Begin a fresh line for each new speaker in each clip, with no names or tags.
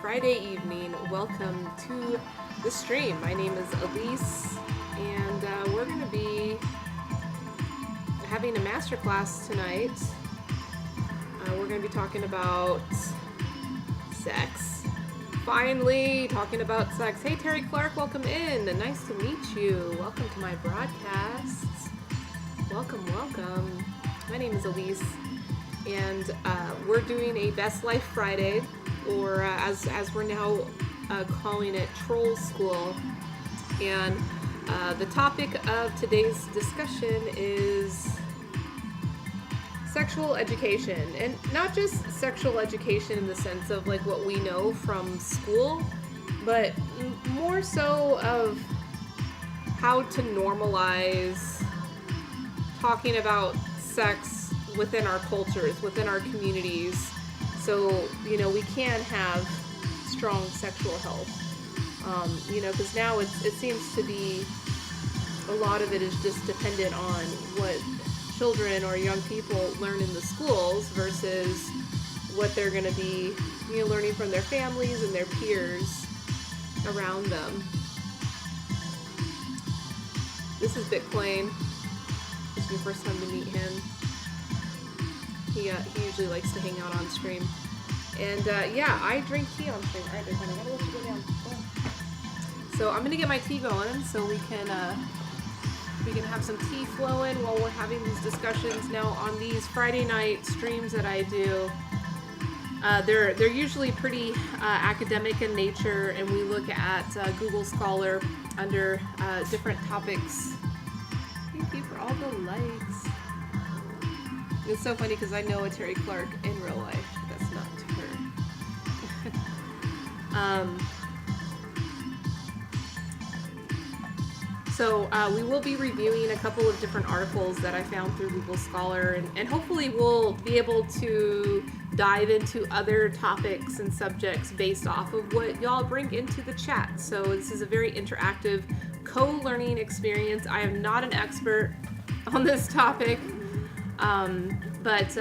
Friday evening. Welcome to the stream. My name is Elise, and we're going to be having a masterclass tonight. We're going to be talking about sex. Finally, talking about sex. Hey, Terry Clark, welcome in. Nice to meet you. Welcome to my broadcast. Welcome. My name is Elise, and we're doing a Best Life Friday, or as we're now calling it, Troll School. And the topic of today's discussion is sexual education, and not just sexual education in the sense of like what we know from school, but more so of how to normalize talking about sex within our cultures, within our communities, so we can have strong sexual health. Because now it seems to be a lot of it is just dependent on what children or young people learn in the schools versus what they're going to be learning from their families and their peers around them. This is Bitcoin. This is your first time to meet him. He usually likes to hang out on stream. And I drink tea on stream. Alright, Bitcoin, I gotta let you go down. Oh. So I'm gonna get my tea going so we can have some tea flowing while we're having these discussions. Now on these Friday night streams that I do, they're usually pretty academic in nature, and we look at Google Scholar under different topics. Thank you for all the likes. It's so funny because I know a Terry Clark in real life. That's not her. So we will be reviewing a couple of different articles that I found through Google Scholar, and hopefully we'll be able to dive into other topics and subjects based off of what y'all bring into the chat. So this is a very interactive co-learning experience. I am not an expert on this topic, but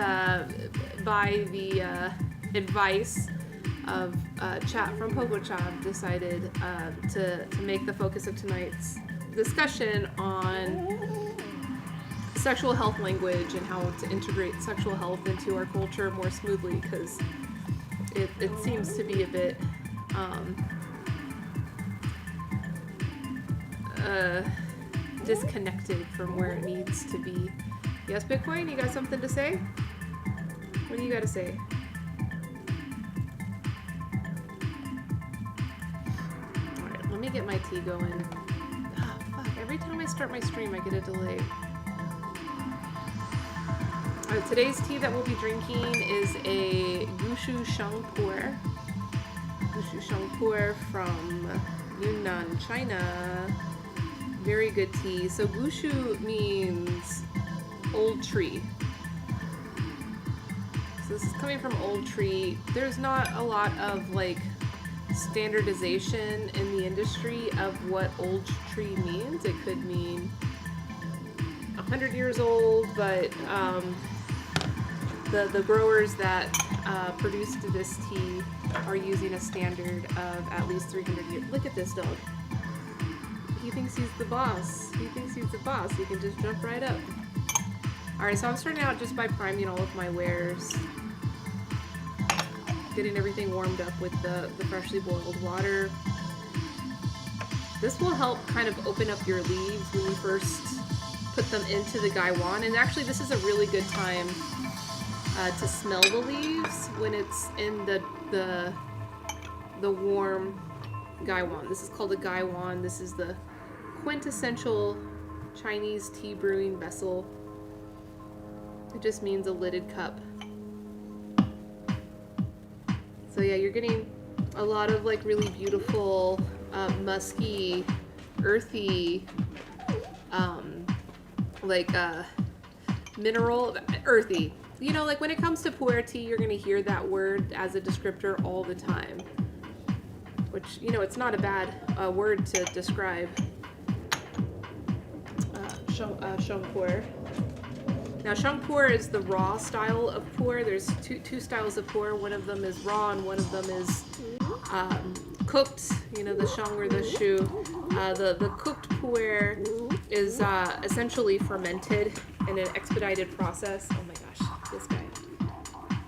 by the advice of chat from PopoCha, I've decided to make the focus of tonight's discussion on sexual health language and how to integrate sexual health into our culture more smoothly, because it seems to be a bit disconnected from where it needs to be. Yes, Bitcoin, you got something to say? What do you got to say? Alright, let me get my tea going. Ah, fuck. Every time I start my stream, I get a delay. Today's tea that we'll be drinking is a Gushu Shangpur. Gushu Shangpur from Yunnan, China. Very good tea. So Gushu means old tree. So this is coming from old tree. There's not a lot of like standardization in the industry of what old tree means. It could mean 100 years old, but the growers that produced this tea are using a standard of at least 300 years. Look at this dog. He thinks he's the boss. He thinks he's the boss. He can just jump right up. Alright, so I'm starting out just by priming all of my wares. Getting everything warmed up with the freshly boiled water. This will help kind of open up your leaves when you first put them into the gaiwan. And actually, this is a really good time to smell the leaves when it's in the warm gaiwan. This is called a gaiwan. This is the quintessential Chinese tea brewing vessel. It just means a lidded cup. So yeah, you're getting a lot of like really beautiful, musky, earthy, mineral, earthy. Like when it comes to pu'er tea, you're gonna hear that word as a descriptor all the time. Which, it's not a bad word to describe Shangpur. Now, shang pu'er is the raw style of pu'er. There's two styles of pu'er. One of them is raw, and one of them is cooked. You know, the shang or the shu. The cooked pu'er is essentially fermented in an expedited process. Oh my gosh, this guy.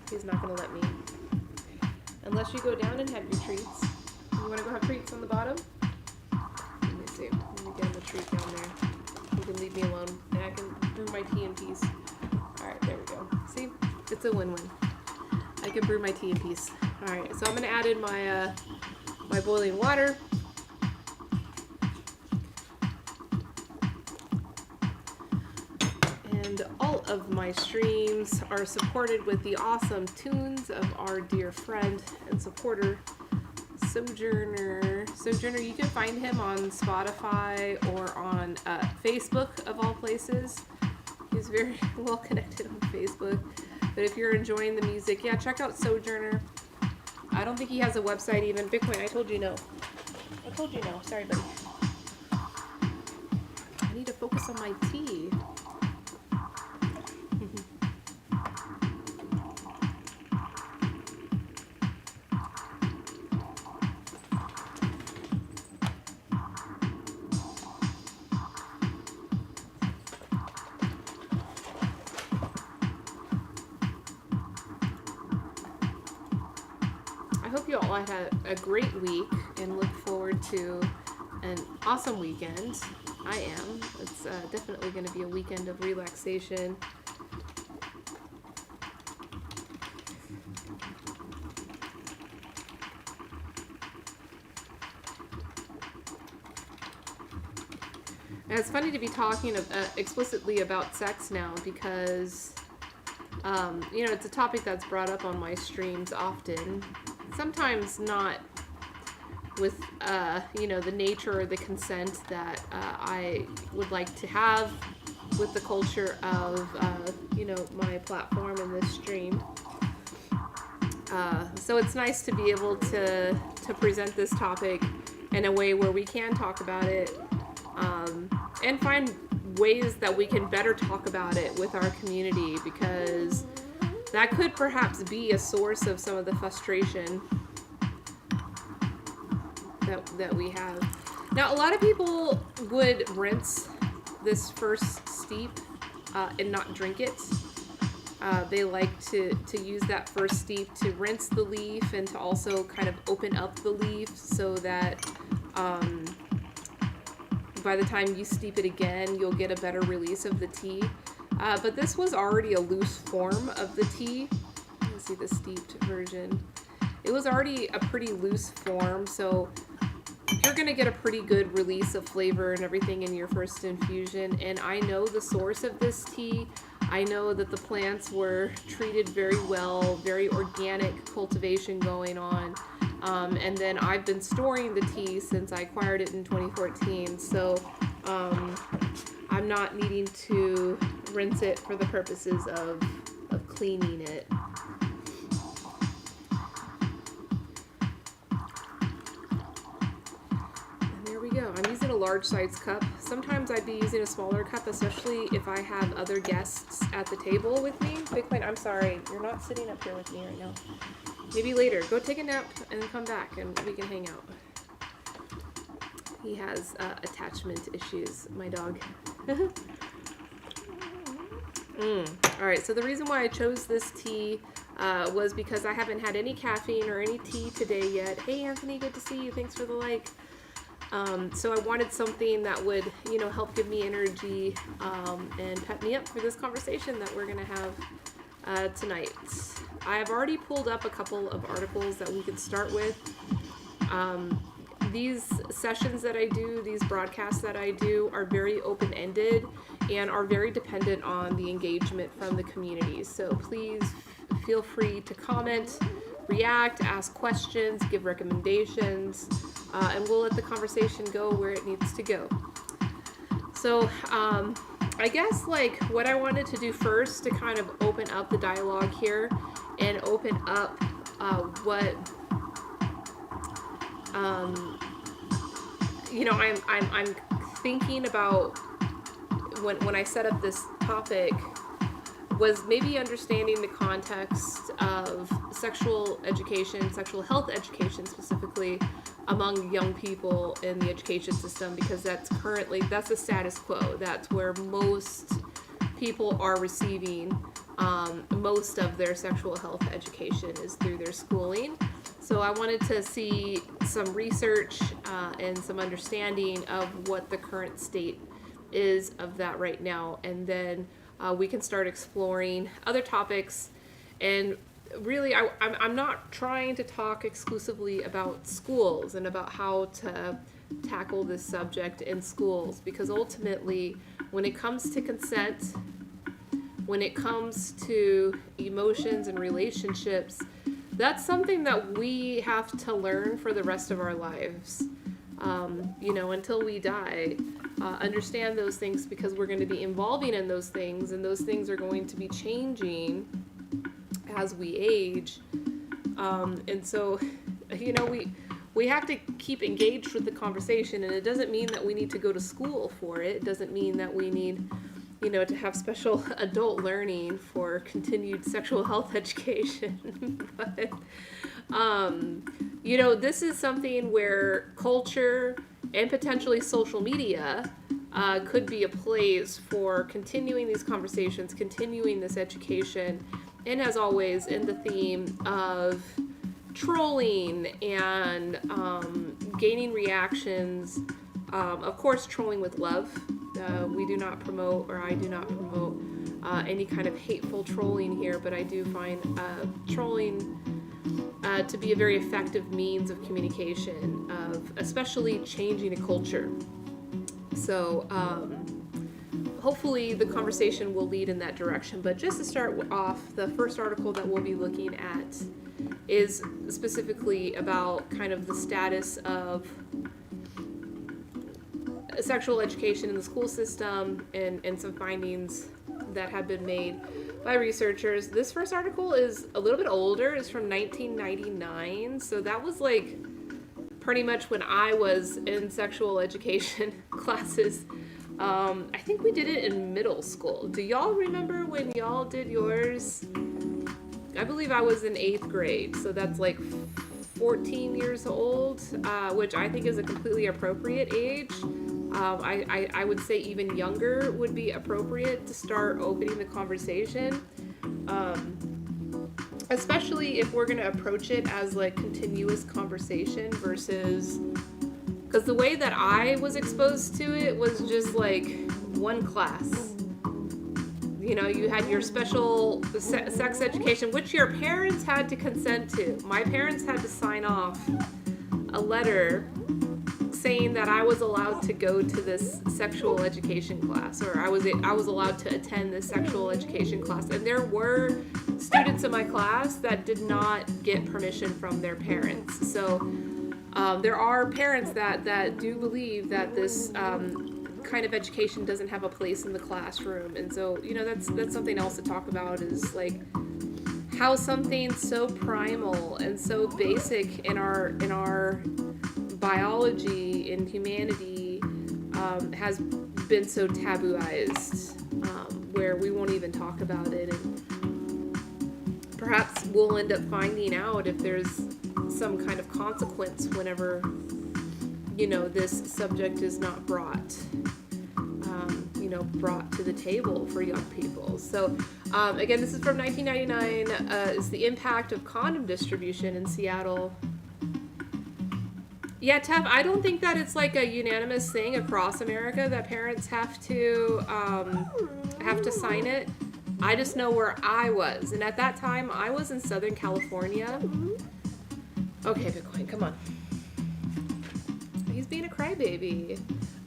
He's not gonna let me. Unless you go down and have your treats. You wanna go have treats on the bottom? Let me see. Let me get him the treat down there. You can leave me alone, and I can brew my tea in peace. Alright, there we go. See? It's a win-win. I can brew my tea in peace. Alright, so I'm gonna add in my my boiling water. And all of my streams are supported with the awesome tunes of our dear friend and supporter, Sojourner. Sojourner, you can find him on Spotify or on Facebook, of all places. He's very well connected on Facebook. But if you're enjoying the music, yeah, check out Sojourner. I don't think he has a website even. Bitcoin, I told you no. I told you no. Sorry, buddy. I need to focus on my tea. I hope you all had a great week and look forward to an awesome weekend. I am. It's definitely going to be a weekend of relaxation. And it's funny to be talking explicitly about sex now because, you know, it's a topic that's brought up on my streams often. Sometimes not with, you know, the nature or the consent that I would like to have with the culture of, you know, my platform and this stream. So it's nice to be able to present this topic in a way where we can talk about it and find ways that we can better talk about it with our community, because that could perhaps be a source of some of the frustration that we have. Now, a lot of people would rinse this first steep and not drink it. They like to use that first steep to rinse the leaf and to also kind of open up the leaf so that by the time you steep it again, you'll get a better release of the tea. But this was already a loose form of the tea. Let's see the steeped version. It was already a pretty loose form, so you're going to get a pretty good release of flavor and everything in your first infusion. And I know the source of this tea. I know that the plants were treated very well, very organic cultivation going on. And then I've been storing the tea since I acquired it in 2014. So I'm not needing to rinse it for the purposes of cleaning it. And there we go. I'm using a large size cup. Sometimes I'd be using a smaller cup, especially if I have other guests at the table with me. Bitcoin, I'm sorry, you're not sitting up here with me right now. Maybe later. Go take a nap and come back and we can hang out. He has attachment issues, my dog. Alright, so the reason why I chose this tea was because I haven't had any caffeine or any tea today yet. Hey Anthony, good to see you. Thanks for the like. So I wanted something that would, you know, help give me energy and pep me up for this conversation that we're going to have tonight. I have already pulled up a couple of articles that we could start with. These sessions that I do, these broadcasts that I do are very open-ended and are very dependent on the engagement from the community. So please feel free to comment, react, ask questions, give recommendations, and we'll let the conversation go where it needs to go. So I guess like what I wanted to do first to kind of open up the dialogue here and open up what you know, I'm thinking about when I set up this topic. was maybe understanding the context of sexual education, sexual health education specifically, among young people in the education system, because that's the status quo. That's where most people are receiving most of their sexual health education is through their schooling. So I wanted to see some research and some understanding of what the current state is of that right now, and then we can start exploring other topics. And really, I'm not trying to talk exclusively about schools and about how to tackle this subject in schools, because ultimately, when it comes to consent, when it comes to emotions and relationships, that's something that we have to learn for the rest of our lives, until we die. Understand those things, because we're going to be evolving in those things, and those things are going to be changing as we age. And so, we have to keep engaged with the conversation, and it doesn't mean that we need to go to school for it. It doesn't mean that we need to have special adult learning for continued sexual health education. But, this is something where culture and potentially social media could be a place for continuing these conversations, continuing this education, and as always, in the theme of trolling and gaining reactions. Of course, trolling with love. We do not promote, or I do not promote, any kind of hateful trolling here, but I do find trolling to be a very effective means of communication, of especially changing a culture. So hopefully the conversation will lead in that direction. But just to start off, the first article that we'll be looking at is specifically about kind of the status of sexual education in the school system, and some findings that have been made by researchers. This first article is a little bit older. It's from 1999, so that was like pretty much when I was in sexual education classes. I think we did it in middle school. Do y'all remember when y'all did yours? I believe I was in 8th grade, so that's like 14 years old, which I think is a completely appropriate age. I would say even younger would be appropriate to start opening the conversation, especially if we're going to approach it as like continuous conversation versus, because the way that I was exposed to it was just like one class. You had your special sex education, which your parents had to consent to. My parents had to sign off a letter saying that I was allowed to go to this sexual education class, or I was allowed to attend this sexual education class. And there were students in my class that did not get permission from their parents. So there are parents that do believe that this kind of education doesn't have a place in the classroom. And so that's something else to talk about, is like how something so primal and so basic in our biology and humanity has been so tabooized, where we won't even talk about it. And perhaps we'll end up finding out if there's some kind of consequence whenever this subject is not brought to the table for young people. So again, this is from 1999. Is the impact of condom distribution in Seattle. Yeah, Tev, I don't think that it's like a unanimous thing across America that parents have to sign it. I just know where I was, and at that time I was in Southern California. Okay, Bitcoin, come on. He's being a crybaby.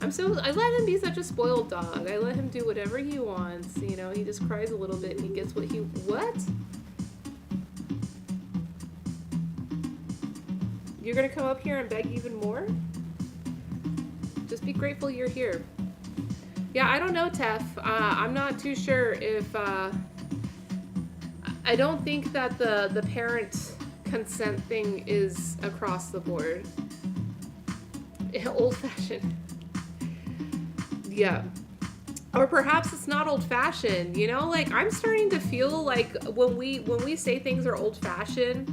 I let him be such a spoiled dog. I let him do whatever he wants. He just cries a little bit and he gets what? You're gonna come up here and beg even more? Just be grateful you're here. Yeah, I don't know, Tef. I'm not too sure if, I don't think that the parent consent thing is across the board. Old fashioned. Yeah. Or perhaps it's not old-fashioned, you know? Like, I'm starting to feel like when we say things are old-fashioned,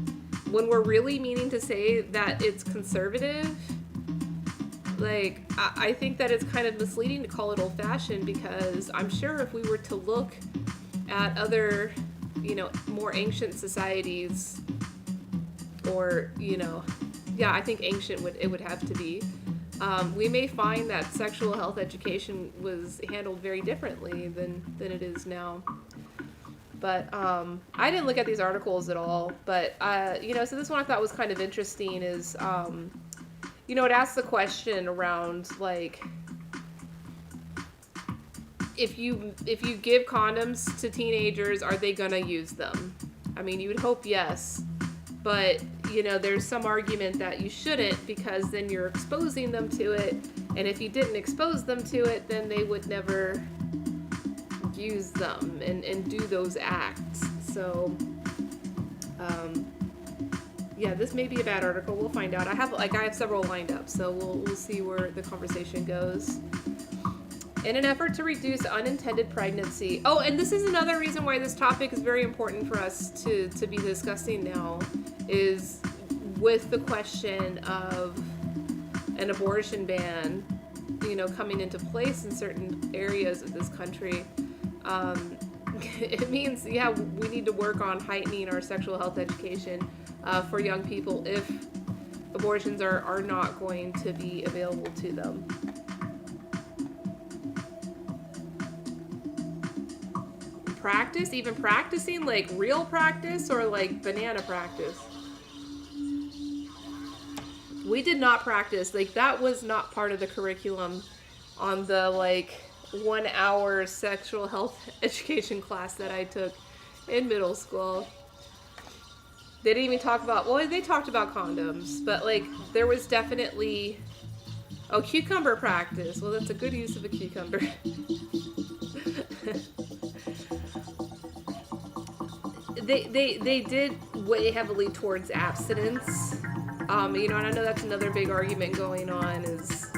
when we're really meaning to say that it's conservative, like, I think that it's kind of misleading to call it old-fashioned, because I'm sure if we were to look at other, more ancient societies, or, yeah, I think ancient would have to be. We may find that sexual health education was handled very differently than it is now. But I didn't look at these articles at all. But, so this one I thought was kind of interesting is, it asks the question around, like, if you give condoms to teenagers, are they going to use them? I mean, you would hope yes. But, there's some argument that you shouldn't, because then you're exposing them to it. And if you didn't expose them to it, then they would never use them and do those acts. So, yeah, this may be a bad article. We'll find out. I have several lined up, so we'll see where the conversation goes. In an effort to reduce unintended pregnancy. Oh, and this is another reason why this topic is very important for us to be discussing now, is with the question of an abortion ban, coming into place in certain areas of this country. It means, yeah, we need to work on heightening our sexual health education for young people if abortions are not going to be available to them. Even practicing, like real practice or like banana practice. We did not practice, like that was not part of the curriculum on the 1 hour sexual health education class that I took in middle school. They didn't even talk about, they talked about condoms, but there was definitely, cucumber practice. Well, that's a good use of a cucumber. They did weigh heavily towards abstinence. And I know that's another big argument going on is,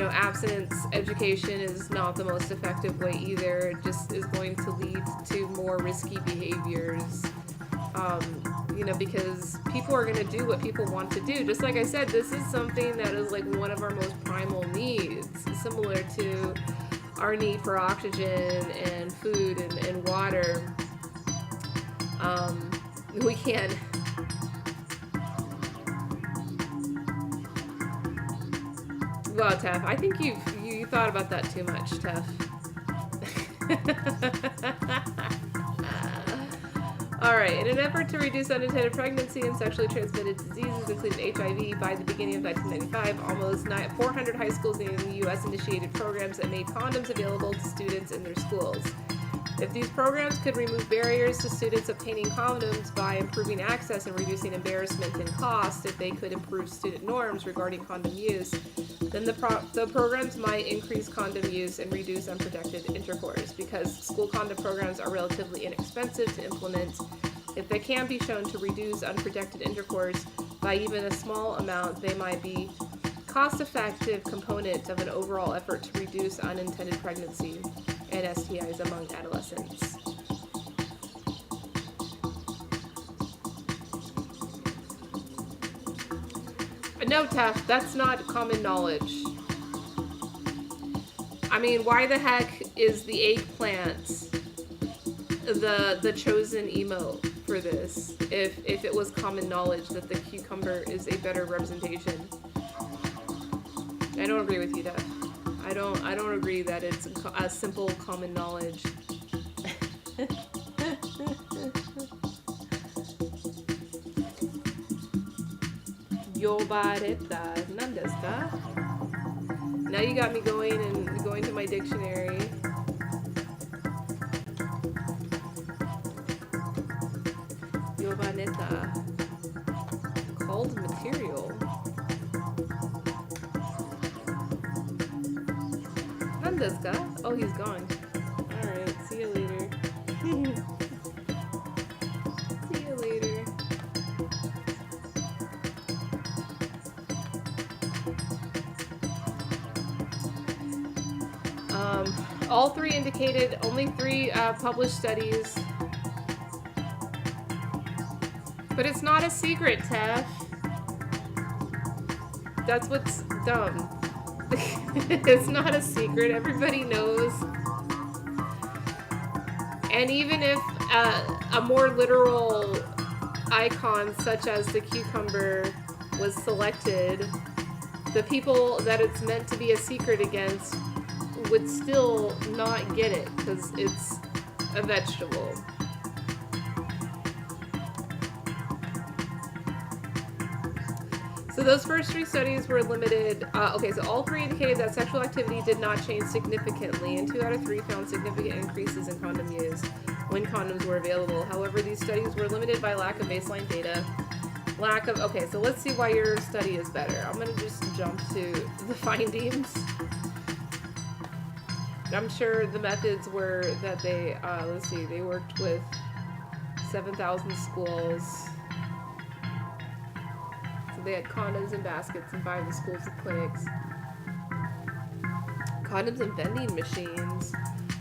abstinence education is not the most effective way either. It just is going to lead to more risky behaviors. Because people are going to do what people want to do. Just like I said, this is something that is one of our most primal needs, similar to our need for oxygen and food and water. We can't. Well, Tef, I think you thought about that too much, Tef. Alright, in an effort to reduce unintended pregnancy and sexually transmitted diseases, including HIV, by the beginning of 1995, almost 400 high schools in the U.S. initiated programs that made condoms available to students in their schools. If these programs could remove barriers to students obtaining condoms by improving access and reducing embarrassment and cost, if they could improve student norms regarding condom use, then the programs might increase condom use and reduce unprotected intercourse. Because school condom programs are relatively inexpensive to implement, if they can be shown to reduce unprotected intercourse by even a small amount, they might be cost-effective component of an overall effort to reduce unintended pregnancy and STIs among adolescents. No, Tef, that's not common knowledge. I mean, why the heck is the eggplant the chosen emote for this if it was common knowledge that the cucumber is a better representation? I don't agree with you, Tef. I don't agree that it's a simple common knowledge. Yobareta, nan desu ka? Now you got me going to my dictionary. Yobareta. Called material. Nan desu ka? Oh, he's gone. Alright, see you later. See you later. All three indicated, only three published studies. But it's not a secret, Tef. That's what's dumb. It's not a secret. Everybody knows. And even if a more literal icon, such as the cucumber, was selected, the people that it's meant to be a secret against would still not get it because it's a vegetable. So those first three studies were limited. Okay, so all three indicated that sexual activity did not change significantly, and 2 out of 3 found significant increases in condom use when condoms were available. However, these studies were limited by lack of baseline data. Okay, so let's see why your study is better. I'm going to just jump to the findings. I'm sure the methods were that they, let's see, they worked with 7,000 schools. So they had condoms in baskets in 5 of the schools and clinics. Condoms and vending machines.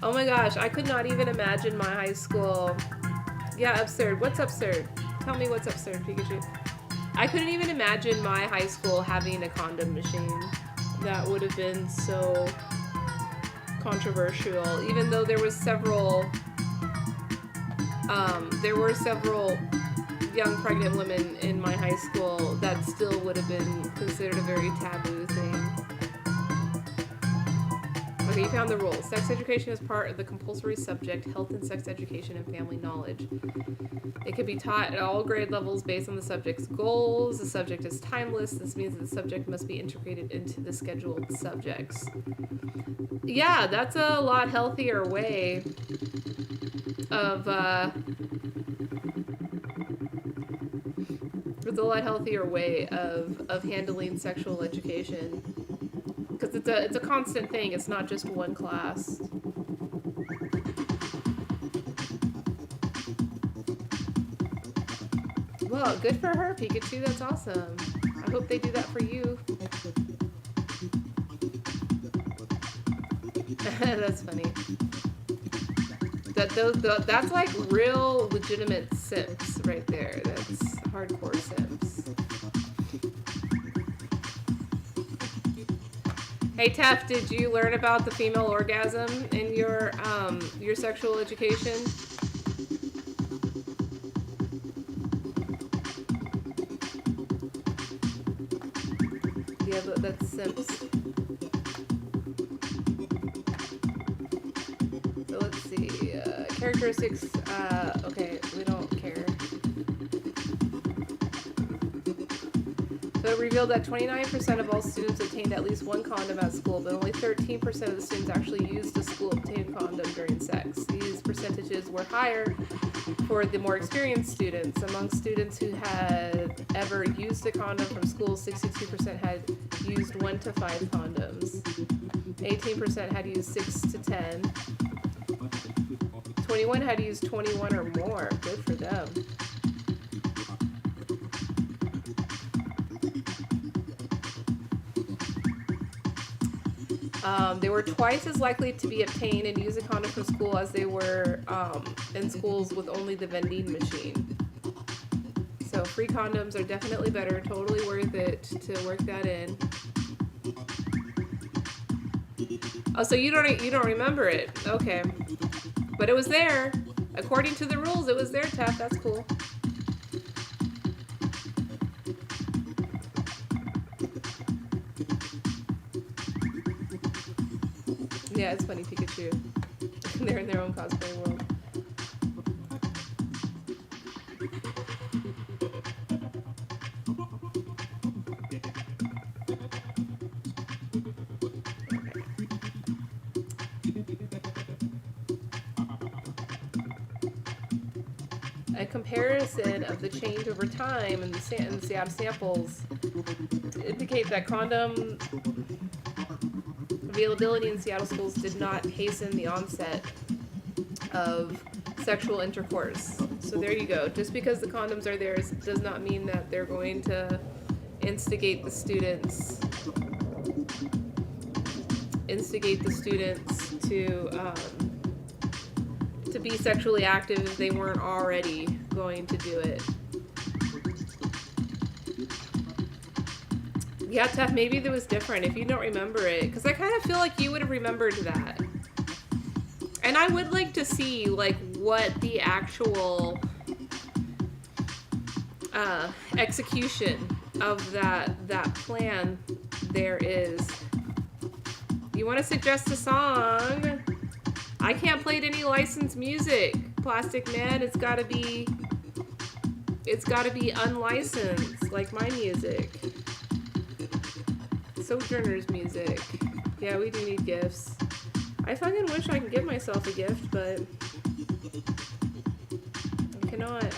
Oh my gosh, I could not even imagine my high school. Yeah, absurd. What's absurd? Tell me what's absurd, Pikachu. I couldn't even imagine my high school having a condom machine. That would have been so controversial, even though there were several young pregnant women in my high school. That still would have been considered a very taboo thing. Okay, you found the rules. Sex education is part of the compulsory subject, health and sex education and family knowledge. It can be taught at all grade levels based on the subject's goals. The subject is timeless. This means that the subject must be integrated into the scheduled subjects. Yeah, that's a lot healthier way of, it's a lot healthier way of handling sexual education. Because it's a constant thing. It's not just one class. Well, good for her, Pikachu. That's awesome. I hope they do that for you. That's funny. That's like real legitimate simps right there. That's hardcore simps. Hey Tef, did you learn about the female orgasm in your sexual education? Yeah, but that's simps. So let's see. Characteristics. Okay, we don't care. So it revealed that 29% of all students obtained at least one condom at school, but only 13% of the students actually used a school-obtained condom during sex. These percentages were higher for the more experienced students. Among students who had ever used a condom from school, 62% had used 1 to 5 condoms. 18% had used 6 to 10. 21 had used 21 or more. Good for them. They were twice as likely to be obtained and use a condom from school as they were in schools with only the vending machine. So free condoms are definitely better. Totally worth it to work that in. Oh, so you don't remember it? Okay, but it was there. According to the rules, it was there, Tef. That's cool. Yeah, it's funny, Pikachu. They're in their own cosplay world. A comparison of the change over time in the Seattle samples indicate that condom availability in Seattle schools did not hasten the onset of sexual intercourse. So there you go. Just because the condoms are there does not mean that they're going to instigate the students to be sexually active if they weren't already going to do it. Yeah, Tef, maybe that was different if you don't remember it, because I kind of feel like you would have remembered that. And I would like to see like what the actual execution of that plan there is. You want to suggest a song? I can't play any licensed music, Plastic Man. It's gotta be unlicensed, like my music. Sojourner's music. Yeah, we do need gifts. I fucking wish I could give myself a gift, but I cannot.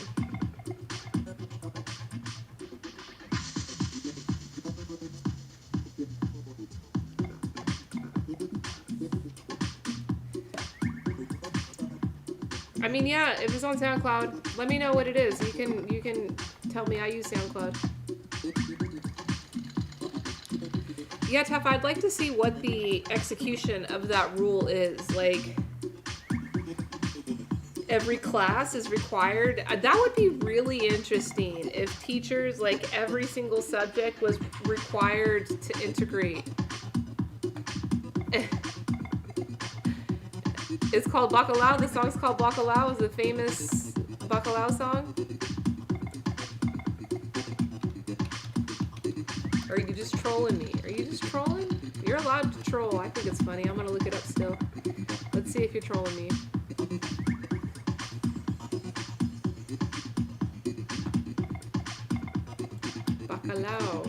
I mean, yeah, if it's on SoundCloud, let me know what it is. You can tell me. I use SoundCloud. Yeah, Tef, I'd like to see what the execution of that rule is. Like, every class is required. That would be really interesting if teachers, like, every single subject was required to integrate. It's called Bacalao. The song's called Bacalao. It's a famous Bacalao song. Or are you just trolling me? Are you just trolling? You're allowed to troll. I think it's funny. I'm gonna look it up still. Let's see if you're trolling me. Bacalao.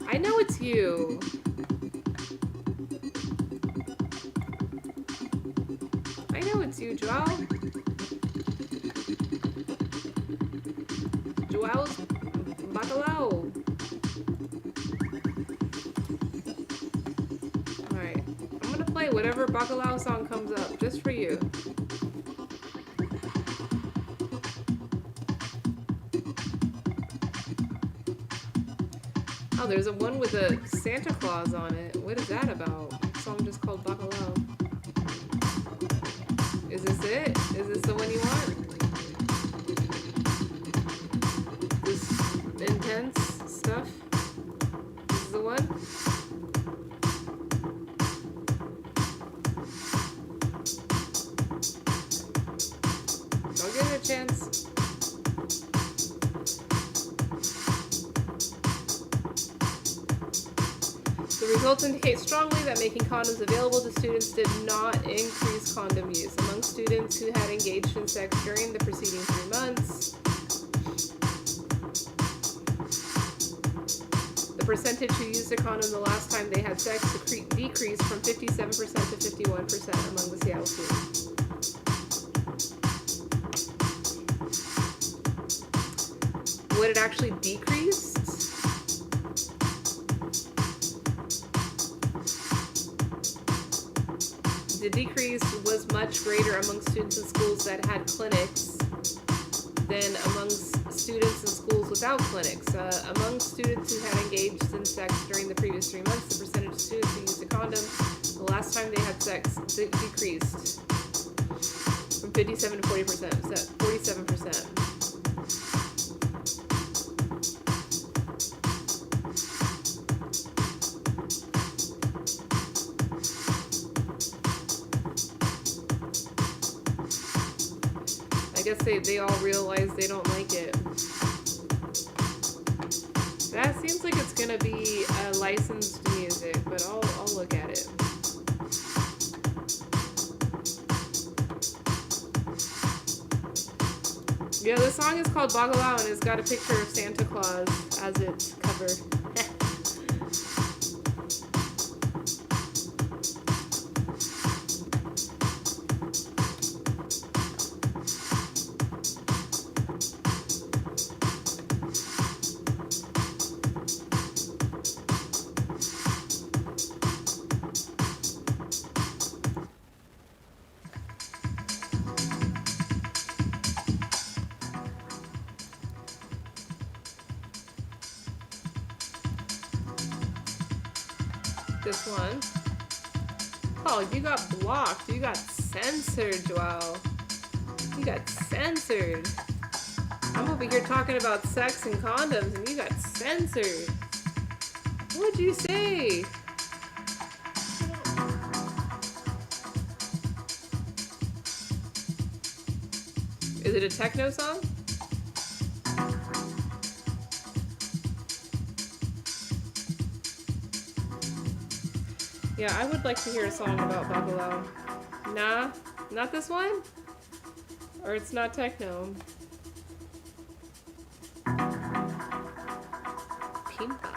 I know it's you. I know it's you, Joel. Joel's Bacalao. Alright. I'm gonna play whatever Bacalao song comes up, just for you. Oh, there's a one with a Santa Claus on it. What is that about? A song just called Bacalao. Is this it? Is this the one you want? This intense stuff? This is the one? I'll give it a chance. The results indicate strongly that making condoms available to students did not increase condom use among students who had engaged in sex during the preceding 3 months. The percentage who used a condom the last time they had sex decreased from 57% to 51% among the Seattle students. What it actually decreased? The decrease was much greater among students in schools that had clinics than among students in schools without clinics. Among students who had engaged in sex during the previous 3 months, the percentage of students who used a condom the last time they had sex decreased from 57 to 47%. I guess they all realize they don't like it. That seems like it's gonna be licensed music, but I'll look at it. Yeah, the song is called Bacalao and it's got a picture of Santa Claus as its cover. this one. Oh, you got blocked. You got censored, Joelle. You got censored. I'm over here talking about sex and condoms, and you got censored. What'd you say? Is it a techno song? Yeah, I would like to hear a song about Buffalo. Nah, not this one? Or it's not techno? Pimpa.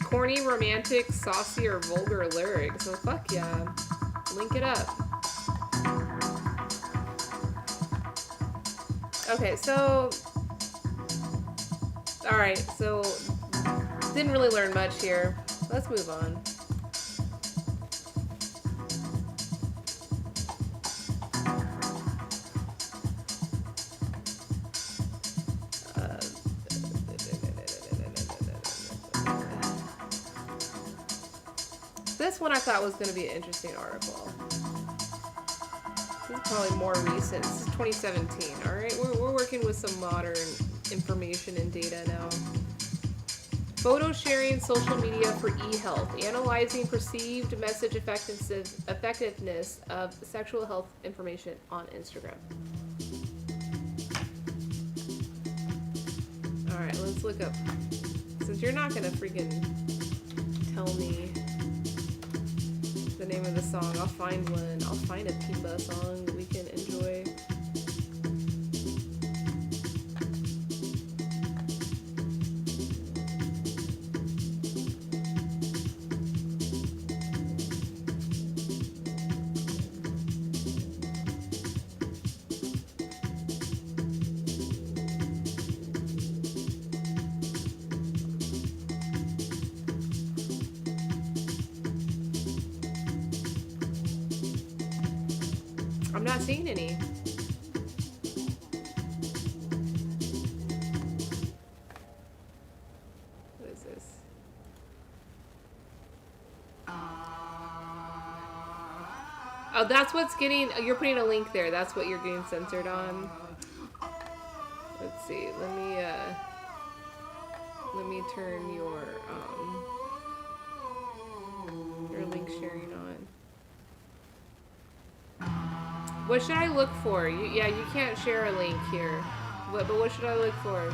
Corny, romantic, saucy, or vulgar lyrics. So fuck yeah. Link it up. Okay, so... Alright, so... Didn't really learn much here. Let's move on. This one I thought was going to be an interesting article. This is probably more recent. This is 2017. All right, we're working with some modern information and data now. Photo sharing social media for e-health, analyzing perceived message effectiveness of sexual health information on Instagram. All right, let's look up. Since you're not gonna freaking tell me the name of the song, I'll find one. I'll find a Pimba song that we can enjoy. I'm not seeing any. What is this? Oh, that's what's getting... You're putting a link there. That's what you're getting censored on. Let's see. Let me turn your link sharing on. What should I look for? Yeah, you can't share a link here. But what should I look for?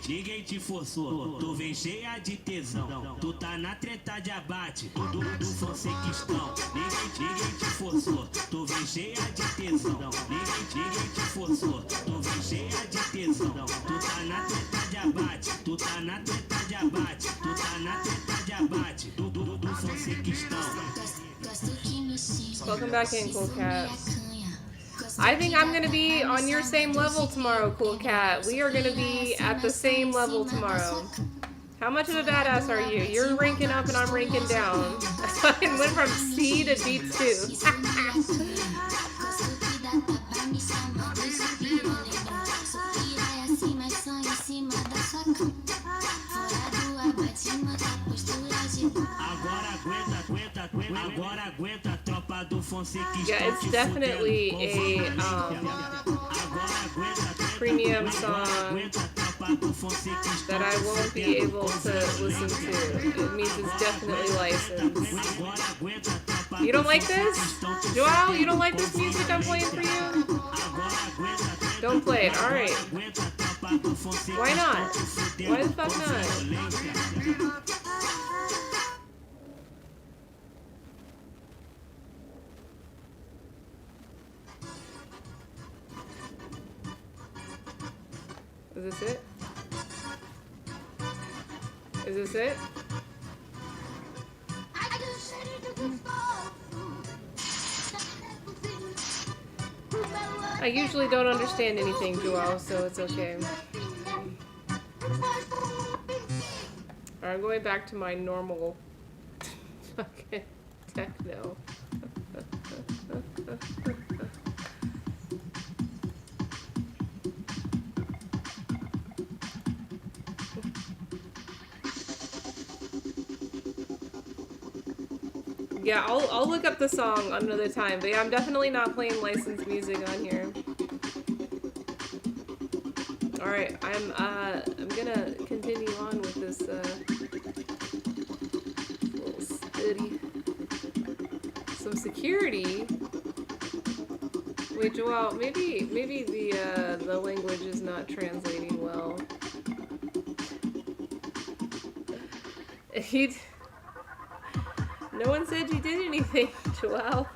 Ninguém te forçou, tu vem cheia de tesão. Tu tá na treta de abate, tudo do Fonsequistão. Ninguém te forçou, tu vem cheia de tesão. Ninguém te forçou, tu vem cheia de tesão. Tu tá na treta de abate, tu tá na treta de abate, tu tá na treta de abate, tudo do Fonsequistão.
Welcome back in, Cool Cat. I think I'm going to be on your same level tomorrow, Cool Cat. We are going to be at the same level tomorrow. How much of a badass are you? You're ranking up and I'm ranking down. I went from C to D2. Yeah, it's definitely a premium song that I won't be able to listen to. It means it's definitely licensed. You don't like this? Joelle, you don't like this music I'm playing for you? Don't play it. Alright. Why not? Why the fuck not? Is this it? Is this it? I usually don't understand anything, Joelle, so it's okay. Alright, I'm going back to my normal fucking techno. Yeah, I'll look up the song another time, but yeah, I'm definitely not playing licensed music on here. All right, I'm gonna continue on with this little study. Some security. Wait, Joelle, maybe the language is not translating well. No one said you did anything, Joelle.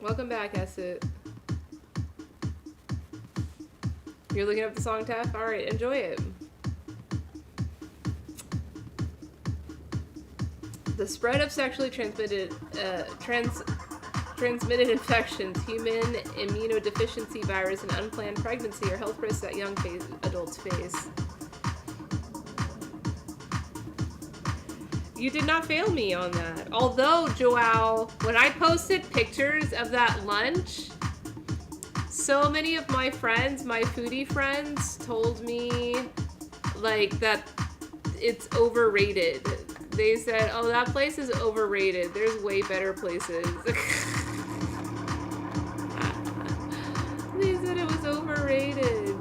Welcome back, Esset. You're looking up the song, Taff? Alright, enjoy it. The spread of sexually transmitted transmitted infections, human immunodeficiency virus, and unplanned pregnancy are health risks that young adults face. You did not fail me on that. Although, Joelle, when I posted pictures of that lunch, so many of my friends, my foodie friends, told me, like, that it's overrated. They said, oh, that place is overrated. There's way better places. They said it was overrated.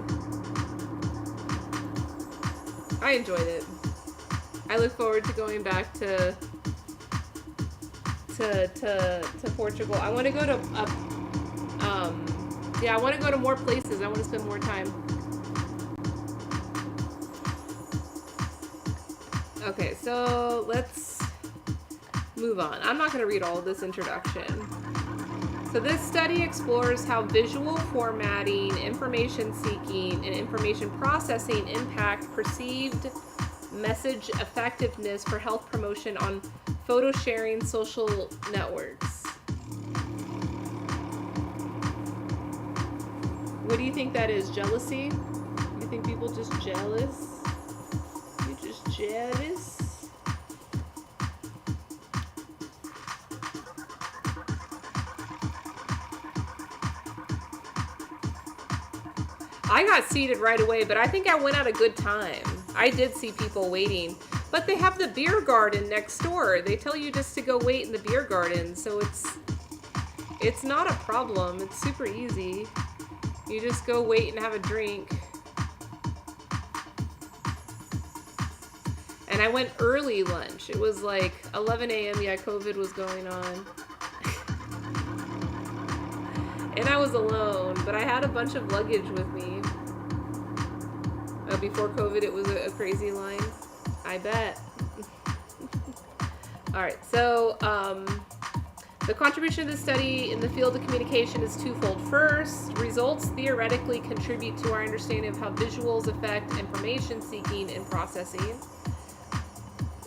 I enjoyed it. I look forward to going back to Portugal. I want to go to I want to go to more places. I want to spend more time. Okay, so let's move on. I'm not going to read all of this introduction. So this study explores how visual formatting, information seeking, and information processing impact perceived message effectiveness for health promotion on photo sharing social networks. What do you think that is? Jealousy? You think people just jealous? You just jealous? I got seated right away, but I think I went at a good time. I did see people waiting, but they have the beer garden next door. They tell you just to go wait in the beer garden, so it's not a problem. It's super easy. You just go wait and have a drink. And I went early lunch. It was like 11 a.m. Yeah, COVID was going on. And I was alone, but I had a bunch of luggage with me. Before COVID, it was a crazy line. I bet. All right, so the contribution of the study in the field of communication is twofold. First, results theoretically contribute to our understanding of how visuals affect information seeking and processing.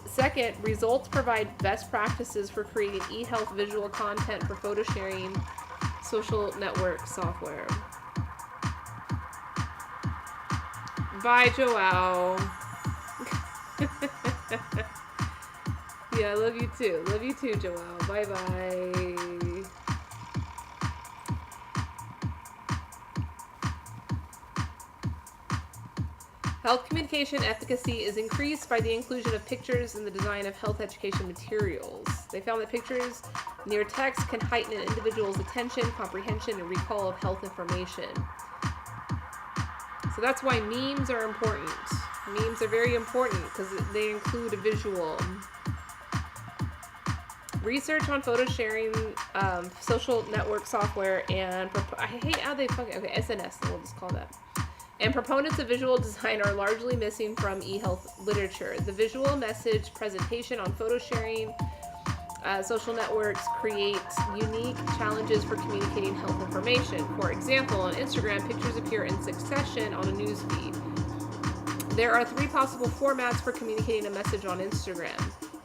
Second, results provide best practices for creating e-health visual content for photo sharing social network software. Bye, Joelle. Yeah, I love you too. Love you too, Joelle. Bye-bye. Health communication efficacy is increased by the inclusion of pictures in the design of health education materials. They found that pictures near text can heighten an individual's attention, comprehension, and recall of health information. So that's why memes are important. Memes are very important because they include a visual. Research on photo sharing, social network software, and I hate how they SNS, we'll just call that. And proponents of visual design are largely missing from e-health literature. The visual message presentation on photo sharing Social networks create unique challenges for communicating health information. For example, on Instagram, pictures appear in succession on a news feed. There are 3 possible formats for communicating a message on Instagram.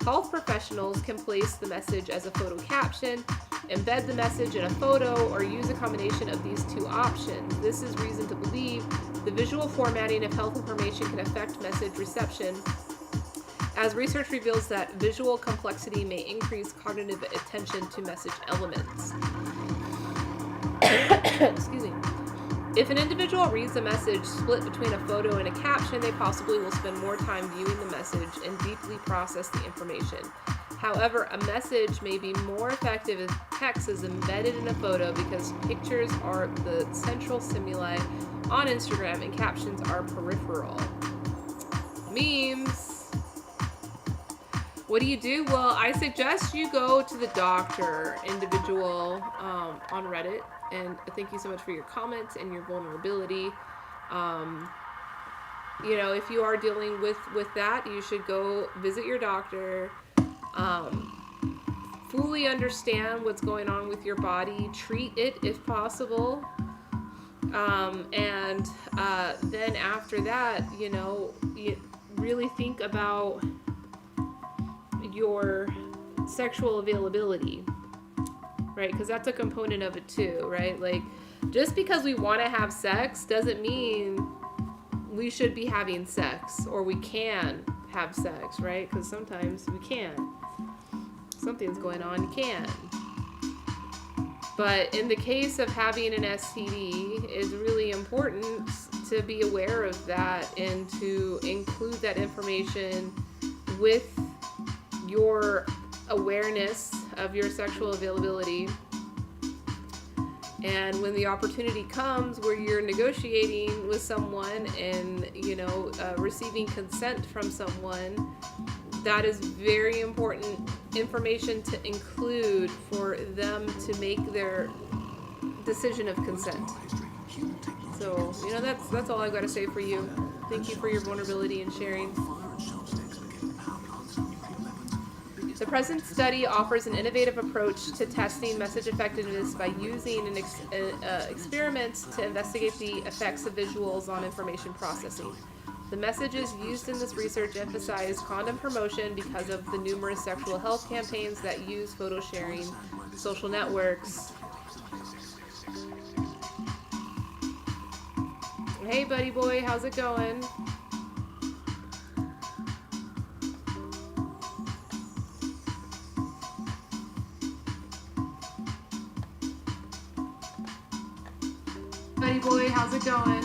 Health professionals can place the message as a photo caption, embed the message in a photo, or use a combination of these 2 options. This is reason to believe the visual formatting of health information can affect message reception, as research reveals that visual complexity may increase cognitive attention to message elements. Excuse me. If an individual reads a message split between a photo and a caption, they possibly will spend more time viewing the message and deeply process the information. However, a message may be more effective if text is embedded in a photo because pictures are the central stimuli on Instagram and captions are peripheral. Memes. What do? Well, I suggest you go to the doctor, individual, on Reddit. And thank you so much for your comments and your vulnerability. If you are dealing with that, you should go visit your doctor. Fully understand what's going on with your body. Treat it if possible. And then after that, you really think about your sexual availability, right? Because that's a component of it too, right? Like, just because we want to have sex doesn't mean we should be having sex or we can have sex, right? Because sometimes we can. Something's going on, you can. But in the case of having an STD, it's really important to be aware of that and to include that information with your awareness of your sexual availability. And when the opportunity comes where you're negotiating with someone and, receiving consent from someone, that is very important information to include for them to make their decision of consent. So, that's all I've got to say for you. Thank you for your vulnerability and sharing. The present study offers an innovative approach to testing message effectiveness by using an experiment to investigate the effects of visuals on information processing. The messages used in this research emphasize condom promotion because of the numerous sexual health campaigns that use photo sharing, social networks. Hey, buddy boy, how's it going? Buddy boy, how's it going?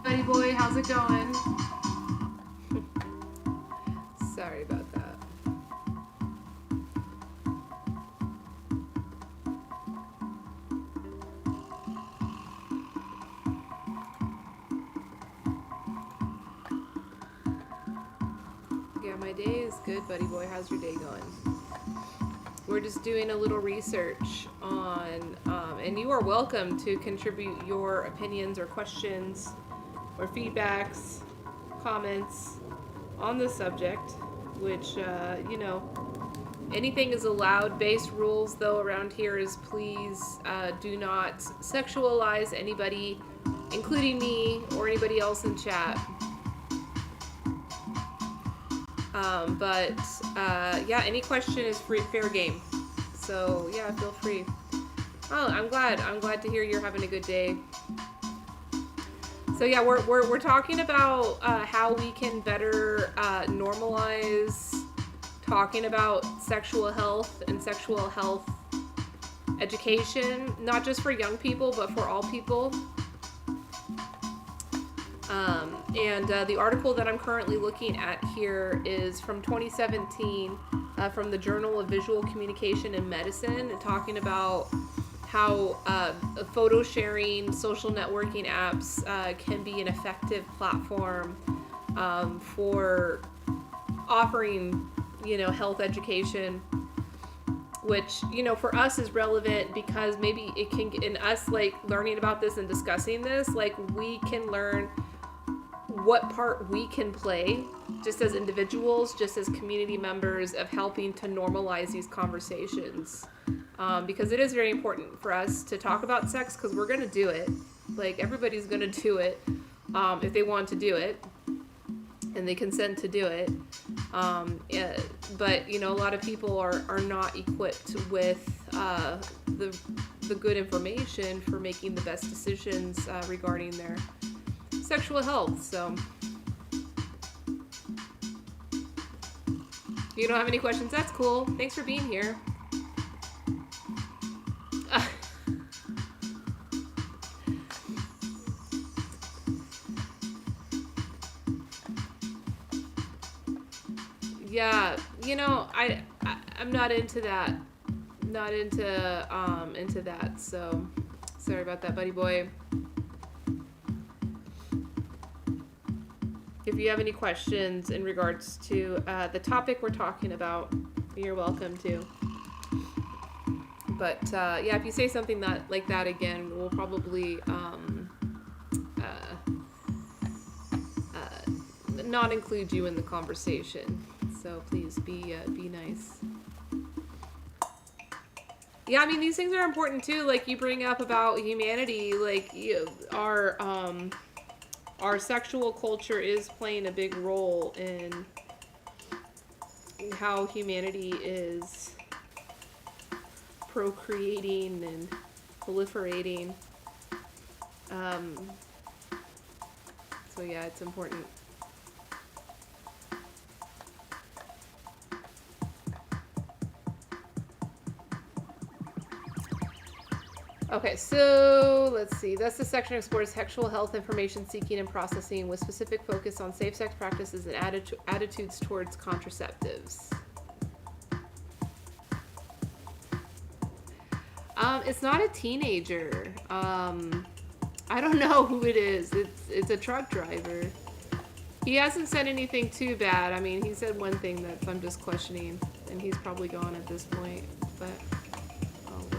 Buddy boy, how's it going? Sorry about that. Yeah, my day is good, buddy boy. How's your day going? We're just doing a little research on, and you are welcome to contribute your opinions or questions or feedbacks, comments on the subject, which, anything is allowed. Base rules, though, around here is please do not sexualize anybody, including me or anybody else in chat. Yeah, any question is fair game. So, yeah, feel free. Oh, I'm glad to hear you're having a good day. So yeah, we're talking about how we can better normalize talking about sexual health and sexual health education, not just for young people, but for all people. And the article that I'm currently looking at here is from 2017 from the Journal of Visual Communication in Medicine, talking about how photo sharing, social networking apps can be an effective platform for offering, health education, which, for us is relevant because maybe it can, in us, like, learning about this and discussing this, like, we can learn what part we can play just as individuals, just as community members, of helping to normalize these conversations. Because it is very important for us to talk about sex, because we're going to do it. Like, everybody's going to do it if they want to do it and they consent to do it. But, a lot of people are not equipped with the good information for making the best decisions regarding their sexual health. So, you don't have any questions? That's cool. Thanks for being here. Yeah, I'm not into that. Not into that. So, sorry about that, buddy boy. If you have any questions in regards to the topic we're talking about, you're welcome to. But yeah, if you say something like that again, we'll probably not include you in the conversation. So please be nice. Yeah, I mean, these things are important too. Like, you bring up about humanity, like, our sexual culture is playing a big role in how humanity is procreating and proliferating. So yeah, it's important. Okay, so let's see. That's the section that explores sexual health information seeking and processing with specific focus on safe sex practices and attitudes towards contraceptives. It's not a teenager. I don't know who it is. It's a truck driver. He hasn't said anything too bad. I mean, he said one thing that I'm just questioning, and he's probably gone at this point. But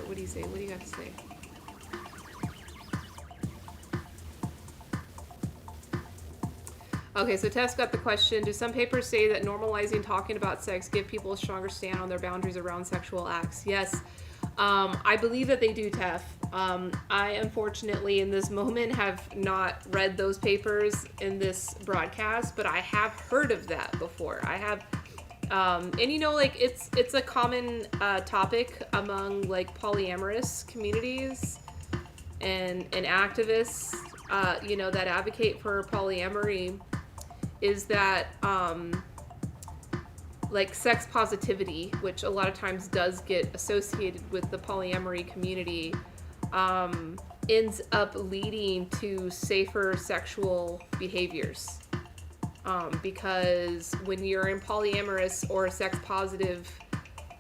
what do you say? What do you got to say? Okay, so Tess got the question, do some papers say that normalizing talking about sex give people a stronger stand on their boundaries around sexual acts? Yes, I believe that they do, Tess. I, unfortunately, in this moment, have not read those papers in this broadcast, but I have heard of that before. I have, and like, it's a common topic among, like, polyamorous communities and activists, that advocate for polyamory, is that like, sex positivity, which a lot of times does get associated with the polyamory community, ends up leading to safer sexual behaviors. Because when you're in polyamorous or sex positive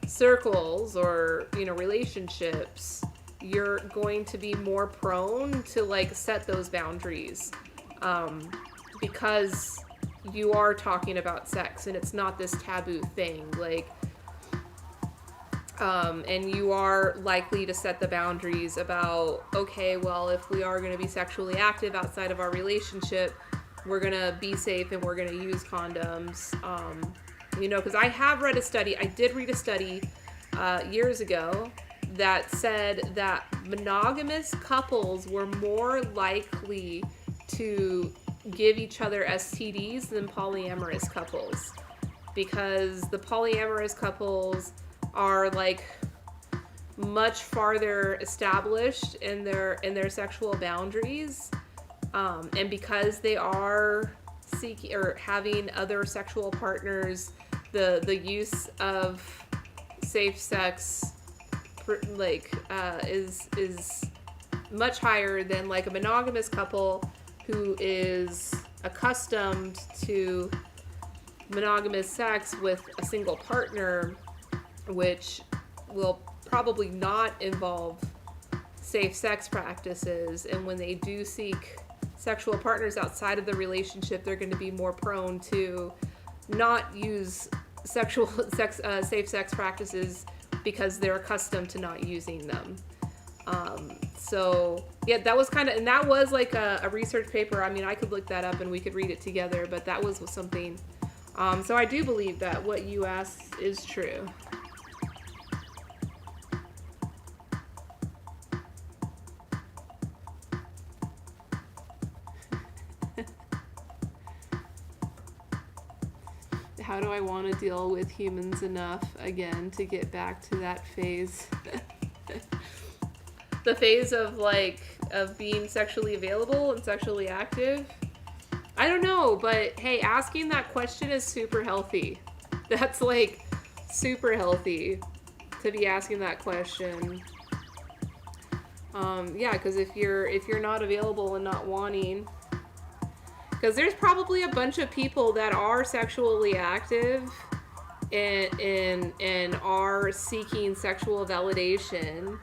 circles or, relationships, you're going to be more prone to, like, set those boundaries. Because you are talking about sex and it's not this taboo thing, like, and you are likely to set the boundaries about, okay, well, if we are going to be sexually active outside of our relationship, we're going to be safe and we're going to use condoms, because I have read a study. I did read a study years ago that said that monogamous couples were more likely to give each other STDs than polyamorous couples, because the polyamorous couples are, like, much farther established in their sexual boundaries, and because they are seeking or having other sexual partners, the use of safe sex, like, is much higher than, like, a monogamous couple who is accustomed to monogamous sex with a single partner, which will probably not involve safe sex practices, and when they do seek sexual partners outside of the relationship, they're going to be more prone to not use safe sex practices because they're accustomed to not using them. So yeah, that was kind of, and that was like a research paper. I mean, I could look that up and we could read it together, but that was something. So I do believe that what you asked is true. How do I want to deal with humans enough again to get back to that phase? The phase of being sexually available and sexually active? I don't know, but hey, asking that question is super healthy. That's like super healthy to be asking that question. Yeah, because if you're not available and not wanting, because there's probably a bunch of people that are sexually active and are seeking sexual validation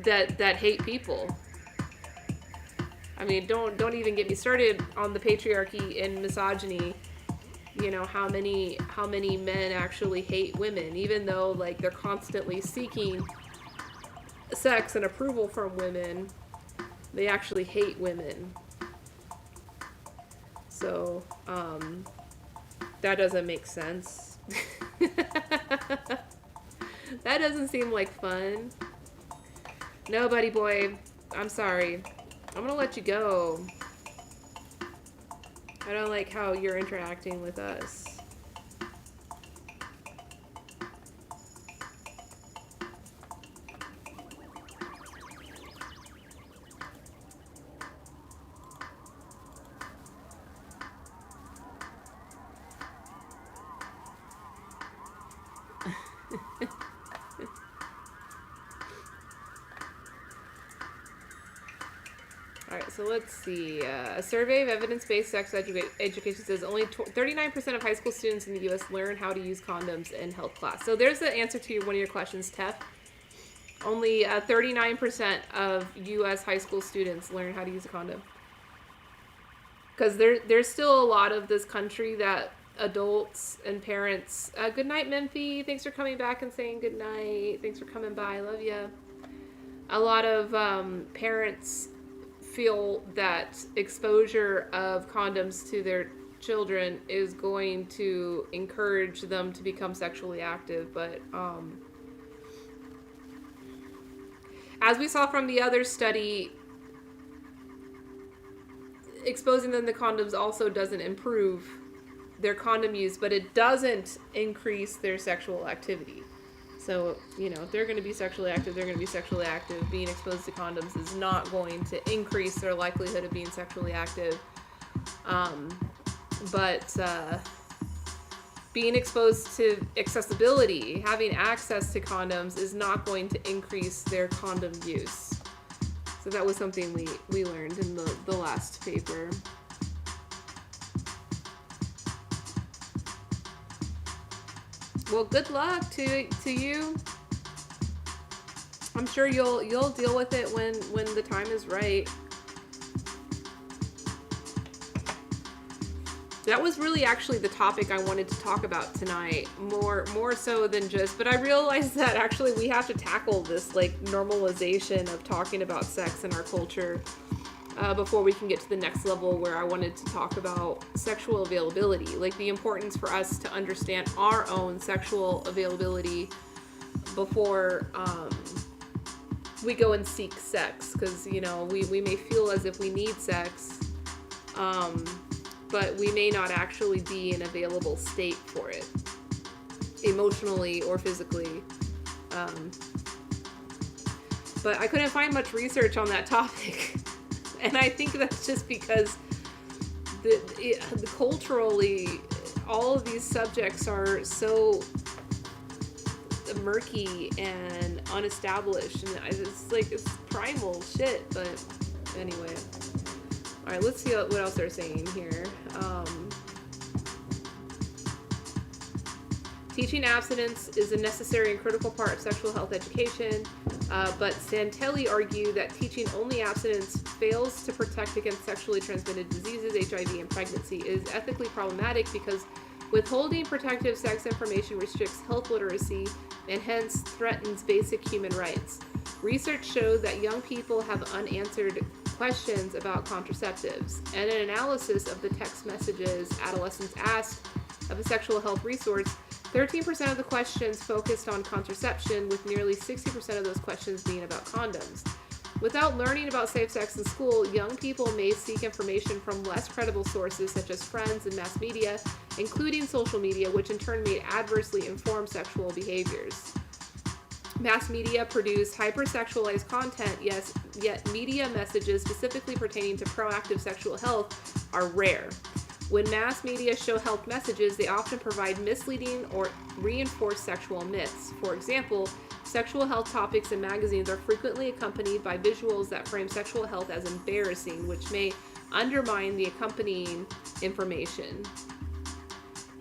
that hate people. I mean, don't even get me started on the patriarchy and misogyny. You know, how many men actually hate women, even though like they're constantly seeking sex and approval from women. They actually hate women. So, that doesn't make sense. That doesn't seem like fun. No, buddy boy, I'm sorry. I'm gonna let you go. I don't like how you're interacting with us. Alright, so let's see. A survey of evidence-based sex education says only 39% of high school students in the U.S. learn how to use condoms in health class. So there's the answer to one of your questions, Tef. Only 39% of U.S. high school students learn how to use a condom. Because there's still a lot of this country that adults and parents... good night, Memphi. Thanks for coming back and saying good night. Thanks for coming by. Love ya. A lot of parents feel that exposure of condoms to their children is going to encourage them to become sexually active, but as we saw from the other study, exposing them to condoms also doesn't improve their condom use, but it doesn't increase their sexual activity. So, you know, if they're going to be sexually active, they're going to be sexually active. Being exposed to condoms is not going to increase their likelihood of being sexually active. But being exposed to accessibility, having access to condoms is not going to increase their condom use. So that was something we learned in the last paper. Well, good luck to you. I'm sure you'll deal with it when the time is right. That was really actually the topic I wanted to talk about tonight, more so than just, but I realized that actually we have to tackle this like normalization of talking about sex in our culture before we can get to the next level, where I wanted to talk about sexual availability, like the importance for us to understand our own sexual availability before we go and seek sex, because you know we may feel as if we need sex, but we may not actually be in available state for it, emotionally or physically. But I couldn't find much research on that topic. And I think that's just because culturally, all of these subjects are so murky and unestablished, and it's like it's primal shit. But anyway, all right, let's see what else they're saying here. Teaching abstinence is a necessary and critical part of sexual health education, but Santelli argued that teaching only abstinence fails to protect against sexually transmitted diseases, HIV, and pregnancy. It is ethically problematic because withholding protective sex information restricts health literacy and hence threatens basic human rights. Research showed that young people have unanswered questions about contraceptives, and an analysis of the text messages adolescents asked of a sexual health resource, 13% of the questions focused on contraception, with nearly 60% of those questions being about condoms. Without learning about safe sex in school, young people may seek information from less credible sources such as friends and mass media, including social media, which in turn may adversely inform sexual behaviors. Mass media produce hypersexualized content, yes, yet media messages specifically pertaining to proactive sexual health are rare. When mass media show health messages, they often provide misleading or reinforce sexual myths. For example, sexual health topics in magazines are frequently accompanied by visuals that frame sexual health as embarrassing, which may undermine the accompanying information.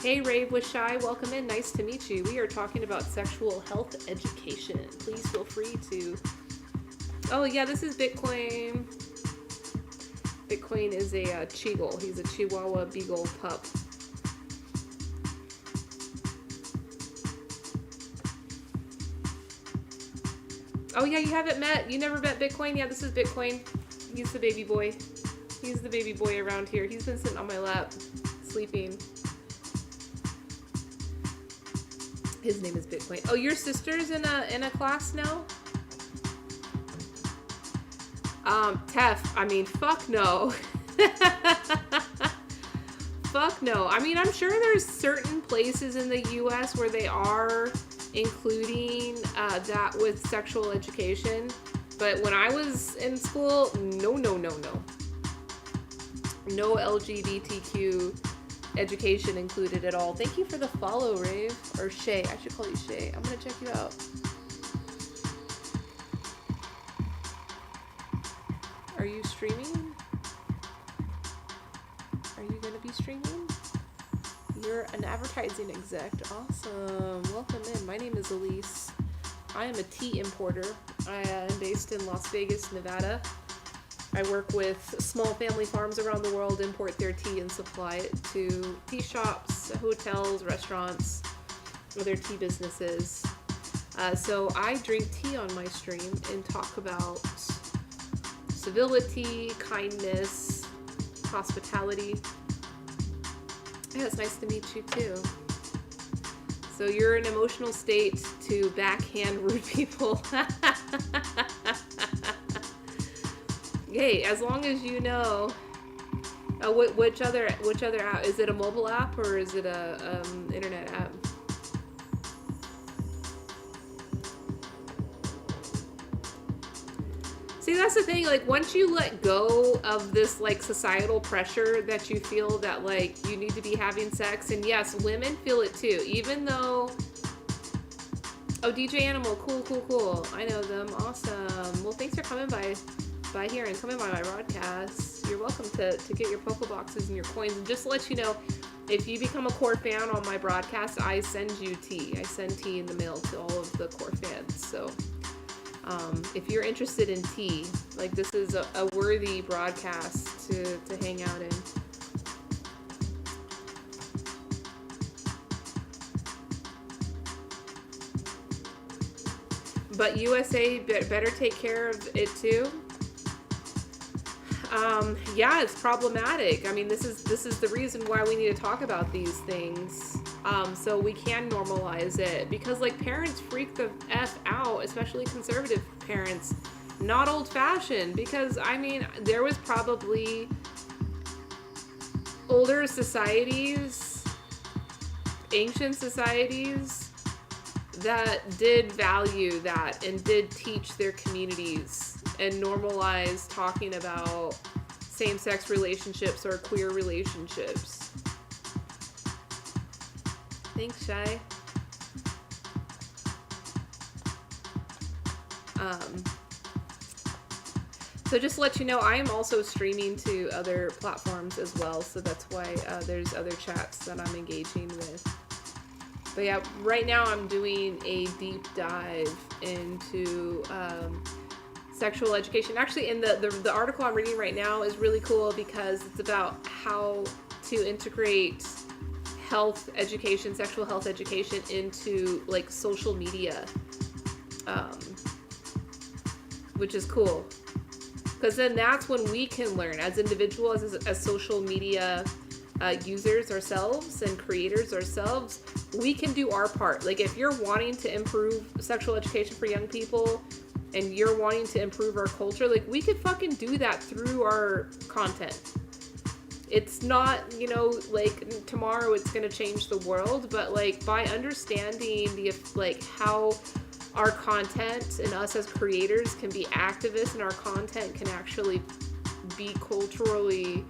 Hey, Rave with Shy, welcome in. Nice to meet you. We are talking about sexual health education. Please feel free to... Oh, yeah, this is Bitcoin. Bitcoin is a Cheagle. He's a Chihuahua Beagle pup. Oh, yeah, you haven't met... You never met Bitcoin? Yeah, this is Bitcoin. He's the baby boy. He's the baby boy around here. He's been sitting on my lap, sleeping. His name is Bitcoin. Oh, your sister's in a class now? Tef, I mean, fuck no. Fuck no. I mean, I'm sure there's certain places in the US where they are including that with sexual education. But when I was in school, no. No LGBTQ education included at all. Thank you for the follow, Rave. Or Shay. I should call you Shay. I'm gonna check you out. Are you streaming? Are you gonna be streaming? You're an advertising exec. Awesome. Welcome in. My name is Elise. I am a tea importer. I am based in Las Vegas, Nevada. I work with small family farms around the world, import their tea and supply it to tea shops, hotels, restaurants, other tea businesses. So I drink tea on my stream and talk about civility, kindness, hospitality. Yeah, it's nice to meet you too. So you're in an emotional state to backhand rude people. Hey, as long as you know, which other app? Is it a mobile app or is it a internet app? See, that's the thing, like, once you let go of this, like, societal pressure that you feel that, like, you need to be having sex, and yes, women feel it too, even though... Oh, DJ Animal, cool. I know them, awesome. Well, thanks for coming by here and coming by my broadcast. You're welcome to get your Poke Boxes and your coins. And just to let you know, if you become a core fan on my broadcast, I send you tea. I send tea in the mail to all of the core fans. So if you're interested in tea, like, this is a worthy broadcast to hang out in. But USA better take care of it too. Yeah, it's problematic. I mean, this is the reason why we need to talk about these things, so we can normalize it. Because, like, parents freak the F out, especially conservative parents, not old-fashioned. Because, I mean, there was probably older societies, ancient societies, that did value that and did teach their communities and normalize talking about same-sex relationships or queer relationships. Thanks, Shy. So just to let you know, I am also streaming to other platforms as well. So that's why there's other chats that I'm engaging with. But yeah, right now I'm doing a deep dive into sexual education. Actually, in the article I'm reading right now is really cool because it's about how to integrate health education, sexual health education into like social media, which is cool. Because then that's when we can learn as individuals, as social media users ourselves and creators ourselves, we can do our part. Like if you're wanting to improve sexual education for young people and you're wanting to improve our culture, like we could fucking do that through our content. It's not, you know, like tomorrow it's going to change the world, but like by understanding the like how our content and us as creators can be activists and our content can actually be culturally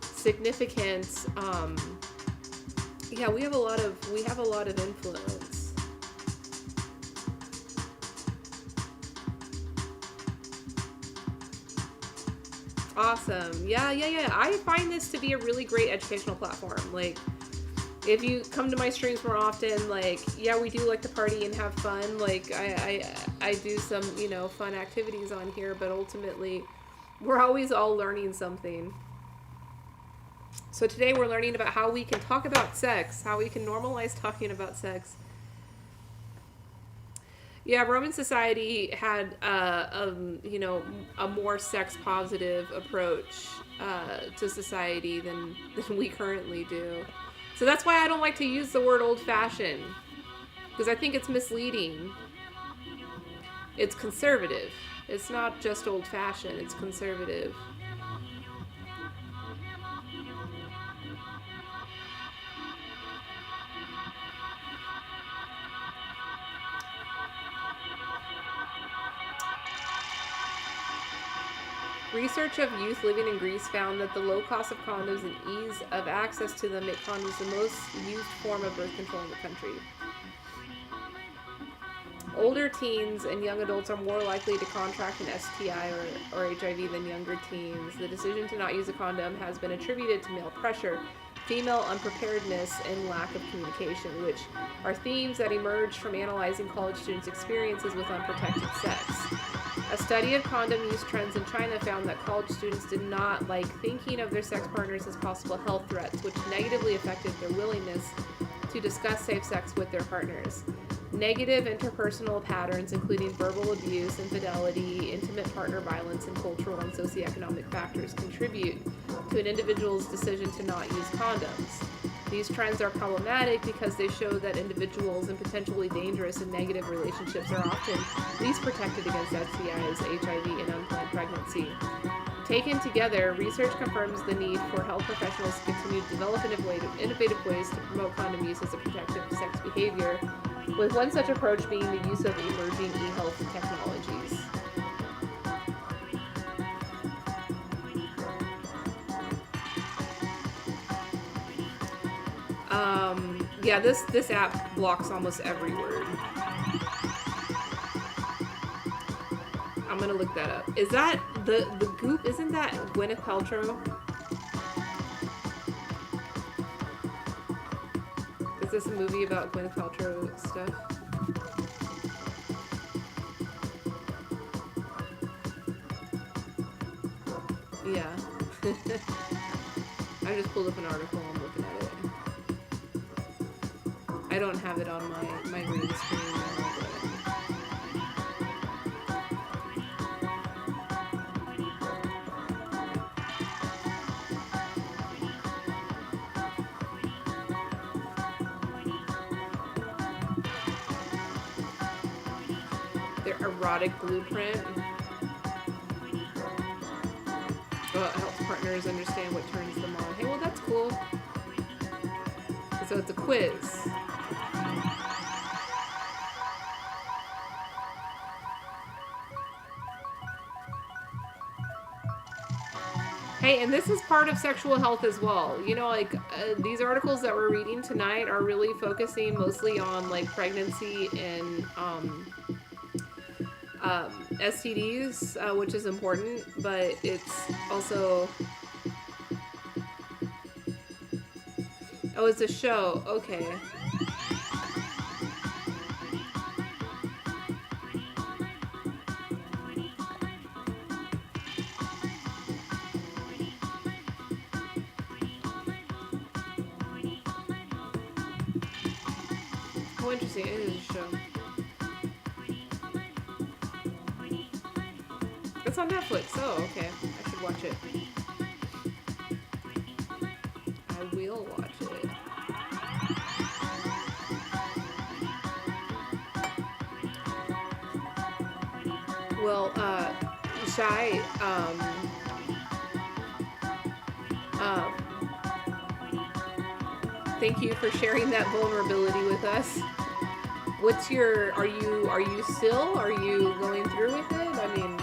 significant. Yeah, we have a lot of influence. Awesome. Yeah. I find this to be a really great educational platform. Like, if you come to my streams more often, like, yeah, we do like to party and have fun. Like, I do some, you know, fun activities on here, but ultimately, we're always all learning something. So today we're learning about how we can talk about sex, how we can normalize talking about sex. Yeah, Roman society had, you know, a more sex positive approach to society than we currently do. So that's why I don't like to use the word old fashioned, because I think it's misleading. It's conservative. It's not just old fashioned, it's conservative. Research of youth living in Greece found that the low cost of condoms and ease of access to them make condoms the most used form of birth control in the country. Older teens and young adults are more likely to contract an STI or HIV than younger teens. The decision to not use a condom has been attributed to male pressure, female unpreparedness, and lack of communication, which are themes that emerged from analyzing college students' experiences with unprotected sex. A study of condom use trends in China found that college students did not like thinking of their sex partners as possible health threats, which negatively affected their willingness to discuss safe sex with their partners. Negative interpersonal patterns, including verbal abuse, infidelity, intimate partner violence, and cultural and socioeconomic factors, contribute to an individual's decision to not use condoms. These trends are problematic because they show that individuals in potentially dangerous and negative relationships are often least protected against STIs, HIV, and unplanned pregnancy. Taken together, research confirms the need for health professionals to continue to develop innovative ways to promote condom use as a protective sex behavior, with one such approach being the use of emerging e-health technologies. Yeah, this app blocks almost every word. I'm gonna look that up. Is that the Goop? Isn't that Gwyneth Paltrow? Is this a movie about Gwyneth Paltrow stuff? Yeah. I just pulled up an article. I'm looking at it. I don't have it on my green screen now, but... Their erotic blueprint. Well, it helps partners understand what turns them on. Hey, well, that's cool. So it's a quiz. Hey, and this is part of sexual health as well. You know, like these articles that we're reading tonight are really focusing mostly on like pregnancy and STDs, which is important, but it's also... Oh, it's a show. Okay. Oh, interesting. It is a show. It's on Netflix. Oh, okay. I should watch it. I will watch it. Well, Shai, thank you for sharing that vulnerability with us. What's your, are you going through with it? I mean,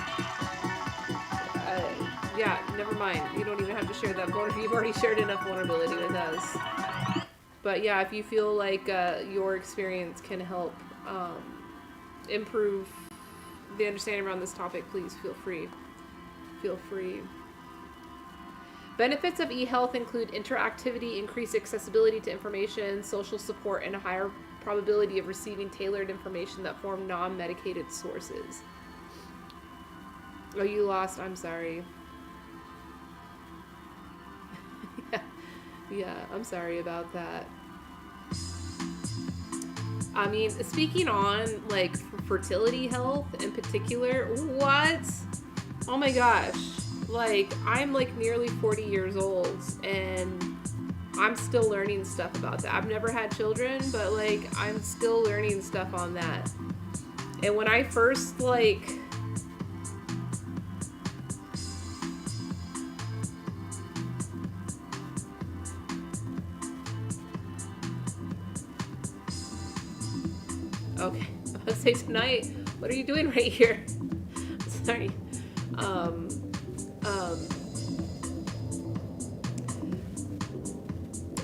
yeah, never mind. You don't even have to share that vulnerability. You've already shared enough vulnerability with us. But yeah, if you feel like your experience can help improve the understanding around this topic, please feel free. Feel free. Benefits of e-health include interactivity, increased accessibility to information, social support, and a higher probability of receiving tailored information that form non-medicated sources. Oh, you lost. I'm sorry. Yeah, I'm sorry about that. I mean, speaking on, like, fertility health in particular, what? Oh my gosh. Like, I'm, like, nearly 40 years old, and I'm still learning stuff about that. I've never had children, but, like, I'm still learning stuff on that. And when I first, like... Okay, I was gonna say tonight, what are you doing right here? Sorry.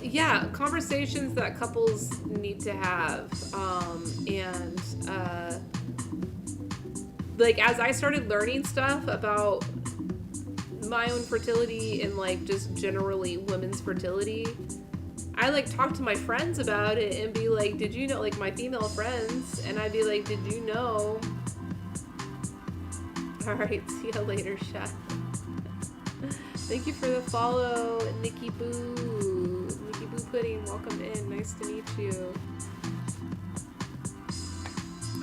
Yeah, conversations that couples need to have. Like, as I started learning stuff about my own fertility and, like, just generally women's fertility, I, like, talk to my friends about it and be like, did you know, like, my female friends, and I'd be like, did you know? Alright, see you later, Chef. Thank you for the follow, Nikki Boo. Nikki Boo Pudding, welcome in. Nice to meet you.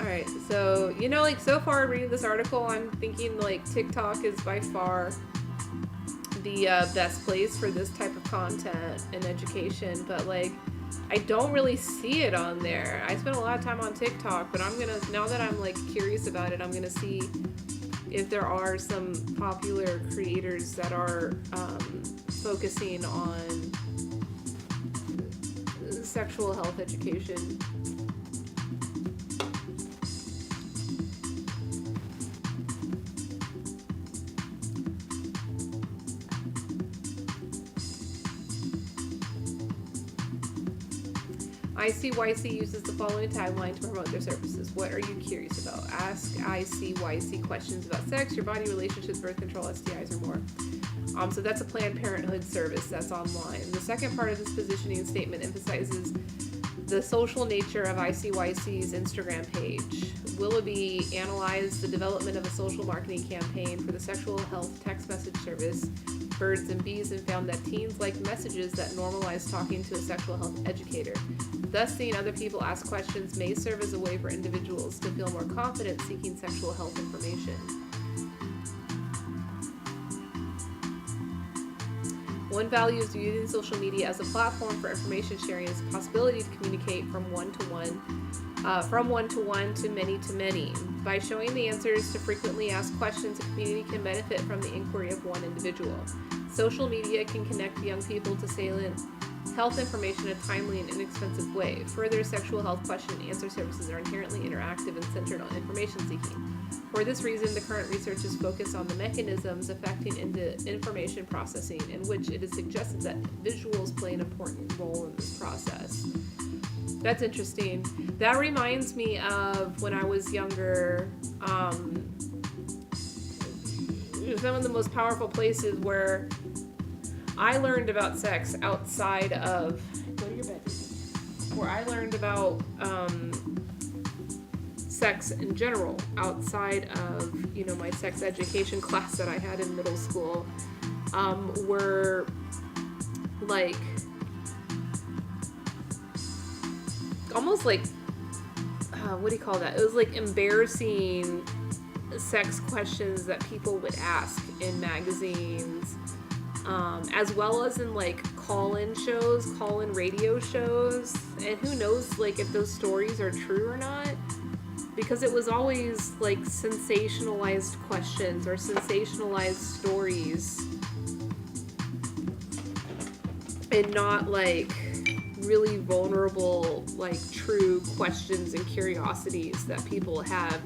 Alright, so, you know, like, so far reading this article, I'm thinking, like, TikTok is by far the best place for this type of content and education, but, like, I don't really see it on there. I spend a lot of time on TikTok, but I'm gonna, now that I'm, like, curious about it, I'm gonna see if there are some popular creators that are focusing on sexual health education. ICYC uses the following tagline to promote their services. What are you curious about? Ask ICYC questions about sex, your body, relationships, birth control, STIs, or more. So that's a Planned Parenthood service that's online. The second part of this positioning statement emphasizes the social nature of ICYC's Instagram page. Willoughby analyzed the development of a social marketing campaign for the sexual health text message service Birds and Bees and found that teens like messages that normalize talking to a sexual health educator. Thus, seeing other people ask questions may serve as a way for individuals to feel more confident seeking sexual health information. One value of using social media as a platform for information sharing is the possibility to communicate from one to many to many. By showing the answers to frequently asked questions, a community can benefit from the inquiry of one individual. Social media can connect young people to salient health information in a timely and inexpensive way. Further, sexual health question and answer services are inherently interactive and centered on information seeking. For this reason, the current research is focused on the mechanisms affecting information processing, in which it is suggested that visuals play an important role in this process. That's interesting. That reminds me of when I was younger. Some of the most powerful places where I learned about sex outside of, go to your bed, where I learned about sex in general outside of, my sex education class that I had in middle school, were like almost like what do you call that? It was like embarrassing sex questions that people would ask in magazines, as well as in like call-in radio shows, and who knows like if those stories are true or not, because it was always like sensationalized questions or sensationalized stories and not like really vulnerable, like true questions and curiosities that people have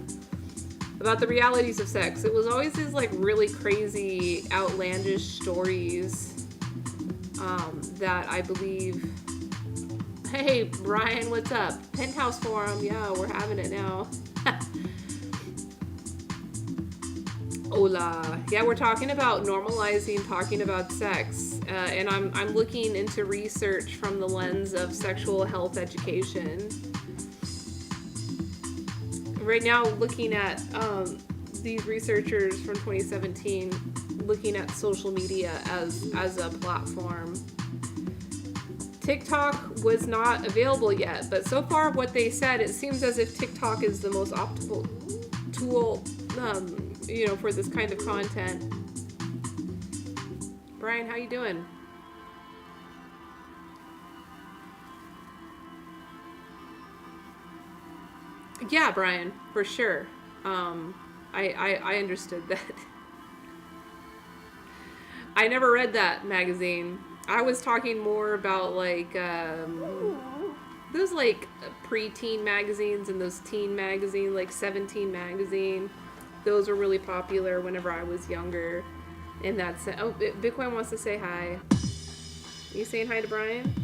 about the realities of sex. It was always these like really crazy, outlandish stories that I believe. Hey, Brian, what's up? Penthouse Forum, yeah, we're having it now. Hola. Yeah, we're talking about normalizing talking about sex, and I'm looking into research from the lens of sexual health education. Right now, looking at these researchers from 2017, looking at social media as a platform. TikTok was not available yet, but so far what they said, it seems as if TikTok is the most optimal tool, for this kind of content. Brian, how you doing? Yeah, Brian, for sure. I understood that. I never read that magazine. I was talking more about like those like preteen magazines and those teen magazine, like 17 magazine. Those were really popular whenever I was younger. And that's it. Oh, Bitcoin wants to say hi. Are you saying hi to Brian?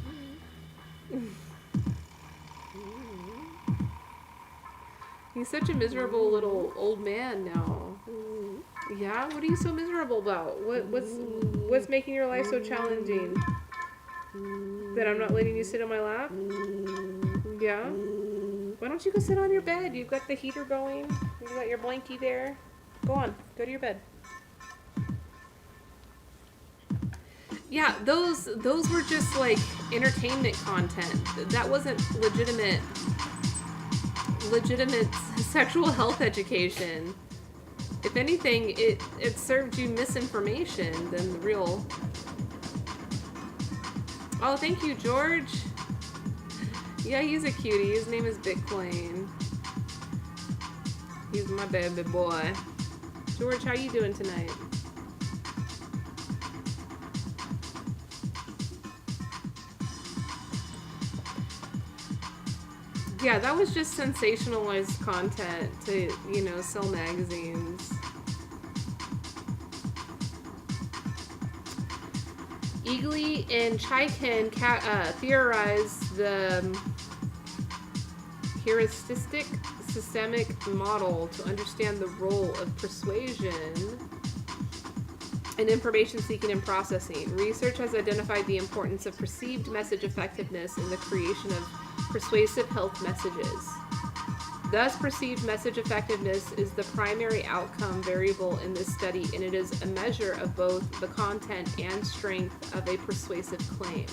He's such a miserable little old man now. Yeah? What are you so miserable about? What's making your life so challenging? That I'm not letting you sit on my lap? Yeah? Why don't you go sit on your bed? You've got the heater going. You got your blankie there. Go on. Go to your bed. Yeah, those were just like entertainment content. That wasn't legitimate sexual health education. If anything, it served you misinformation than the real. Oh, thank you, George. Yeah, he's a cutie. His name is Bitcoin. He's my baby boy. George, how you doing tonight? Yeah, that was just sensationalized content to, sell magazines. Eagly and Chaikin theorized the heuristic systemic model to understand the role of persuasion in information seeking and processing. Research has identified the importance of perceived message effectiveness in the creation of persuasive health messages. Thus, perceived message effectiveness is the primary outcome variable in this study, and it is a measure of both the content and strength of a persuasive claim.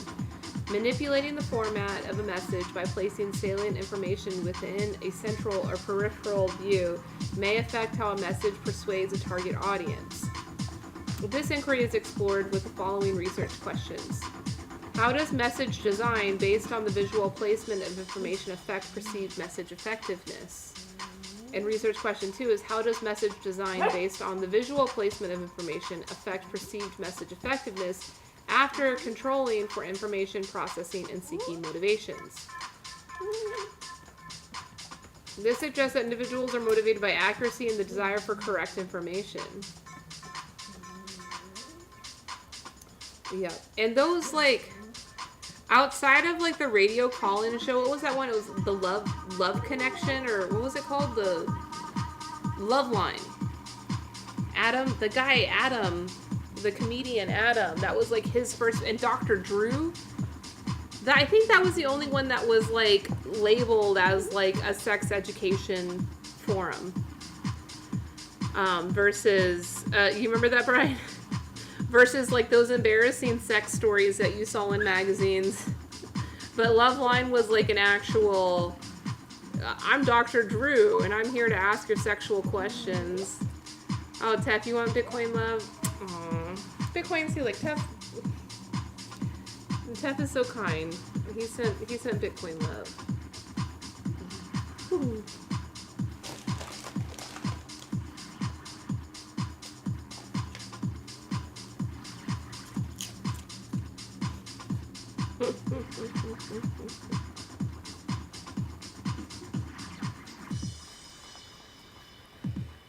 Manipulating the format of a message by placing salient information within a central or peripheral view may affect how a message persuades a target audience. This inquiry is explored with the following research questions. How does message design based on the visual placement of information affect perceived message effectiveness? And research question 2 is, how does message design based on the visual placement of information affect perceived message effectiveness after controlling for information processing and seeking motivations? This suggests that individuals are motivated by accuracy and the desire for correct information. Yeah. And those, like, Outside of like the radio call-in show, what was that one? It was the Love Connection, or what was it called? The Love Line. Adam, the guy Adam, the comedian Adam, that was like his first, and Dr. Drew. I think that was the only one that was like labeled as like a sex education forum. Versus, you remember that, Brian? Versus like those embarrassing sex stories that you saw in magazines. But Loveline was like an actual, I'm Dr. Drew and I'm here to ask your sexual questions. Oh, Tef, you want Bitcoin love? Aww. Bitcoin, see, like Tef is so kind. He sent Bitcoin love. Ooh.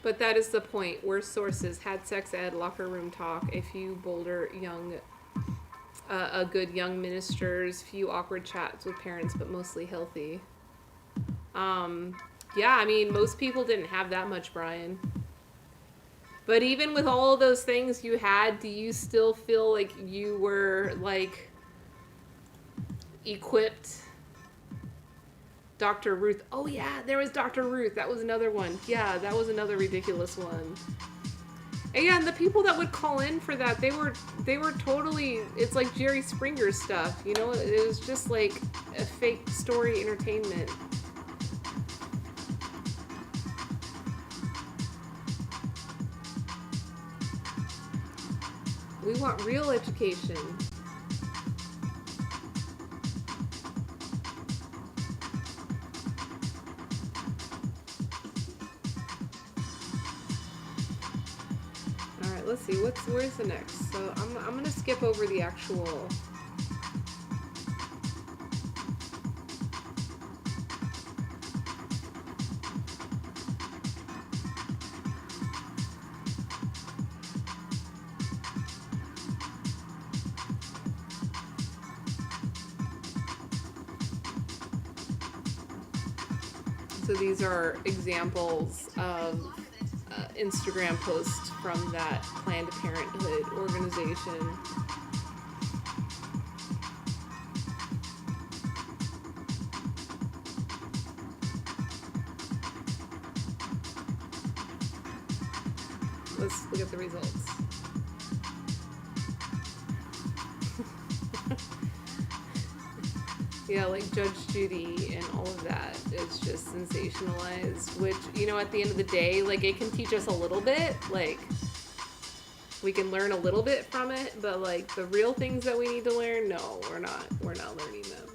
But that is the point. Worst sources: had sex ed, locker room talk, a few bolder young, a good young ministers, few awkward chats with parents, but mostly healthy. Yeah, I mean, most people didn't have that much, Brian. But even with all of those things you had, do you still feel like you were like equipped? Dr. Ruth. Oh yeah, there was Dr. Ruth. That was another one. Yeah, that was another ridiculous one. And yeah, and the people that would call in for that, they were totally, it's like Jerry Springer stuff, you know? It was just like a fake story entertainment. We want real education. Let's see, where's the next? So I'm gonna skip over the actual. So these are examples of Instagram posts from that Planned Parenthood organization. Let's look at the results. Yeah, like Judge Judy and all of that is just sensationalized, which, you know, at the end of the day, like, it can teach us a little bit, like, we can learn a little bit from it, but, like, the real things that we need to learn, no, we're not learning them.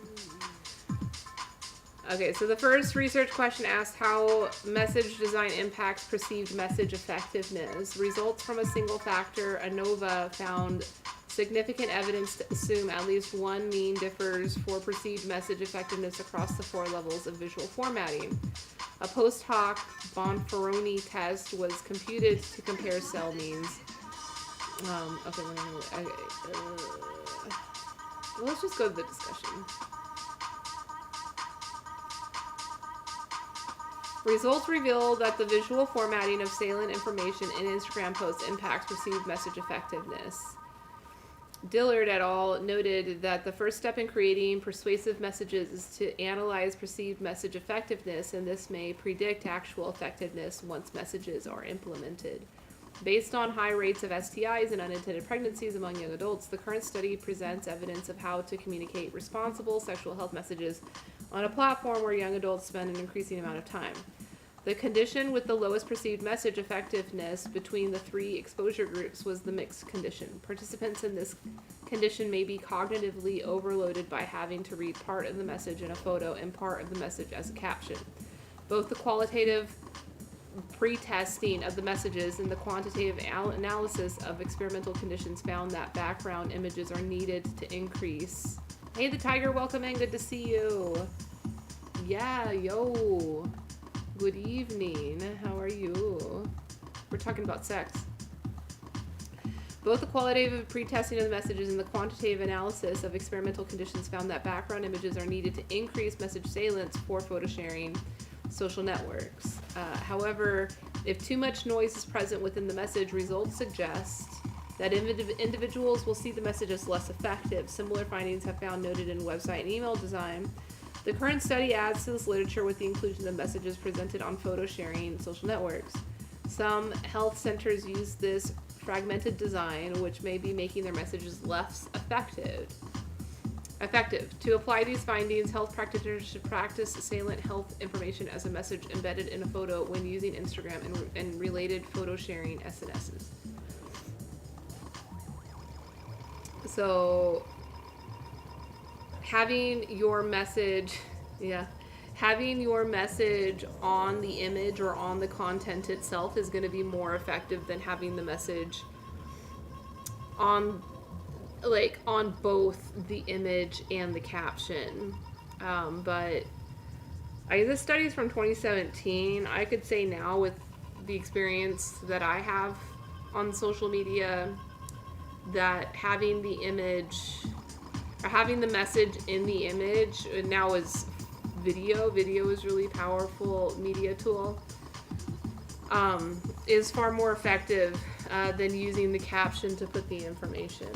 Okay, so the first research question asked how message design impacts perceived message effectiveness. Results from a single factor ANOVA found significant evidence to assume at least one mean differs for perceived message effectiveness across the 4 levels of visual formatting. A post hoc Bonferroni test was computed to compare cell means. Let's just go to the discussion. Results reveal that the visual formatting of salient information in Instagram posts impacts perceived message effectiveness. Dillard et al. Noted that the first step in creating persuasive messages is to analyze perceived message effectiveness, and this may predict actual effectiveness once messages are implemented. Based on high rates of STIs and unintended pregnancies among young adults, the current study presents evidence of how to communicate responsible sexual health messages on a platform where young adults spend an increasing amount of time. The condition with the lowest perceived message effectiveness between the 3 exposure groups was the mixed condition. Participants in this condition may be cognitively overloaded by having to read part of the message in a photo and part of the message as a caption. Both the qualitative pre-testing of the messages and the quantitative analysis of experimental conditions found that background images are needed to increase. Hey, the tiger, welcome in. Good to see you. Yeah, yo. Good evening. How are you? We're talking about sex. Both the qualitative pre-testing of the messages and the quantitative analysis of experimental conditions found that background images are needed to increase message salience for photo sharing social networks. However, if too much noise is present within the message, results suggest that individuals will see the message as less effective. Similar findings have found noted in website and email design. The current study adds to this literature with the inclusion of messages presented on photo sharing social networks. Some health centers use this fragmented design, which may be making their messages less effective. To apply these findings, health practitioners should practice salient health information as a message embedded in a photo when using Instagram and related photo sharing SNSs. So, having your message on the image or on the content itself is going to be more effective than having the message on both the image and the caption. But this study is from 2017. I could say now, with the experience that I have on social media, that having the image or having the message in the image now is video is really powerful media tool, is far more effective than using the caption to put the information.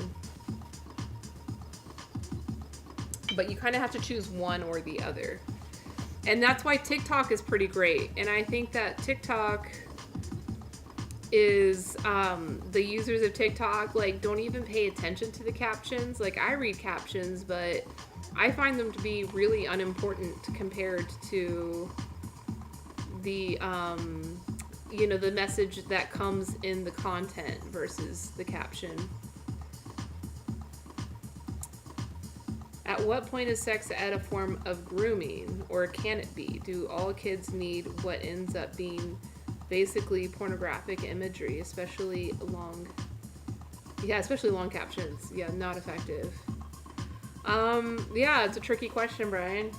But you kind of have to choose one or the other. And that's why TikTok is pretty great. And I think that TikTok is, the users of TikTok, don't even pay attention to the captions. I read captions, but I find them to be really unimportant compared to the, the message that comes in the content versus the caption. At what point is sex ed a form of grooming, or can it be? Do all kids need what ends up being basically pornographic imagery, especially long captions? Yeah, not effective. Yeah, it's a tricky question, Brian.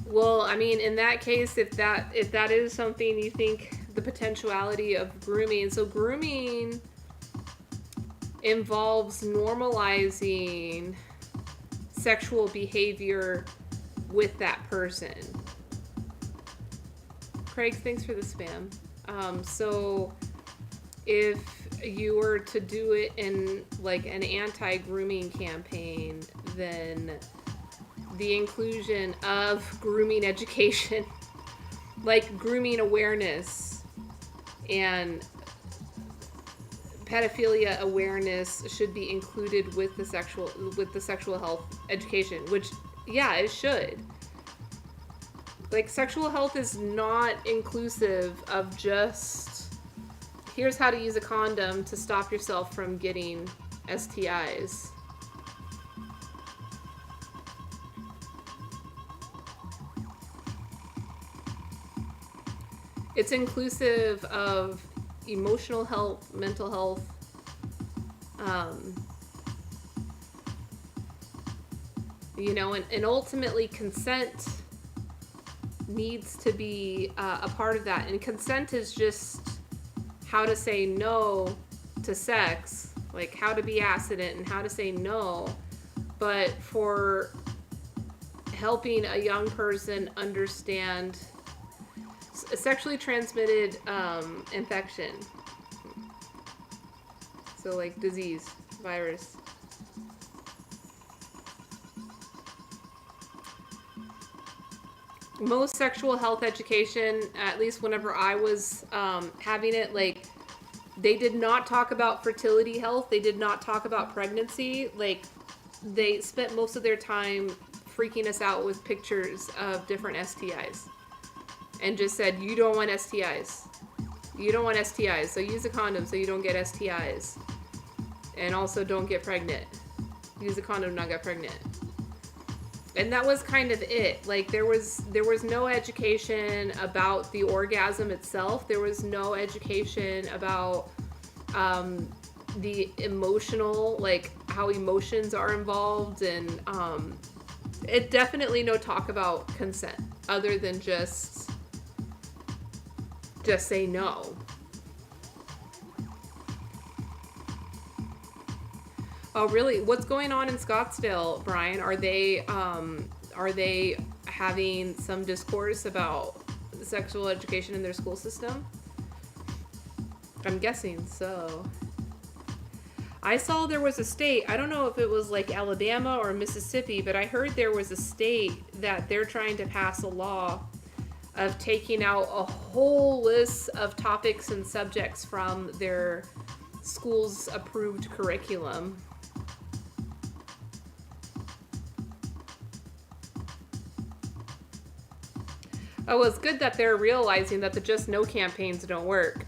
Well, I mean, in that case, if that is something you think, the potentiality of grooming. So grooming involves normalizing sexual behavior with that person. Craig, thanks for the spam. So if you were to do it in an anti-grooming campaign, then the inclusion of grooming education, grooming awareness and pedophilia awareness, should be included with the sexual health education, which, yeah, it should. Sexual health is not inclusive of just, here's how to use a condom to stop yourself from getting STIs. It's inclusive of emotional health, mental health, and ultimately consent needs to be a part of that. And consent is just how to say no to sex, how to be abstinent and how to say no, but for helping a young person understand a sexually transmitted infection. So disease, virus. Most sexual health education, at least whenever I was having it, they did not talk about fertility health. They did not talk about pregnancy. They spent most of their time freaking us out with pictures of different STIs. And just said, you don't want STIs. You don't want STIs, so use a condom so you don't get STIs. And also don't get pregnant. Use a condom, not get pregnant. And that was kind of it. There was no education about the orgasm itself. There was no education about the emotional, how emotions are involved, and it definitely no talk about consent, other than just just say no. Oh, really? What's going on in Scottsdale, Brian? Are they having some discourse about sexual education in their school system? I'm guessing so. I saw there was a state, I don't know if it was like Alabama or Mississippi, but I heard there was a state that they're trying to pass a law of taking out a whole list of topics and subjects from their school's approved curriculum. Oh, it's good that they're realizing that the Just No campaigns don't work.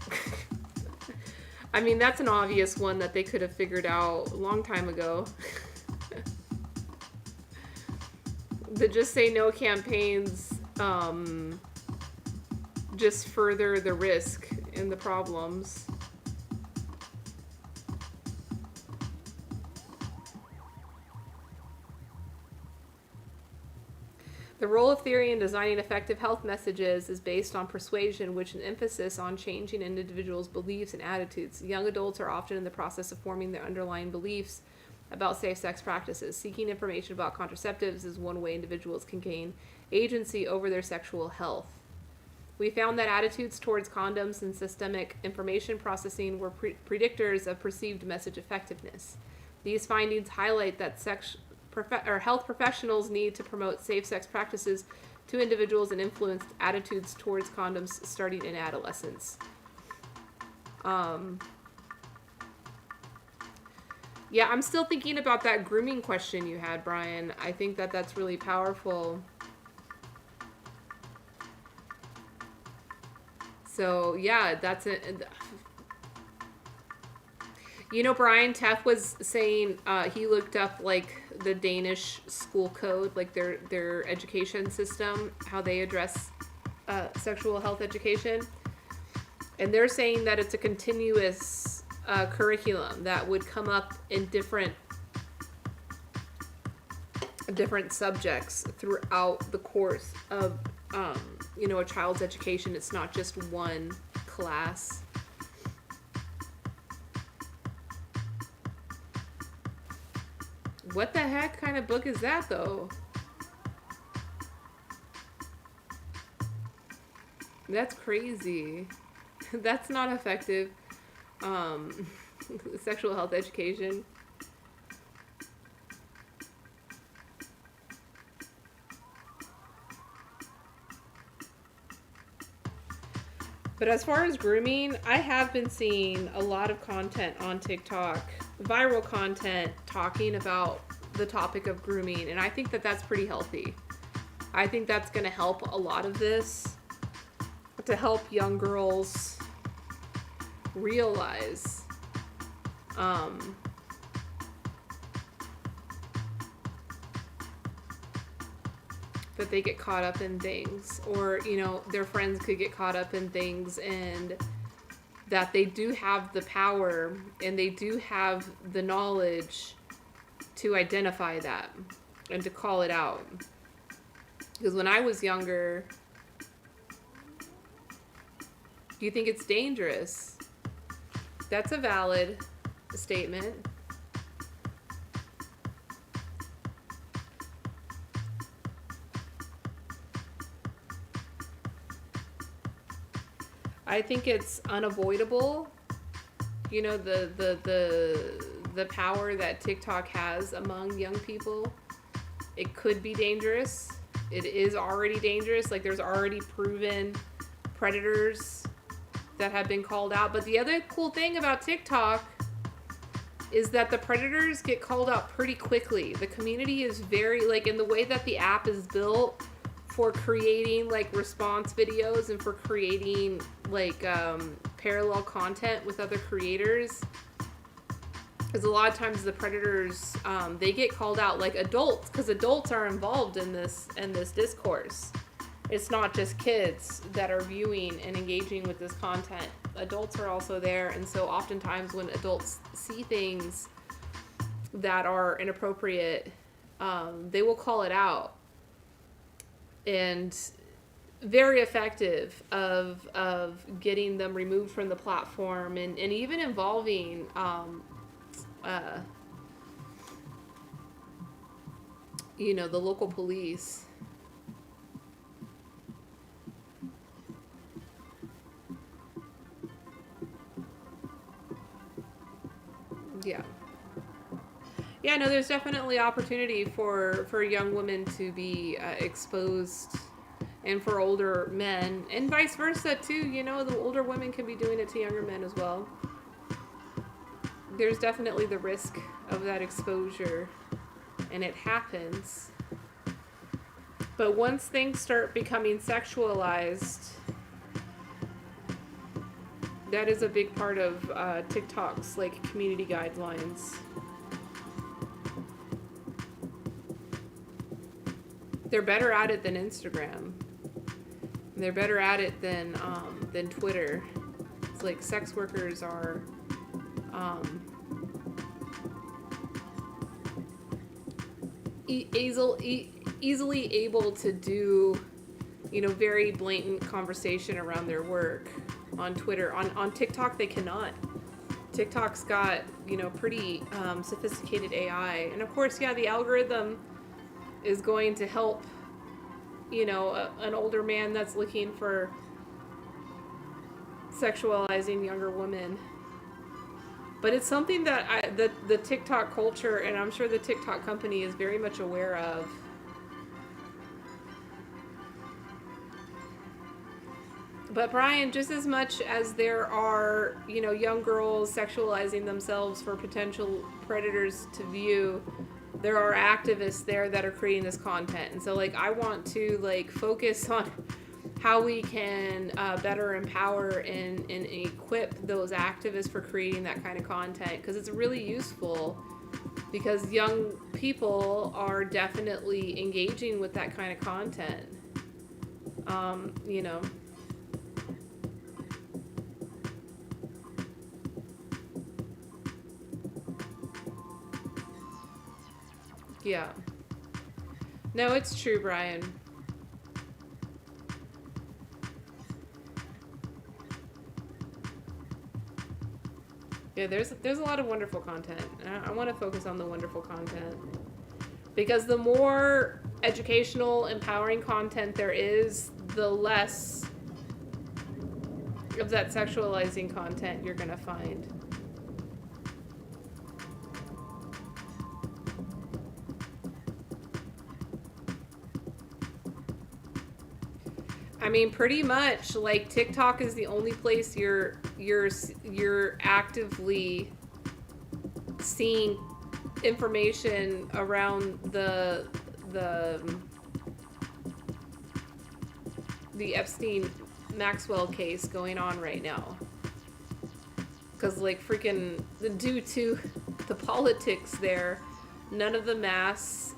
I mean, that's an obvious one that they could have figured out a long time ago. The Just Say No campaigns just further the risk and the problems. The role of theory in designing effective health messages is based on persuasion, which an emphasis on changing an individual's beliefs and attitudes. Young adults are often in the process of forming their underlying beliefs about safe sex practices. Seeking information about contraceptives is one way individuals can gain agency over their sexual health. We found that attitudes towards condoms and systemic information processing were predictors of perceived message effectiveness. These findings highlight that health professionals need to promote safe sex practices to individuals and influence attitudes towards condoms starting in adolescence. Yeah, I'm still thinking about that grooming question you had, Brian. I think that that's really powerful. So, yeah, that's it. You know, Brian Teff was saying he looked up like the Danish school code, like their education system, how they address sexual health education, and they're saying that it's a continuous curriculum that would come up in different subjects throughout the course of a child's education. It's not just one class. What the heck kind of book is that, though? That's crazy. That's not effective. Sexual health education. But as far as grooming, I have been seeing a lot of content on TikTok, viral content talking about the topic of grooming, and I think that that's pretty healthy. I think that's going to help a lot of this, to help young girls realize that they get caught up in things, or their friends could get caught up in things, and that they do have the power and they do have the knowledge to identify that and to call it out. Because when I was younger, do you think it's dangerous? That's a valid statement. I think it's unavoidable. The power that TikTok has among young people. It could be dangerous. It is already dangerous. Like, there's already proven predators that have been called out. But the other cool thing about TikTok is that the predators get called out pretty quickly. The community is very, in the way that the app is built for creating, response videos and for creating, parallel content with other creators. Because a lot of times the predators, they get called out like adults, because adults are involved in this discourse. It's not just kids that are viewing and engaging with this content. Adults are also there, and so oftentimes when adults see things that are inappropriate, they will call it out. And very effective of getting them removed from the platform, and even involving uh, the local police. Yeah. Yeah, no, there's definitely opportunity for young women to be exposed, and for older men, and vice versa too. The older women can be doing it to younger men as well. There's definitely the risk of that exposure, and it happens. But once things start becoming sexualized, that is a big part of TikTok's like community guidelines. They're better at it than Instagram. They're better at it than Twitter. It's like sex workers are um, easily able to do very blatant conversation around their work on Twitter. On TikTok they cannot. TikTok's got pretty sophisticated AI, and of course, yeah, the algorithm is going to help an older man that's looking for sexualizing younger women. But it's something that the TikTok culture, and I'm sure the TikTok company, is very much aware of. But Brian, just as much as there are, young girls sexualizing themselves for potential predators to view, there are activists there that are creating this content. And so, I want to, focus on how we can better empower and equip those activists for creating that kind of content, because it's really useful, because young people are definitely engaging with that kind of content. Yeah. No, it's true, Brian. Yeah, there's a lot of wonderful content. I want to focus on the wonderful content, because the more educational, empowering content there is, the less of that sexualizing content you're gonna find. I mean, pretty much, TikTok is the only place you're actively seeing information around the Epstein Maxwell case going on right now. Because freaking, due to the politics there, none of the mass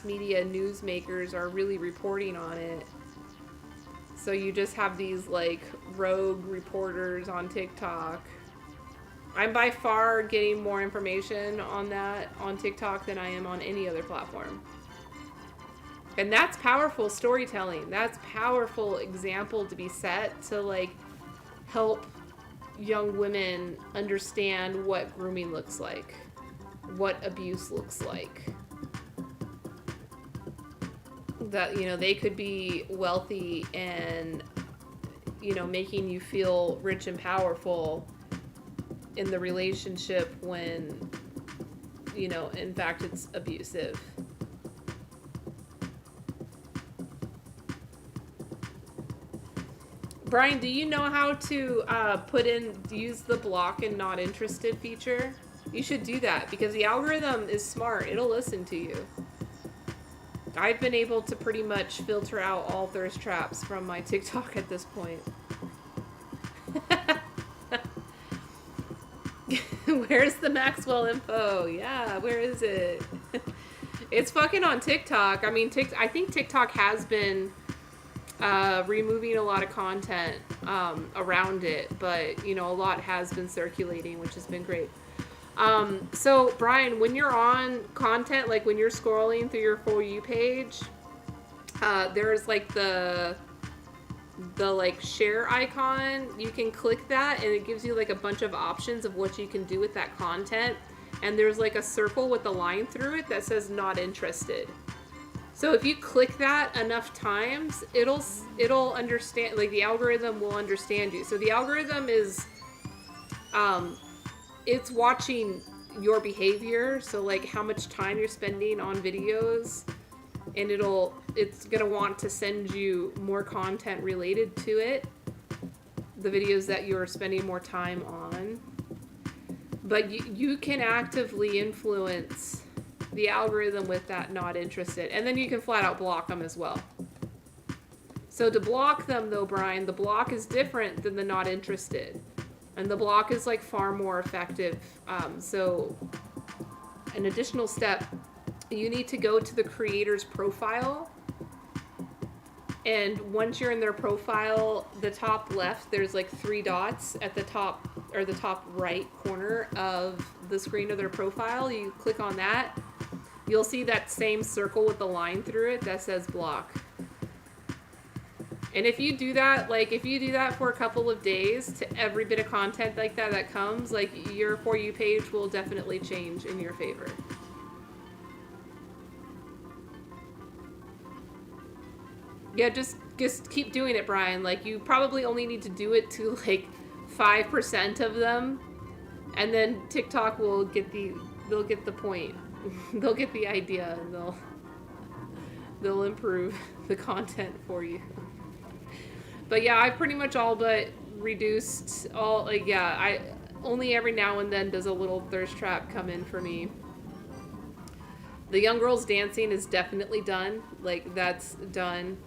media newsmakers are really reporting on it. So you just have these rogue reporters on TikTok. I'm by far getting more information on that on TikTok than I am on any other platform. And that's powerful storytelling. That's powerful example to be set to help young women understand what grooming looks like, what abuse looks like. That they could be wealthy and making you feel rich and powerful in the relationship, when in fact it's abusive. Brian, do you know how to use the block and not interested feature? You should do that, because the algorithm is smart. It'll listen to you. I've been able to pretty much filter out all thirst traps from my TikTok at this point. Where's the Maxwell info? Yeah, where is it? It's fucking on TikTok. I mean, I think TikTok has been removing a lot of content around it, but a lot has been circulating, which has been great. So Brian, when you're on content, when you're scrolling through your For You page, there's the like share icon, you can click that and it gives you like a bunch of options of what you can do with that content. And there's like a circle with a line through it that says not interested. So if you click that enough times, it'll understand, like the algorithm will understand you. So the algorithm is it's watching your behavior, so like how much time you're spending on videos, and it's gonna want to send you more content related to it, the videos that you're spending more time on. But you can actively influence the algorithm with that not interested, and then you can flat out block them as well. So to block them though, Brian, the block is different than the not interested, and the block is like far more effective. So an additional step, you need to go to the creator's profile, and once you're in their profile, the top left, there's like 3 dots at the top, or the top right corner of the screen of their profile. You click on that, you'll see that same circle with the line through it that says block. And if you do that, for a couple of days, to every bit of content like that comes, like your For You page will definitely change in your favor. Yeah, just keep doing it, Brian. Like, you probably only need to do it to like 5% of them, and then TikTok will they'll get the point. They'll get the idea, and they'll improve the content for you. But yeah, I pretty much all but reduced all, like, yeah, I only every now and then does a little thirst trap come in for me. The young girls dancing is definitely done. Like, that's done.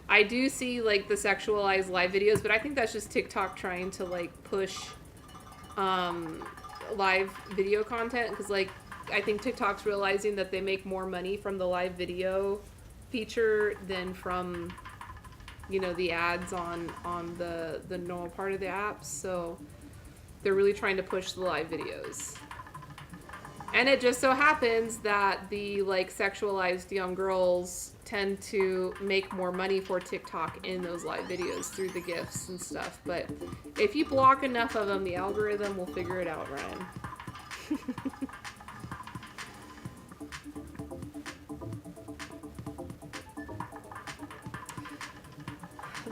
I do see like the sexualized live videos, but I think that's just TikTok trying to like push live video content, because like I think TikTok's realizing that they make more money from the live video feature than from, you know, the ads on the normal part of the apps. So they're really trying to push the live videos. And it just so happens that the like sexualized young girls tend to make more money for TikTok in those live videos through the GIFs and stuff. But if you block enough of them, the algorithm will figure it out, Ryan.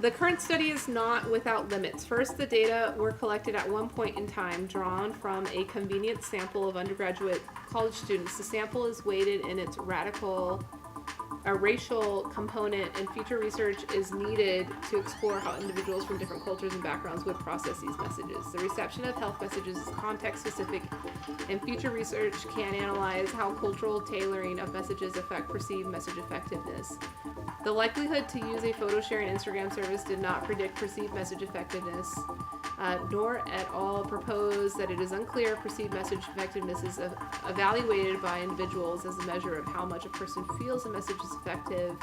The current study is not without limits. First, the data were collected at one point in time, drawn from a convenient sample of undergraduate college students. The sample is weighted in its racial component, and future research is needed to explore how individuals from different cultures and backgrounds would process these messages. The reception of health messages is context-specific, and future research can analyze how cultural tailoring of messages affect perceived message effectiveness. The likelihood to use a photo sharing Instagram service did not predict perceived message effectiveness, nor at all propose that it is unclear if perceived message effectiveness is evaluated by individuals as a measure of how much a person feels a message is effective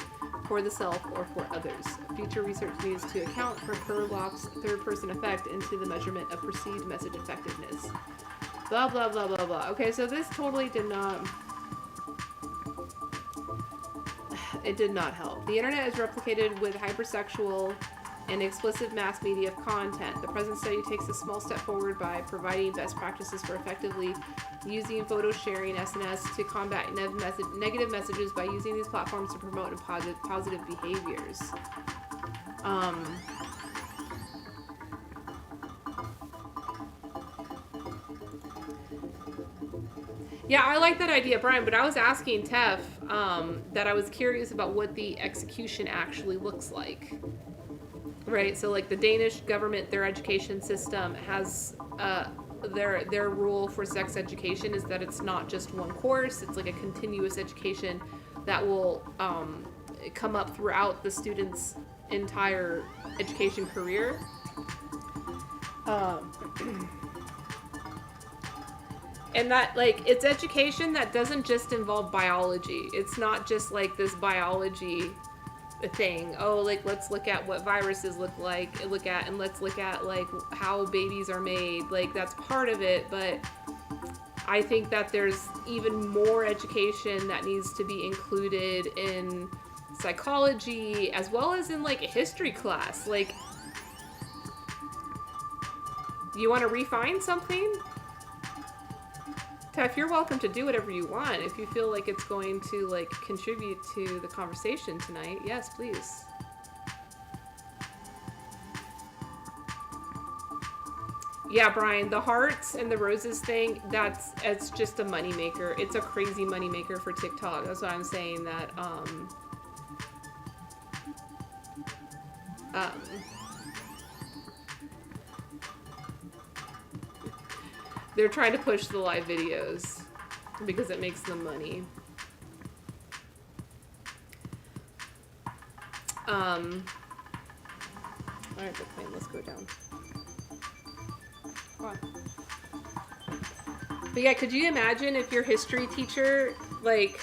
for the self or for others. Future research needs to account for Perloff's third-person effect into the measurement of perceived message effectiveness. Blah, blah, blah, blah, blah. Okay, so this totally did not... It did not help. The internet is replicated with hypersexual and explicit mass media content. The present study takes a small step forward by providing best practices for effectively using photo sharing SNS to combat negative messages by using these platforms to promote positive behaviors. Yeah, I like that idea, Brian, but I was asking Tef that I was curious about what the execution actually looks like. Right, so like the Danish government, their education system has their rule for sex education is that it's not just one course, it's like a continuous education that will come up throughout the student's entire education career. And that, like, it's education that doesn't just involve biology. It's not just like this biology thing. Oh, like, let's look at what viruses look like, and let's look at like how babies are made. Like, that's part of it, but I think that there's even more education that needs to be included in psychology, as well as in like a history class. Like, you want to refine something? Tef, you're welcome to do whatever you want. If you feel like it's going to like contribute to the conversation tonight, yes, please. Yeah, Brian, the hearts and the roses thing, it's just a moneymaker. It's a crazy moneymaker for TikTok. That's why I'm saying that they're trying to push the live videos because it makes them money. All right, Bitcoin, let's go down. Come on. But yeah, could you imagine if your history teacher, like,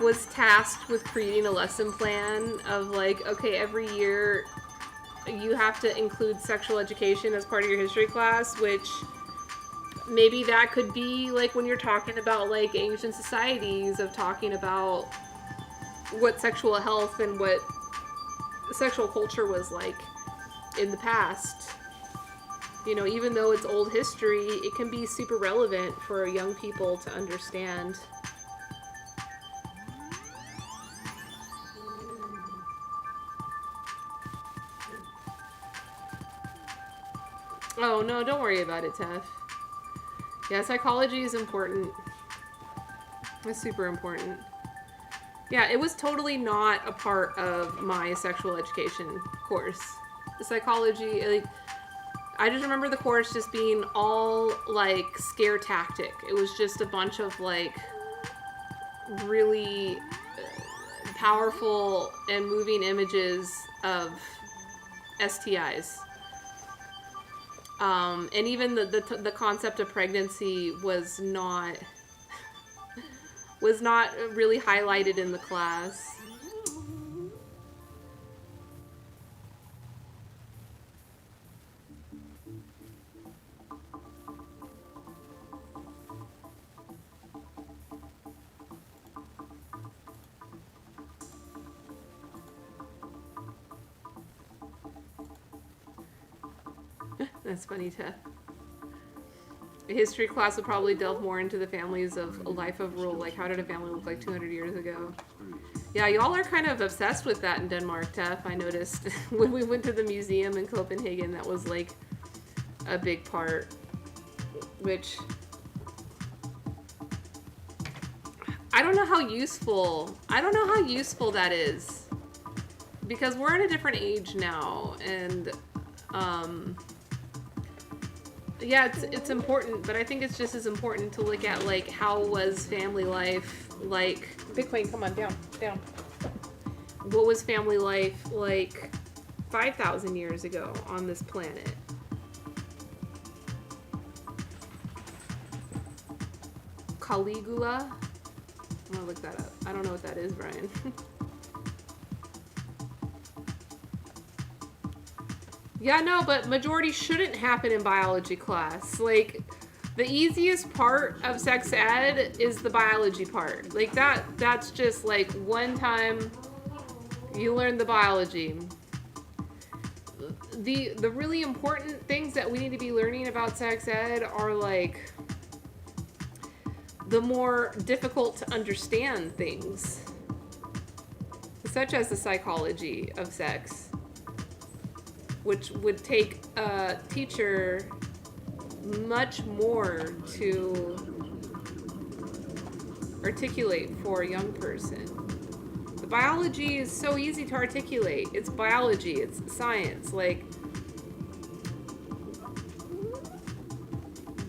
was tasked with creating a lesson plan of like, okay, every year you have to include sexual education as part of your history class, which maybe that could be like when you're talking about like ancient societies, of talking about what sexual health and what sexual culture was like in the past. You know, even though it's old history, it can be super relevant for young people to understand. Oh no, don't worry about it, Tef. Yeah, psychology is important. It's super important. Yeah, it was totally not a part of my sexual education course. The psychology, like, I just remember the course just being all, like, scare tactic. It was just a bunch of, like, really powerful and moving images of STIs. And even the concept of pregnancy was not really highlighted in the class. That's funny, Tef. A history class would probably delve more into the families of a life of rule, like how did a family look like 200 years ago? Yeah, y'all are kind of obsessed with that in Denmark, Tef. I noticed when we went to the museum in Copenhagen, that was like a big part, which I don't know how useful that is, because we're in a different age now, and yeah, it's important, but I think it's just as important to look at, like, how was family life, like, Bitcoin, come on, down. What was family life like 5,000 years ago on this planet? Caligula? I'm gonna look that up. I don't know what that is, Brian. Yeah, no, but majority shouldn't happen in biology class. Like, the easiest part of sex ed is the biology part. Like, that's just, like, one time you learn the biology. The really important things that we need to be learning about sex ed are, like, the more difficult to understand things, such as the psychology of sex, which would take a teacher much more to articulate for a young person. The biology is so easy to articulate. It's biology, it's science. Like,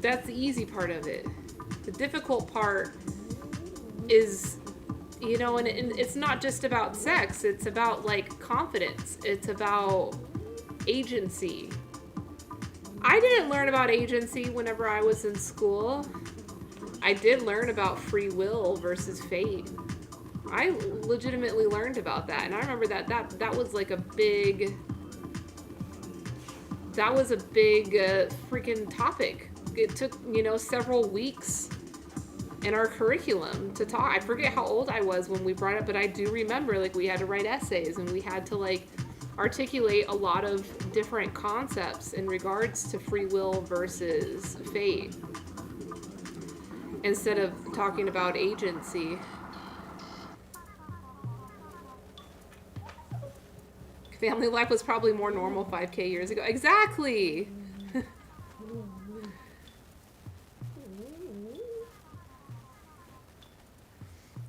that's the easy part of it. The difficult part is, you know, and it's not just about sex. It's about, like, confidence. It's about agency. I didn't learn about agency whenever I was in school. I did learn about free will versus fate. I legitimately learned about that, and I remember that was like a big freaking topic. It took, you know, several weeks in our curriculum to talk. I forget how old I was when we brought it, but I do remember like we had to write essays and we had to like articulate a lot of different concepts in regards to free will versus fate instead of talking about agency. Family life was probably more normal 5K years ago. Exactly.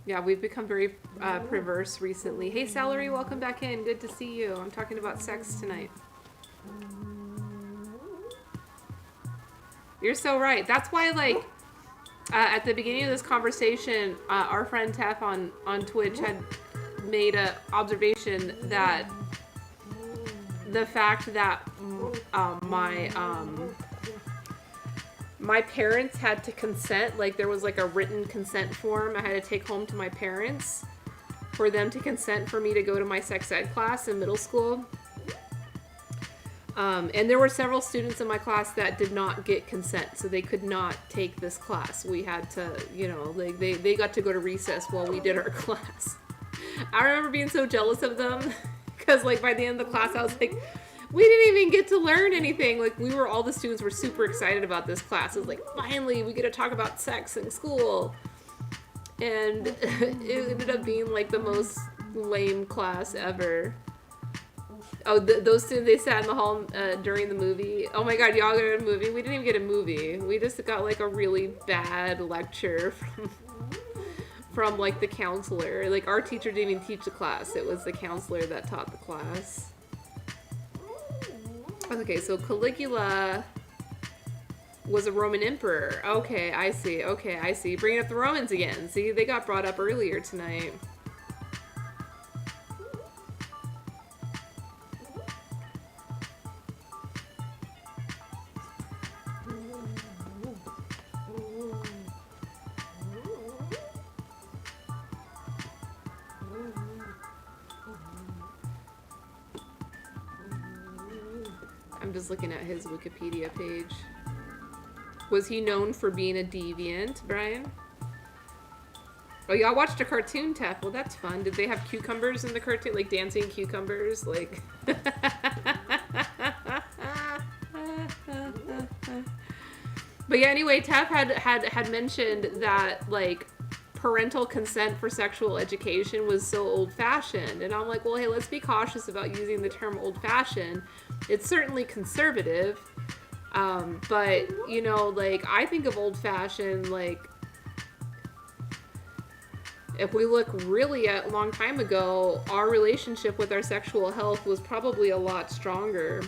Yeah, we've become very perverse recently. Hey, Salary, welcome back in. Good to see you. I'm talking about sex tonight. You're so right. That's why, like, at the beginning of this conversation, our friend Tef on Twitch had made an observation that the fact that my parents had to consent, like there was like a written consent form I had to take home to my parents for them to consent for me to go to my sex ed class in middle school. And there were several students in my class that did not get consent, so they could not take this class. We had to, you know, like they got to go to recess while we did our class. I remember being so jealous of them because like by the end of the class I was like, we didn't even get to learn anything. Like all the students were super excited about this class. It was like, finally we get to talk about sex in school. And it ended up being like the most lame class ever. Oh, those students, they sat in the hall during the movie. Oh my god, y'all got a movie? We didn't even get a movie. We just got like a really bad lecture from like the counselor. Like our teacher didn't even teach the class. It was the counselor that taught the class. Okay, so Caligula was a Roman emperor. Okay, I see. Okay, I see. Bringing up the Romans again. See, they got brought up earlier tonight. I'm just looking at his Wikipedia page. Was he known for being a deviant, Brian? Oh, y'all watched a cartoon, Tef. Well, that's fun. Did they have cucumbers in the cartoon? Like dancing cucumbers? Like... But yeah, anyway, Tef had mentioned that, like, parental consent for sexual education was so old-fashioned. And I'm like, well, hey, let's be cautious about using the term old-fashioned. It's certainly conservative, but, you know, like, I think of old-fashioned, like, if we look really at a long time ago, our relationship with our sexual health was probably a lot stronger.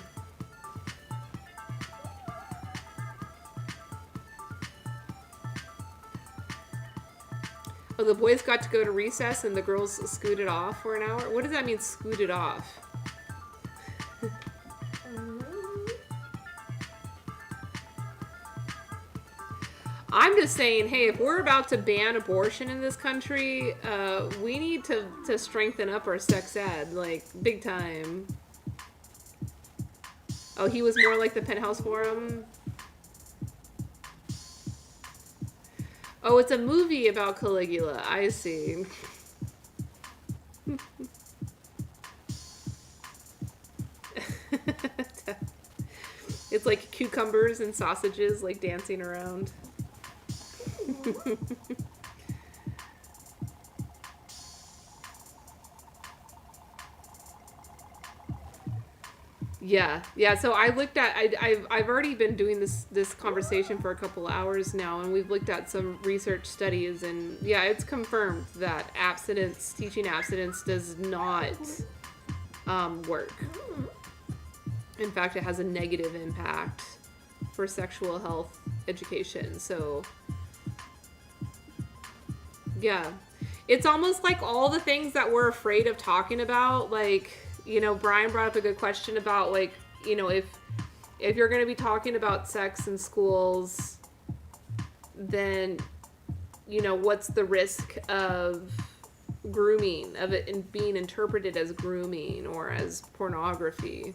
Oh, the boys got to go to recess and the girls scooted off for an hour? What does that mean, scooted off? I'm just saying, hey, if we're about to ban abortion in this country, we need to strengthen up our sex ed, like, big time. Oh, he was more like the Penthouse Forum? Oh, it's a movie about Caligula. I see. It's like cucumbers and sausages, like, dancing around. Yeah. So I looked at. I've already been doing this conversation for a couple hours now, and we've looked at some research studies, and yeah, it's confirmed that teaching abstinence does not work. In fact, it has a negative impact for sexual health education. So yeah, it's almost like all the things that we're afraid of talking about, like, you know, Brian brought up a good question about, like, you know, if you're going to be talking about sex in schools, then, you know, what's the risk of grooming, of it being interpreted as grooming or as pornography?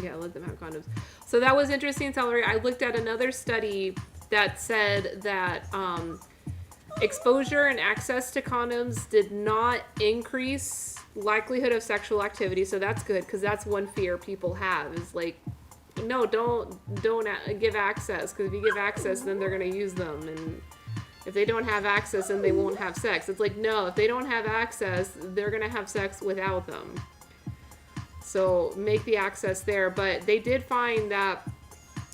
Yeah, let them have condoms. So that was interesting, Celery. I looked at another study that said that exposure and access to condoms did not increase likelihood of sexual activity. So that's good, because that's one fear people have is like, no, don't give access, because if you give access, then they're going to use them, and if they don't have access, then they won't have sex. It's like, no, if they don't have access, they're going to have sex without them. So make the access there. But they did find that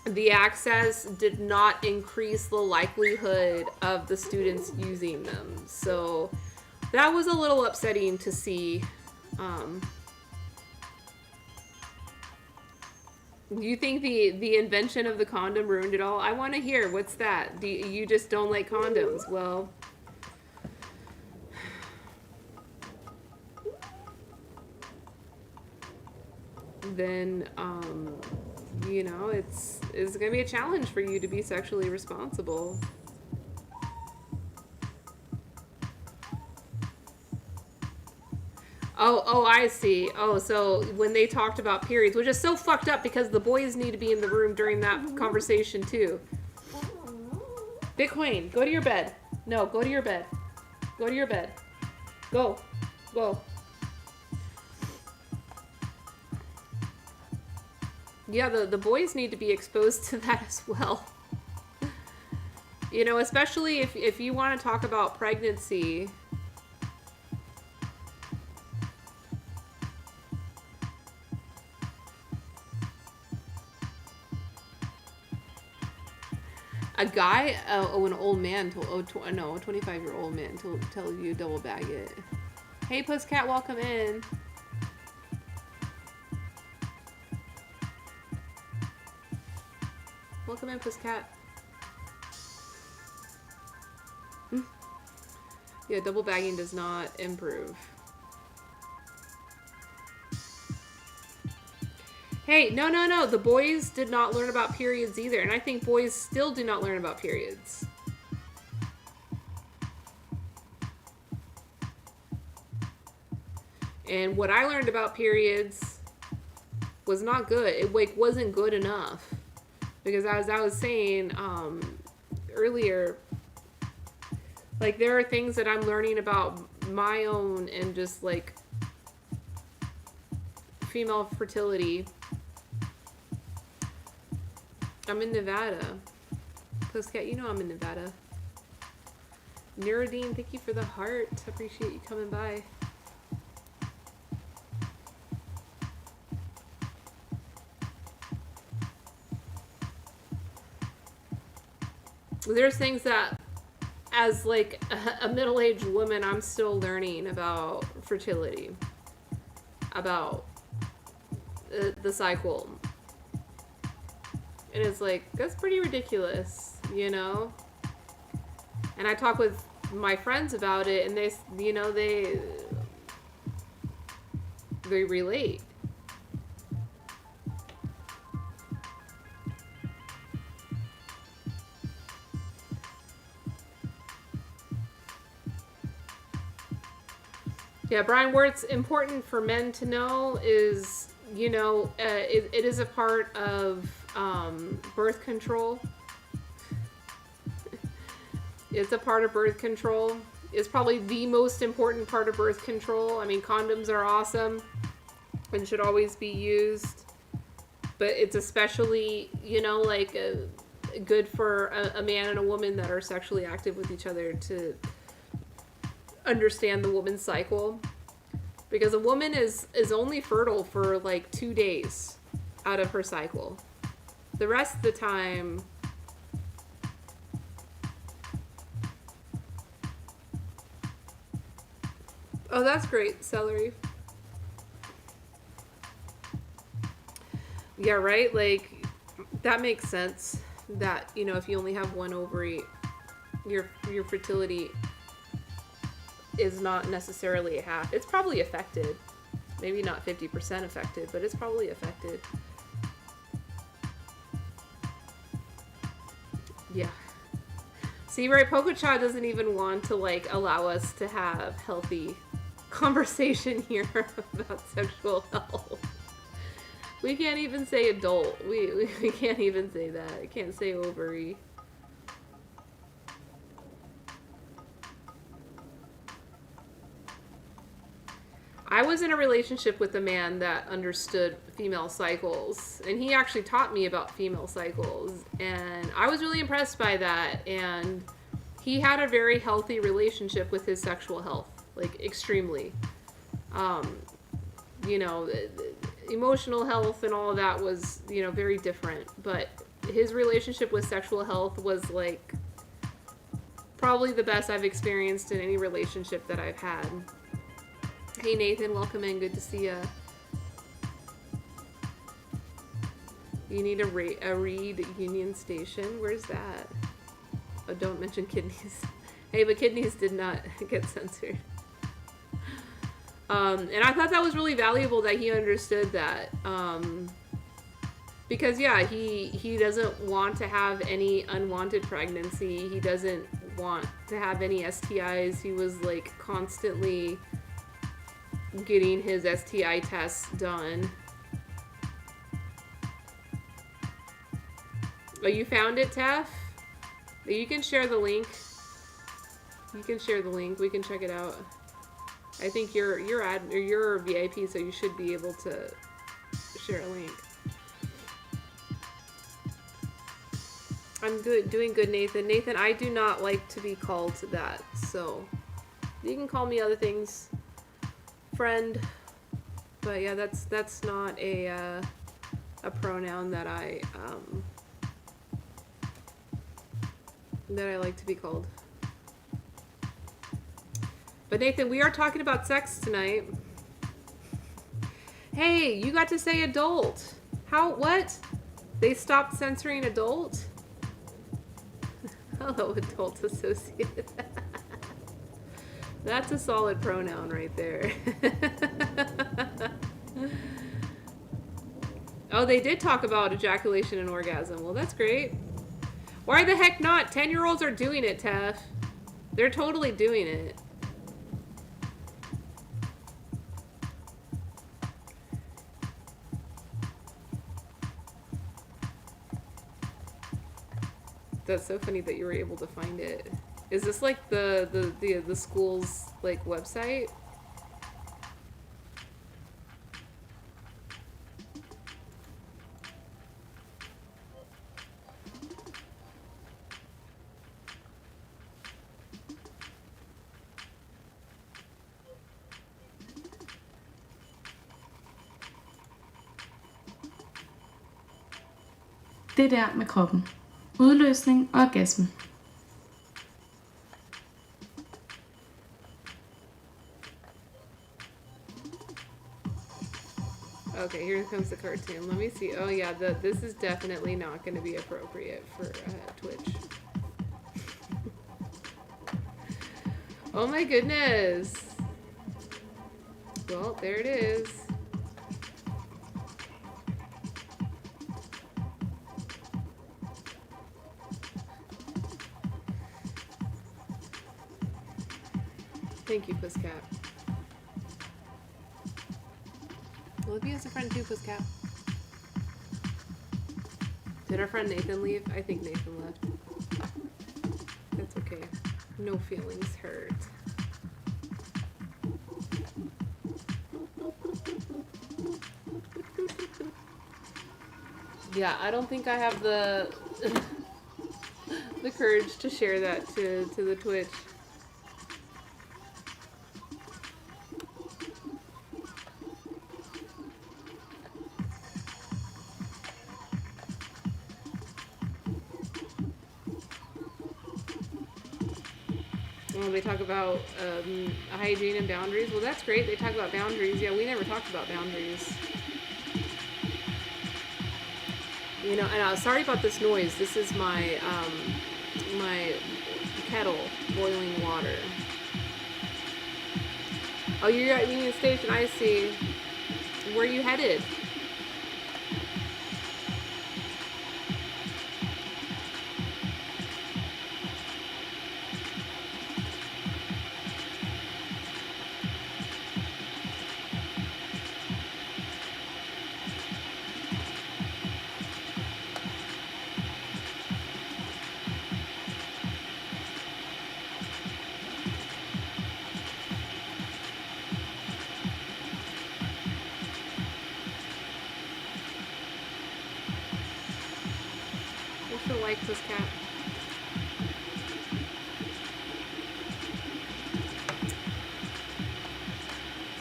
the access did not increase the likelihood of the students using them. So that was a little upsetting to see. Do you think the invention of the condom ruined it all? I want to hear. What's that? You just don't like condoms? Well, then you know, it's gonna be a challenge for you to be sexually responsible. Oh, I see. Oh, so when they talked about periods, which is so fucked up because the boys need to be in the room during that conversation too. Bitcoin, go to your bed. No, go to your bed. Go to your bed. Go. Go. Yeah, the boys need to be exposed to that as well. You know, especially if you want to talk about pregnancy. A guy, an old man told, a 25-year-old man told, tell you double bag it. Hey, Pusscat, welcome in. Welcome in, Pusscat. Yeah, double bagging does not improve. Hey, no. The boys did not learn about periods either. And I think boys still do not learn about periods. And what I learned about periods was not good. It wasn't good enough. Because as I was saying earlier, like there are things that I'm learning about my own and just like female fertility. I'm in Nevada. Postcat, you know I'm in Nevada. Neurodine, thank you for the heart. Appreciate you coming by. There's things that, as like a middle-aged woman, I'm still learning about fertility, about the cycle. And it's like, that's pretty ridiculous, you know? And I talk with my friends about it, and they, you know, they relate. Yeah, Brian, what's important for men to know is, you know, it is a part of birth control. It's a part of birth control. It's probably the most important part of birth control. I mean, condoms are awesome and should always be used. But it's especially, you know, like good for a man and a woman that are sexually active with each other to understand the woman's cycle. Because a woman is only fertile for like 2 days out of her cycle. The rest of the time, oh, that's great, Celery. Yeah, right? Like, that makes sense. That, you know, if you only have one ovary, your fertility is not necessarily a half. It's probably affected. Maybe not 50% affected, but it's probably affected. Yeah. See, right, Pococha doesn't even want to, like, allow us to have healthy conversation here about sexual health. We can't even say adult. We can't even say that. I can't say ovary. I was in a relationship with a man that understood female cycles, and he actually taught me about female cycles, and I was really impressed by that. And he had a very healthy relationship with his sexual health, like extremely. You know, emotional health and all of that was, you know, very different, but his relationship with sexual health was like probably the best I've experienced in any relationship that I've had. Hey Nathan, welcome in. Good to see ya. You need a Reed Union Station. Where's that? Oh, don't mention kidneys. Hey, but kidneys did not get censored. And I thought that was really valuable that he understood that. Because yeah, he doesn't want to have any unwanted pregnancy. He doesn't want to have any STIs. He was like constantly getting his STI tests done. Oh, you found it, Tef? You can share the link. You can share the link. We can check it out. I think you're VIP, so you should be able to share a link. I'm good, doing good, Nathan. Nathan, I do not like to be called that, so you can call me other things, friend. But yeah, that's not a pronoun that I like to be called. But Nathan, we are talking about sex tonight. Hey, you got to say adult. How? What? They stopped censoring adult? Hello, adult associate. That's a solid pronoun right there. Oh, they did talk about ejaculation and orgasm. Well, that's great. Why the heck not? 10-year-olds are doing it, Tef. They're totally doing it. That's so funny that you were able to find it. Is this like the school's like website?
Det der med kroppen. Udløsning og orgasme.
Okay, here comes the cartoon. Let me see. Oh yeah, this is definitely not going to be appropriate for Twitch. Oh my goodness. Well, there it is. Thank you, Pusscat. Olivia has a friend too, Pusscat. Did our friend Nathan leave? I think Nathan left. That's okay. No feelings hurt. Yeah, I don't think I have the the courage to share that to the Twitch. Well, they talk about hygiene and boundaries. Well, that's great. They talk about boundaries. Yeah, we never talked about boundaries. You know, and sorry about this noise. This is my my kettle boiling water. Oh, you're at Union Station. I see. Where are you headed? like this cat.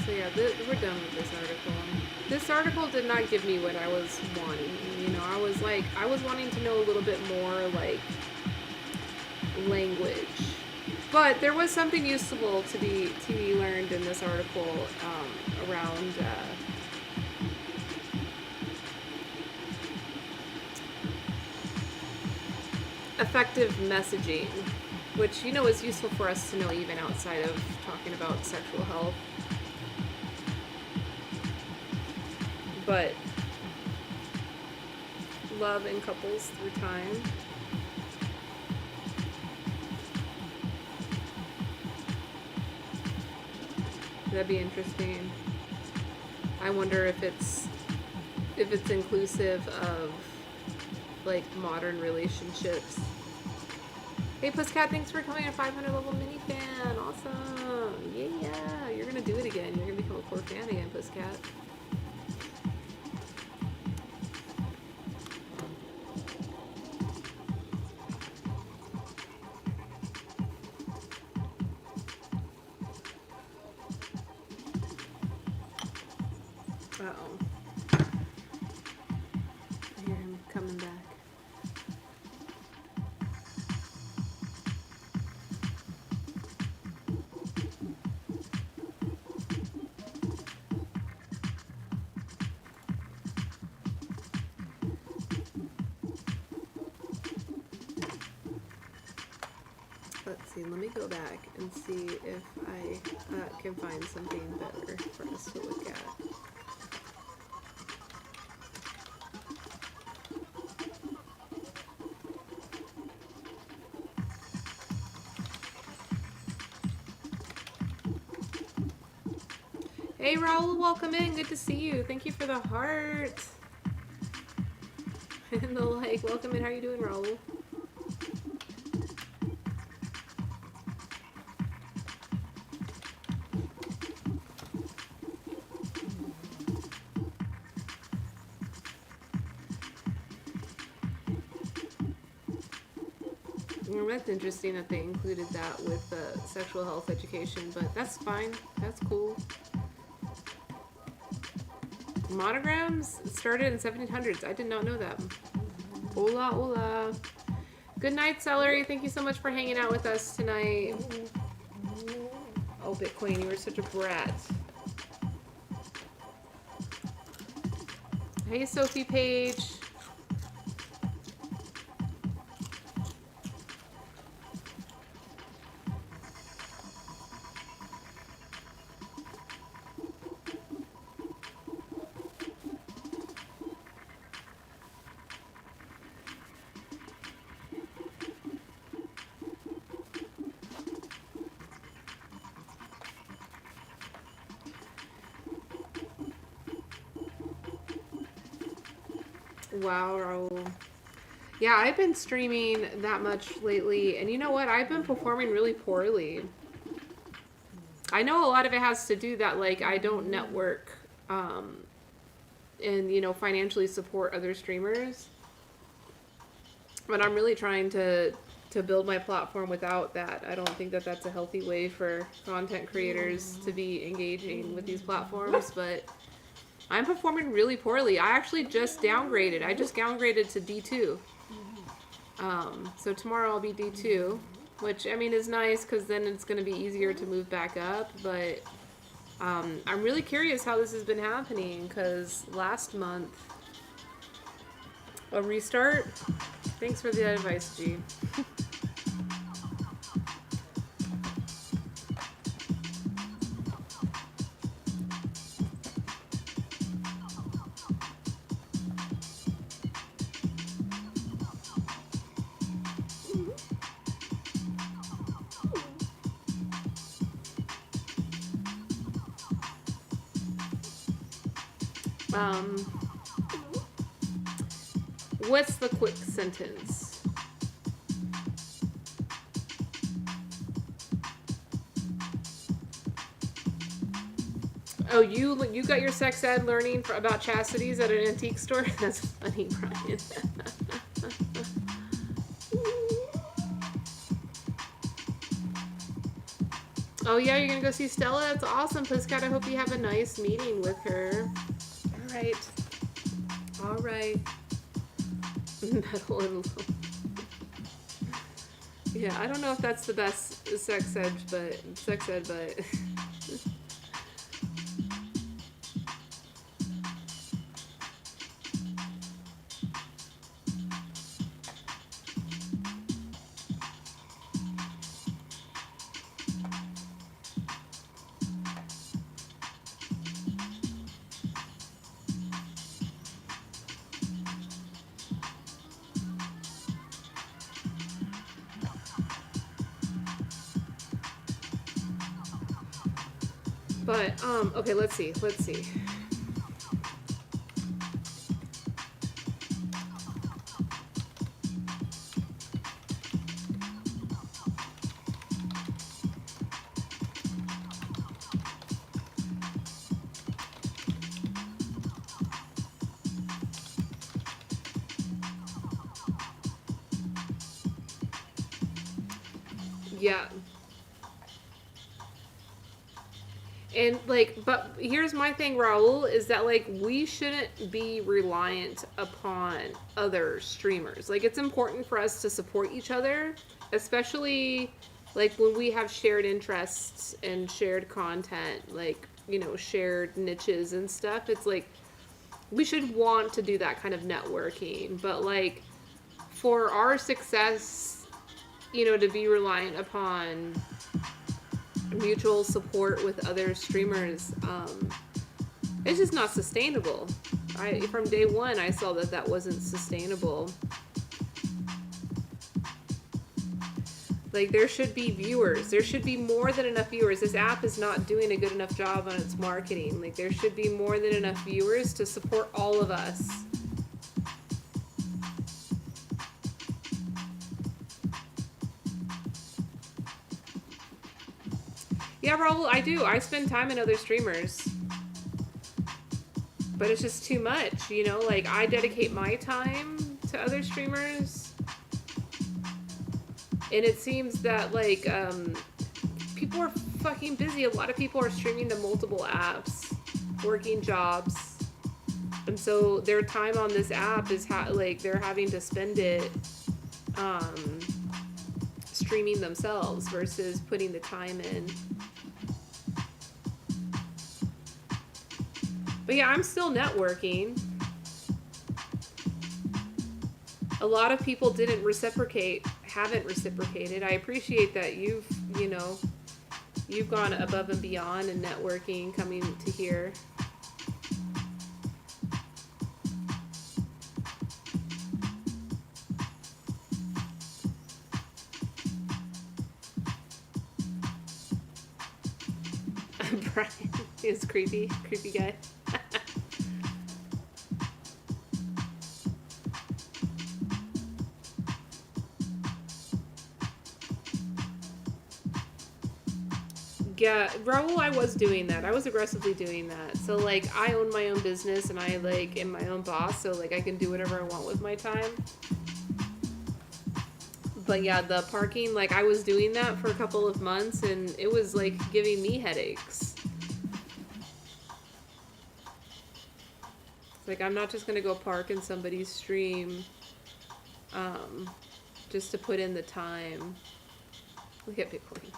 So yeah, we're done with this article. This article did not give me what I was wanting. You know, I was wanting to know a little bit more like language. But there was something useful to be learned in this article around effective messaging, which, you know, is useful for us to know even outside of talking about sexual health. But love in couples through time. That'd be interesting. I wonder if it's inclusive of like modern relationships. Hey Pusscat, thanks for coming a 500 level mini fan. Awesome. Yeah, you're gonna do it again. You're gonna become a core fan again, Pusscat. Uh-oh. I hear him coming back. Let's see, let me go back and see if I can find something better for us to look at. Hey Raul, welcome in. Good to see you. Thank you for the heart. And the like. Welcome in. How are you doing, Raul? That's interesting that they included that with sexual health education, but that's fine. That's cool. Monograms started in 1700s. I did not know that. Hola, hola. Good night, Celery. Thank you so much for hanging out with us tonight. Oh, Bitcoin, you were such a brat. Hey, Sophie Page. Wow, Raul. Yeah, I've been streaming that much lately, and you know what? I've been performing really poorly. I know a lot of it has to do that, like, I don't network and, you know, financially support other streamers. But I'm really trying to build my platform without that. I don't think that that's a healthy way for content creators to be engaging with these platforms, but I'm performing really poorly. I actually just downgraded. I just downgraded to D2. So tomorrow I'll be D2, which, I mean, is nice because then it's going to be easier to move back up. But I'm really curious how this has been happening because last month, a restart. Thanks for the advice, G. What's the quick sentence? Oh, you got your sex ed learning about chastities at an antique store? That's funny, Brian. Oh yeah, you're gonna go see Stella? That's awesome, Pussycat. I hope you have a nice meeting with her. Alright. Alright. Metal and low. Yeah, I don't know if that's the best sex ed, but okay, let's see. Yeah. And like, but here's my thing, Raul, is that like we shouldn't be reliant upon other streamers. Like it's important for us to support each other, especially like when we have shared interests and shared content, like, you know, shared niches and stuff. It's like we should want to do that kind of networking, but like for our success, you know, to be reliant upon mutual support with other streamers, it's just not sustainable. From day one, I saw that that wasn't sustainable. Like, there should be viewers. There should be more than enough viewers. This app is not doing a good enough job on its marketing. Like, there should be more than enough viewers to support all of us. Yeah, Raul, I do. I spend time in other streamers. But it's just too much, you know? Like, I dedicate my time to other streamers. And it seems that, like, people are fucking busy. A lot of people are streaming to multiple apps, working jobs. And so their time on this app is, like, they're having to spend it streaming themselves versus putting the time in. But yeah, I'm still networking. A lot of people haven't reciprocated. I appreciate that you've gone above and beyond in networking, coming to here. Brian is creepy guy. Yeah, Raul, I was doing that. I was aggressively doing that. So, like, I own my own business and I, like, am my own boss. So, like, I can do whatever I want with my time. But, yeah, the parking, like, I was doing that for a couple of months and it was, like, giving me headaches. Like, I'm not just going to go park in somebody's stream just to put in the time. Look at Bitcoin.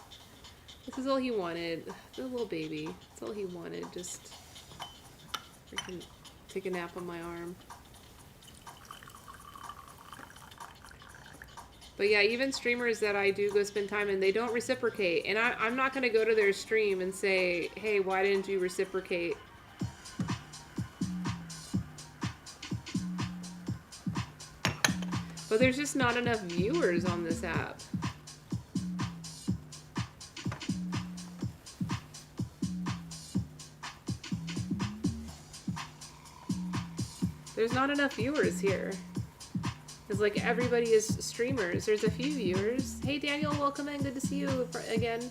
This is all he wanted. The little baby. That's all he wanted. Just freaking take a nap on my arm. But yeah, even streamers that I do go spend time in, they don't reciprocate. And I'm not going to go to their stream and say, hey, why didn't you reciprocate? But there's just not enough viewers on this app. There's not enough viewers here. It's like everybody is streamers. There's a few viewers. Hey Daniel, welcome in. Good to see you again.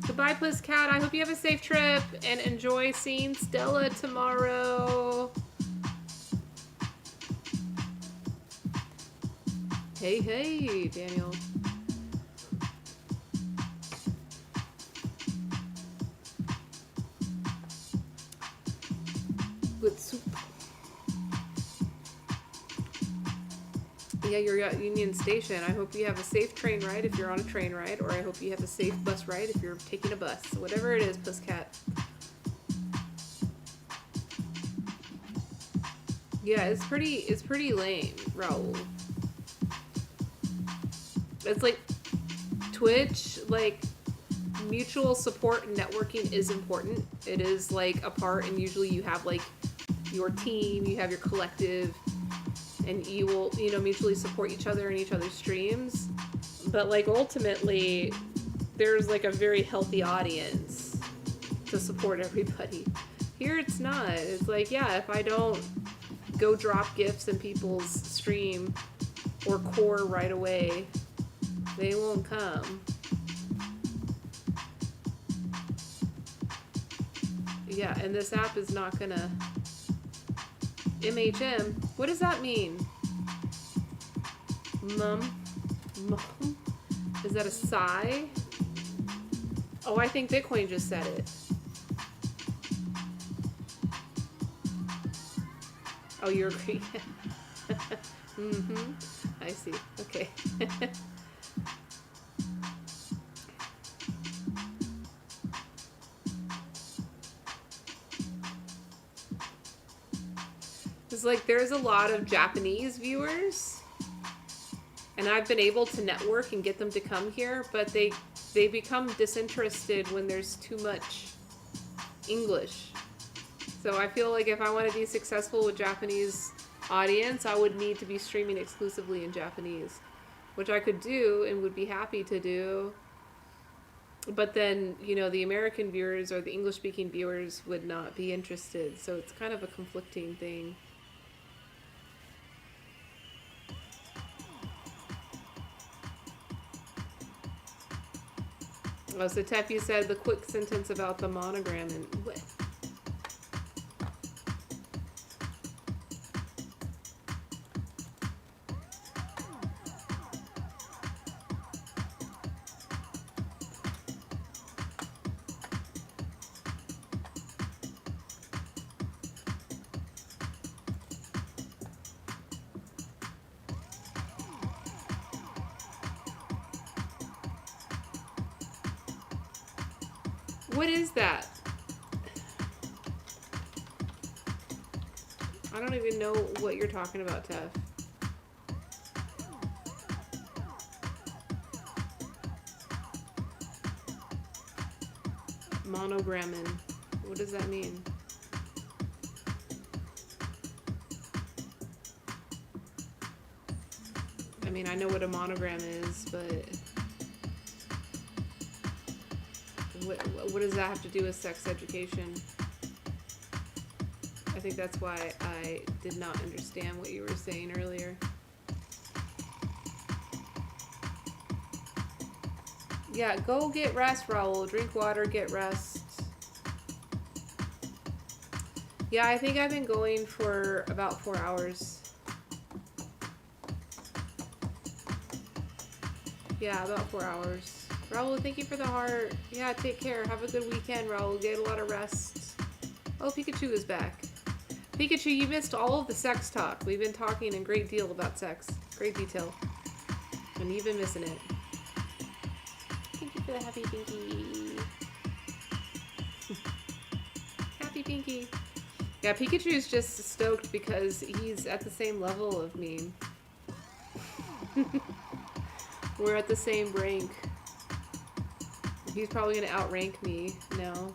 Goodbye, Pusscat. I hope you have a safe trip and enjoy seeing Stella tomorrow. Hey, Daniel. Yeah, you're at Union Station. I hope you have a safe train ride if you're on a train ride, or I hope you have a safe bus ride if you're taking a bus. Whatever it is, Pusscat. Yeah, it's pretty lame, Raul. It's like Twitch, like mutual support and networking is important. It is like a part, and usually you have like your team, you have your collective, and you will, you know, mutually support each other in each other's streams. But like ultimately, there's like a very healthy audience to support everybody. Here it's not. It's like, yeah, if I don't go drop gifts in people's stream or core right away, they won't come. Yeah, and this app is not gonna... MHM? What does that mean? Mum? Is that a sigh? Oh, I think Bitcoin just said it. Oh, you agree? Mm-hmm. I see. Okay. It's like there's a lot of Japanese viewers, and I've been able to network and get them to come here, but they become disinterested when there's too much English. So I feel like if I want to be successful with Japanese audience, I would need to be streaming exclusively in Japanese, which I could do and would be happy to do. But then, you know, the American viewers or the English-speaking viewers would not be interested. So it's kind of a conflicting thing. Oh, so Tefi said the quick sentence about the monogram and what? What is that? I don't even know what you're talking about, Tef. Monogramming. What does that mean? I mean, I know what a monogram is, but what does that have to do with sex education? I think that's why I did not understand what you were saying earlier. Yeah, go get rest, Raul. Drink water, get rest. Yeah, I think I've been going for about 4 hours. Yeah, about 4 hours. Raul, thank you for the heart. Yeah, take care. Have a good weekend, Raul. Get a lot of rest. Oh, Pikachu is back. Pikachu, you missed all of the sex talk. We've been talking in great deal about sex. Great detail. And you've been missing it. Thank you for the happy pinky. Happy pinky. Yeah, Pikachu is just stoked because he's at the same level of me. We're at the same rank. He's probably gonna outrank me now.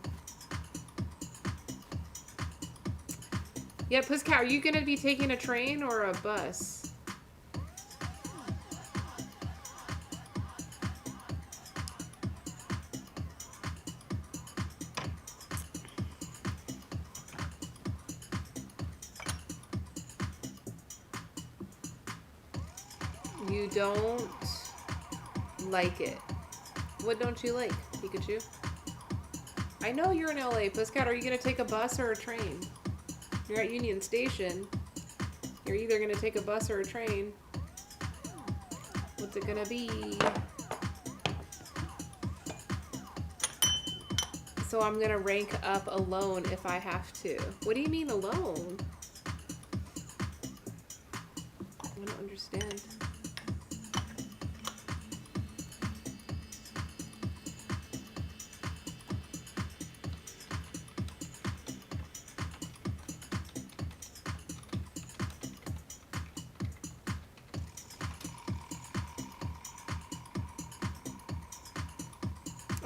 Yeah, Pusscat, are you gonna be taking a train or a bus? You don't like it. What don't you like, Pikachu? I know you're in LA. Pusscat, are you gonna take a bus or a train? You're at Union Station. You're either gonna take a bus or a train. What's it gonna be? So I'm gonna rank up alone if I have to. What do you mean alone? I don't understand.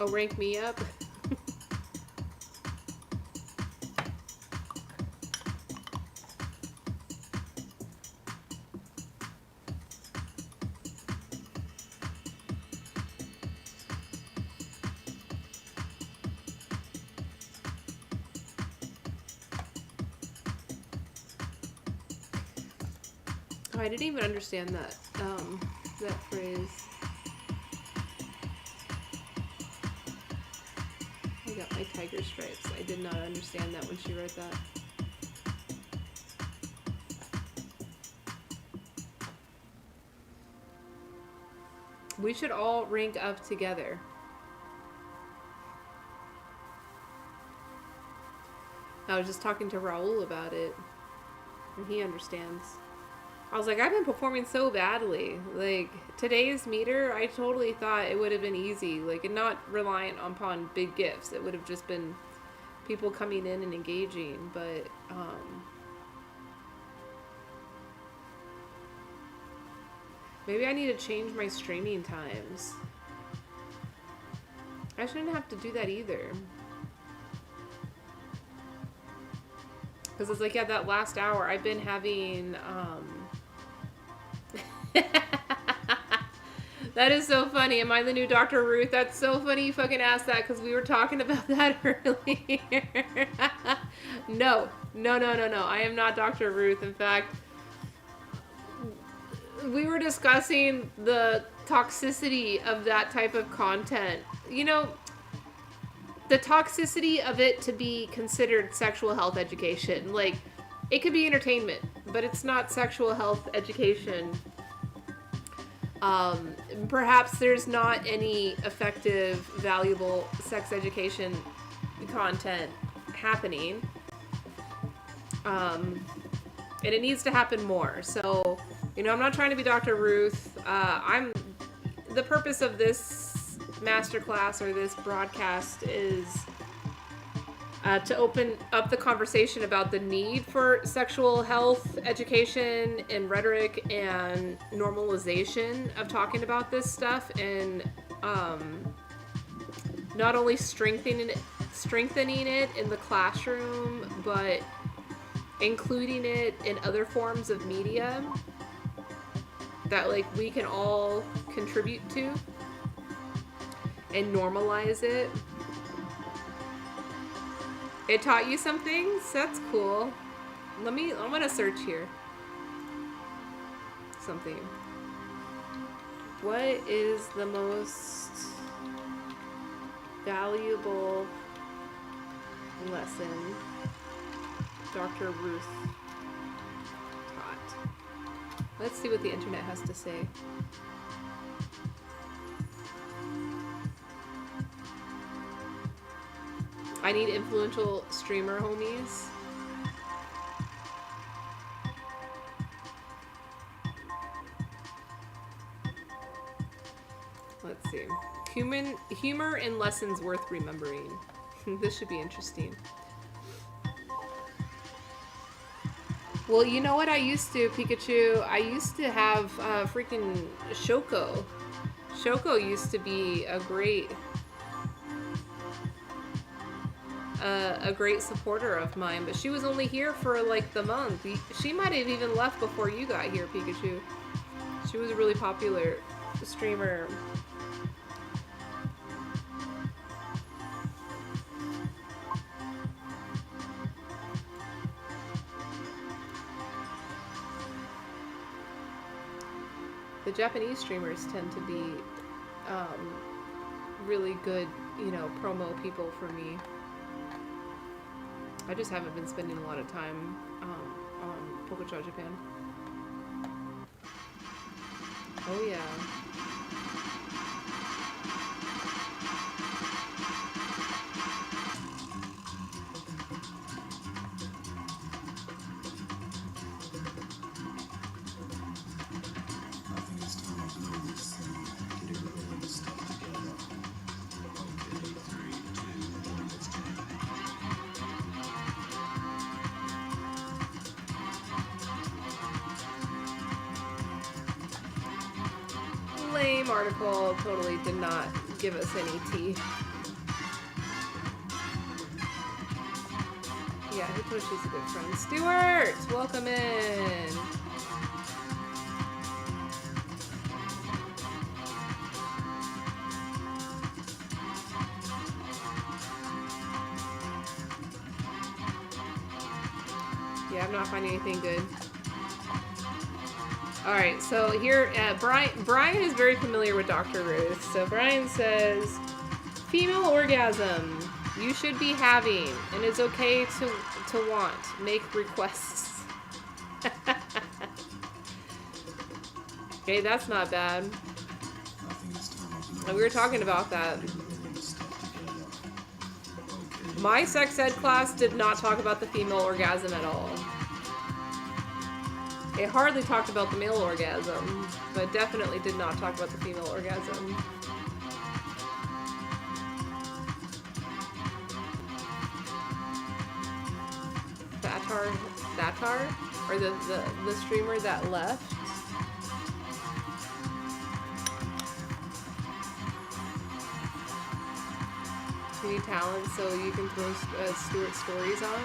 Oh, rank me up? Oh, I didn't even understand that, that phrase. I got my tiger stripes. I did not understand that when she wrote that. We should all rank up together. I was just talking to Raul about it, and he understands. I was like, I've been performing so badly. Like, today's meter, I totally thought it would have been easy. Like, and not reliant upon big gifts. It would have just been people coming in and engaging. But, maybe I need to change my streaming times. I shouldn't have to do that either. Because it's like, yeah, that last hour, I've been having, That is so funny. Am I the new Dr. Ruth? That's so funny you fucking asked that because we were talking about that earlier. No. I am not Dr. Ruth. In fact, we were discussing the toxicity of that type of content. You know, the toxicity of it to be considered sexual health education. Like, it could be entertainment, but it's not sexual health education. Perhaps there's not any effective, valuable sex education content happening. And it needs to happen more. So, you know, I'm not trying to be Dr. Ruth. The purpose of this masterclass or this broadcast is to open up the conversation about the need for sexual health education and rhetoric and normalization of talking about this stuff, and not only strengthening it in the classroom, but including it in other forms of media that, like, we can all contribute to and normalize it. It taught you some things? That's cool. I'm gonna search here. Something. What is the most valuable lesson Dr. Ruth taught? Let's see what the internet has to say. I need influential streamer homies. Let's see. Humor and lessons worth remembering. This should be interesting. Well, you know what I used to, Pikachu? I used to have freaking Shoko. Shoko used to be a great supporter of mine, but she was only here for like the month. She might have even left before you got here, Pikachu. She was a really popular streamer. The Japanese streamers tend to be really good, you know, promo people for me. I just haven't been spending a lot of time on Pokecha Japan. Oh yeah. Lame article, totally did not give us any tea. Yeah, Hitoshi's a good friend. Stuart, welcome in. Yeah, I'm not finding anything good. All right, so here, Brian is very familiar with Dr. Ruth. So Brian says, female orgasm you should be having, and it's okay to want. Make requests. Okay, that's not bad. And we were talking about that. My sex ed class did not talk about the female orgasm at all. It hardly talked about the male orgasm, but definitely did not talk about the female orgasm. Thatar? Or the streamer that left? You need talent so you can throw Stuart stories on?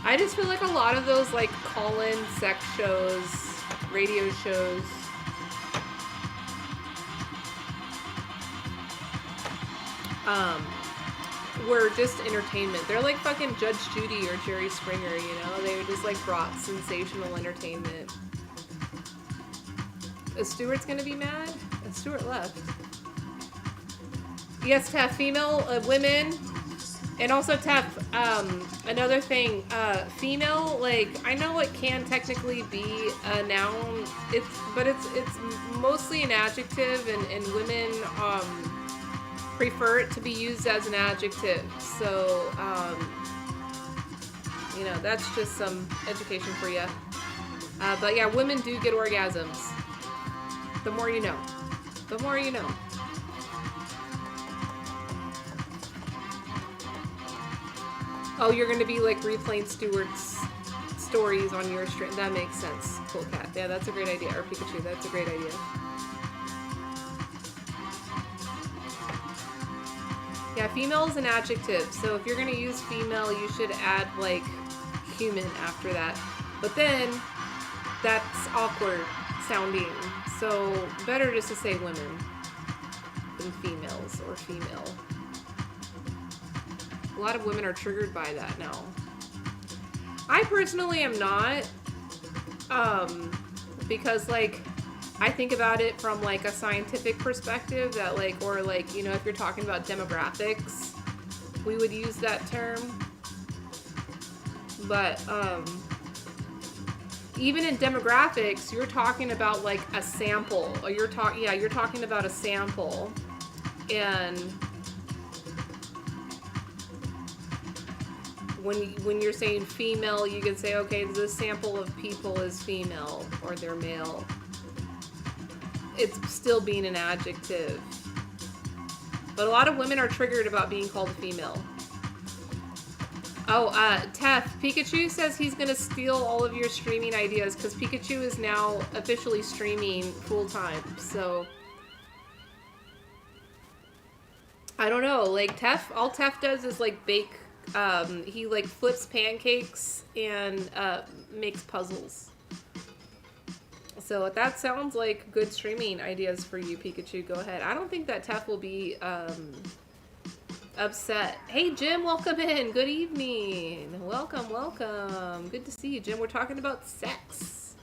I just feel like a lot of those like call-in sex shows, radio shows, were just entertainment. They're like fucking Judge Judy or Jerry Springer, you know? They just like brought sensational entertainment. Is Stuart's gonna be mad? Stuart left. Yes, Tef, female women. And also, Tef, another thing, female, like, I know it can technically be a noun, but it's mostly an adjective, and women, prefer it to be used as an adjective. So, you know, that's just some education for you. But yeah, women do get orgasms. The more you know. The more you know. Oh, you're going to be like replaying Stuart's stories on your stream. That makes sense. Cool cat. Yeah, that's a great idea. Or Pikachu, that's a great idea. Yeah, female is an adjective. So if you're going to use female, you should add like human after that. But then that's awkward sounding. So better just to say women than females or female. A lot of women are triggered by that now. I personally am not, because like, I think about it from like a scientific perspective that like, or like, you know, if you're talking about demographics, we would use that term. But, even in demographics, you're talking about like a sample, or you're talking about a sample, and when you're saying female, you can say, okay, this sample of people is female or they're male. It's still being an adjective. But a lot of women are triggered about being called a female. Oh, Tef, Pikachu says he's going to steal all of your streaming ideas because Pikachu is now officially streaming full-time. So, I don't know. Like, all Tef does is, like, bake. He, like, flips pancakes and makes puzzles. So, that sounds like good streaming ideas for you, Pikachu. Go ahead. I don't think that Tef will be upset. Hey, Jim, welcome in. Good evening. Welcome, welcome. Good to see you, Jim. We're talking about sex.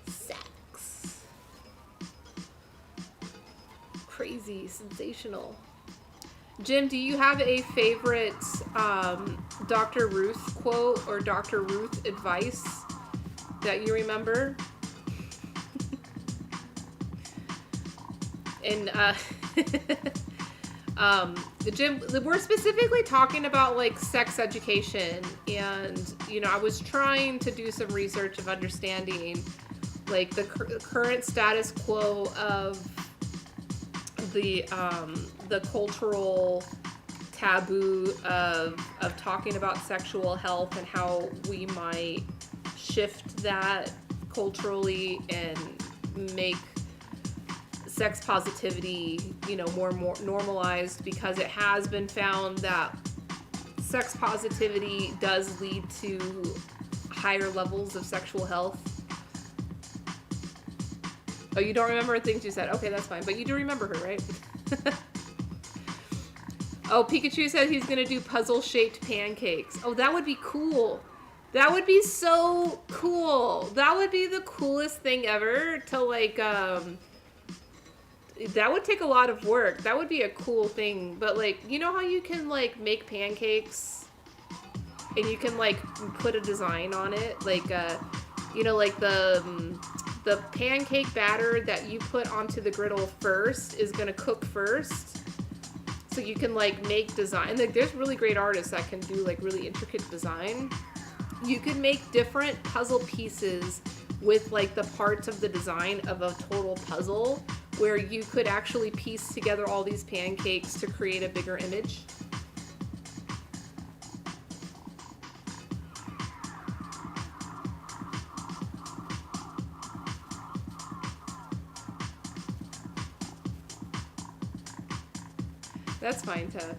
Sex. Crazy, sensational. Jim, do you have a favorite Dr. Ruth quote or Dr. Ruth advice that you remember? And Jim, we're specifically talking about like sex education, and you know, I was trying to do some research of understanding like the current status quo of the cultural taboo of talking about sexual health and how we might shift that culturally and make sex positivity, more and more normalized, because it has been found that sex positivity does lead to higher levels of sexual health. Oh, you don't remember things you said? Okay, that's fine. But you do remember her, right? Oh, Pikachu said he's going to do puzzle-shaped pancakes. Oh, that would be cool. That would be so cool. That would be the coolest thing ever to, like, that would take a lot of work. That would be a cool thing. But, like, you know how you can, like, make pancakes and you can, like, put a design on it? Like, like the pancake batter that you put onto the griddle first is going to cook first. So you can, like, make design. Like, there's really great artists that can do, like, really intricate design. You could make different puzzle pieces with, like, the parts of the design of a total puzzle, where you could actually piece together all these pancakes to create a bigger image. That's fine, Tef.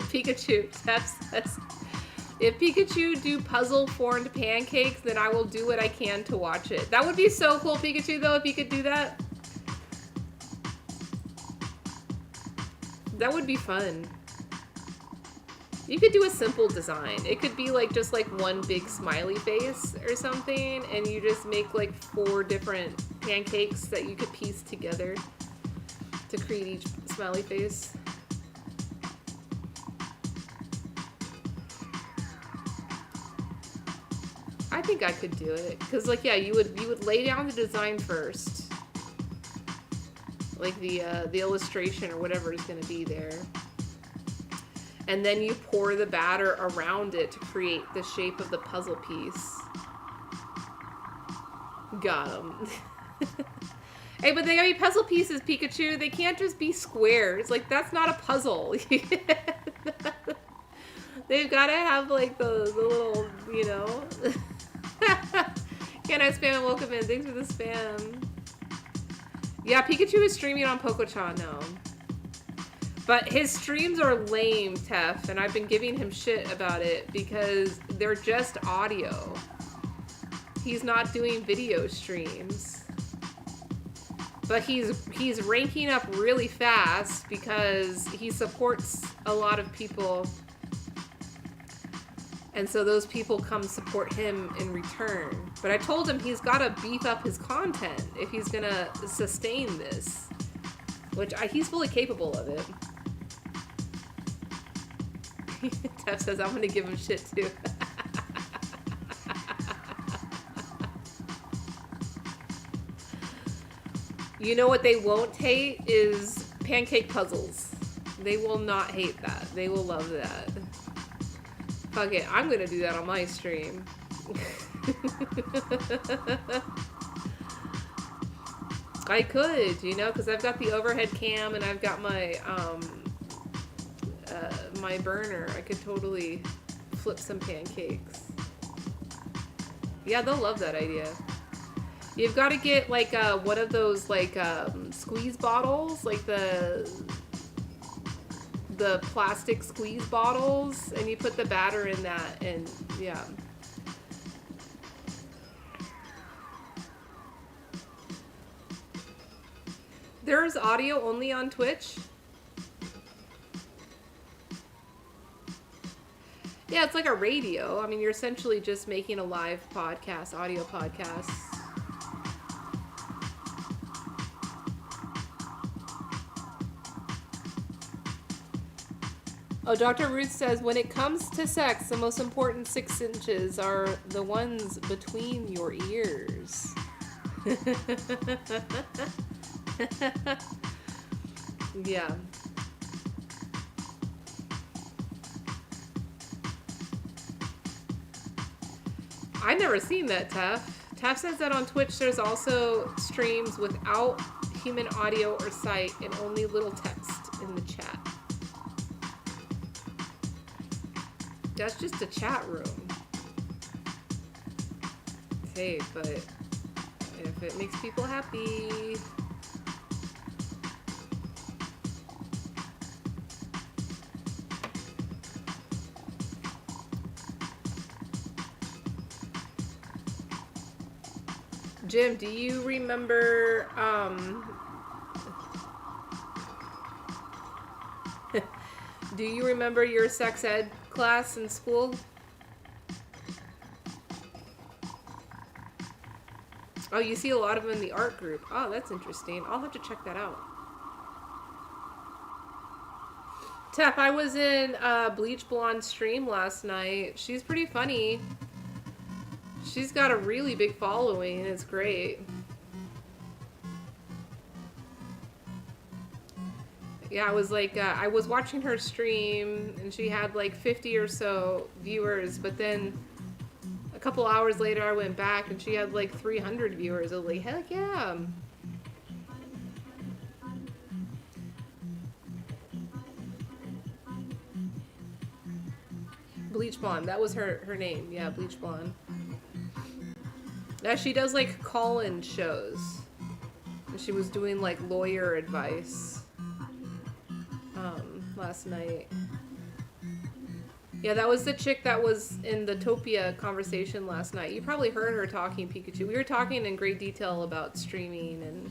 Pikachu. Tef says, if Pikachu do puzzle-formed pancakes, then I will do what I can to watch it. That would be so cool, Pikachu, though, if you could do that. That would be fun. You could do a simple design. It could be, like, just, like, one big smiley face or something, and you just make, like, 4 different pancakes that you could piece together to create each smiley face. I think I could do it, because, like, yeah, you would lay down the design first, like the illustration or whatever is going to be there, and then you pour the batter around it to create the shape of the puzzle piece. Got 'em. Hey, but they gotta be puzzle pieces, Pikachu. They can't just be squares. Like, that's not a puzzle. They've gotta have, like, the little, Can I spam and welcome in? Thanks for the spam. Yeah, Pikachu is streaming on Poco-chan now. But his streams are lame, Tef, and I've been giving him shit about it because they're just audio. He's not doing video streams. But he's ranking up really fast because he supports a lot of people. And so those people come support him in return. But I told him he's got to beef up his content if he's going to sustain this. Which he's fully capable of it. Tef says, I'm going to give him shit too. You know what they won't hate is pancake puzzles. They will not hate that. They will love that. Fuck it, I'm gonna do that on my stream. I could, because I've got the overhead cam and I've got my my burner. I could totally flip some pancakes. Yeah, they'll love that idea. You've got to get, like, one of those, like, squeeze bottles, like the plastic squeeze bottles, and you put the batter in that, and, yeah. There's audio only on Twitch? Yeah, it's like a radio. I mean, you're essentially just making a live podcast, audio podcast. Oh, Dr. Ruth says, when it comes to sex, the most important 6 inches are the ones between your ears. Yeah. I've never seen that, Tef. Tef says that on Twitch there's also streams without human audio or sight, and only little text in the chat. That's just a chat room. Hey, but if it makes people happy. Jim, do you remember, do you remember your sex ed class in school? Oh, you see a lot of them in the art group. Oh, that's interesting. I'll have to check that out. Tef, I was in Bleach Blonde's stream last night. She's pretty funny. She's got a really big following. It's great. Yeah, I was like, I was watching her stream and she had like 50 or so viewers, but then a couple hours later I went back and she had like 300 viewers. I was like, heck yeah. Bleach Blonde, that was her name. Yeah, Bleach Blonde. Yeah, she does like call-in shows. And she was doing like lawyer advice last night. Yeah, that was the chick that was in the Topia conversation last night. You probably heard her talking, Pikachu. We were talking in great detail about streaming and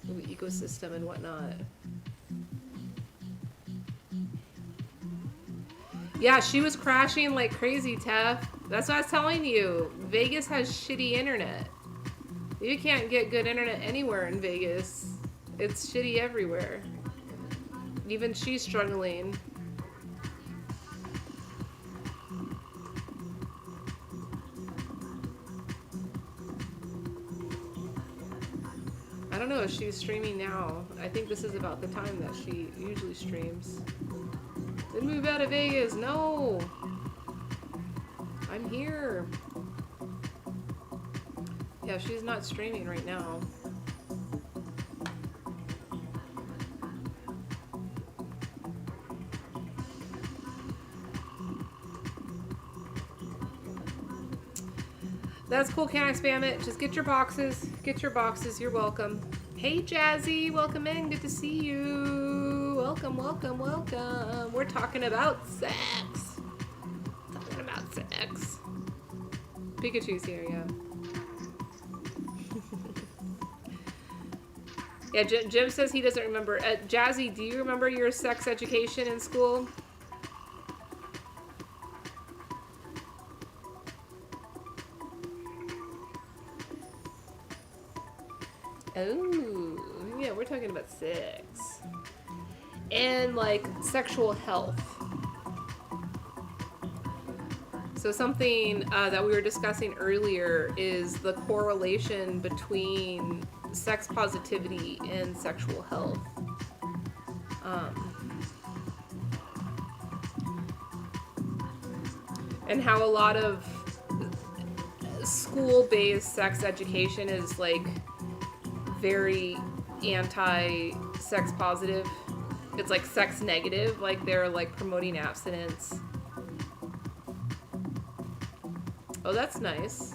the ecosystem and whatnot. Yeah, she was crashing like crazy, Tef. That's what I was telling you. Vegas has shitty internet. You can't get good internet anywhere in Vegas. It's shitty everywhere. Even she's struggling. I don't know if she's streaming now. I think this is about the time that she usually streams. Then move out of Vegas. No! I'm here. Yeah, she's not streaming right now. That's cool. Can I spam it? Just get your boxes. Get your boxes. You're welcome. Hey, Jazzy. Welcome in. Good to see you. Welcome, welcome, welcome. We're talking about sex. Talking about sex. Pikachu's here, yeah. Yeah, Jim says he doesn't remember. Jazzy, do you remember your sex education in school? Oh, yeah, we're talking about sex. And, like, sexual health. So something that we were discussing earlier is the correlation between sex positivity and sexual health. And how a lot of school-based sex education is, like, very anti-sex positive. It's like sex negative, like they're like promoting abstinence. Oh, that's nice.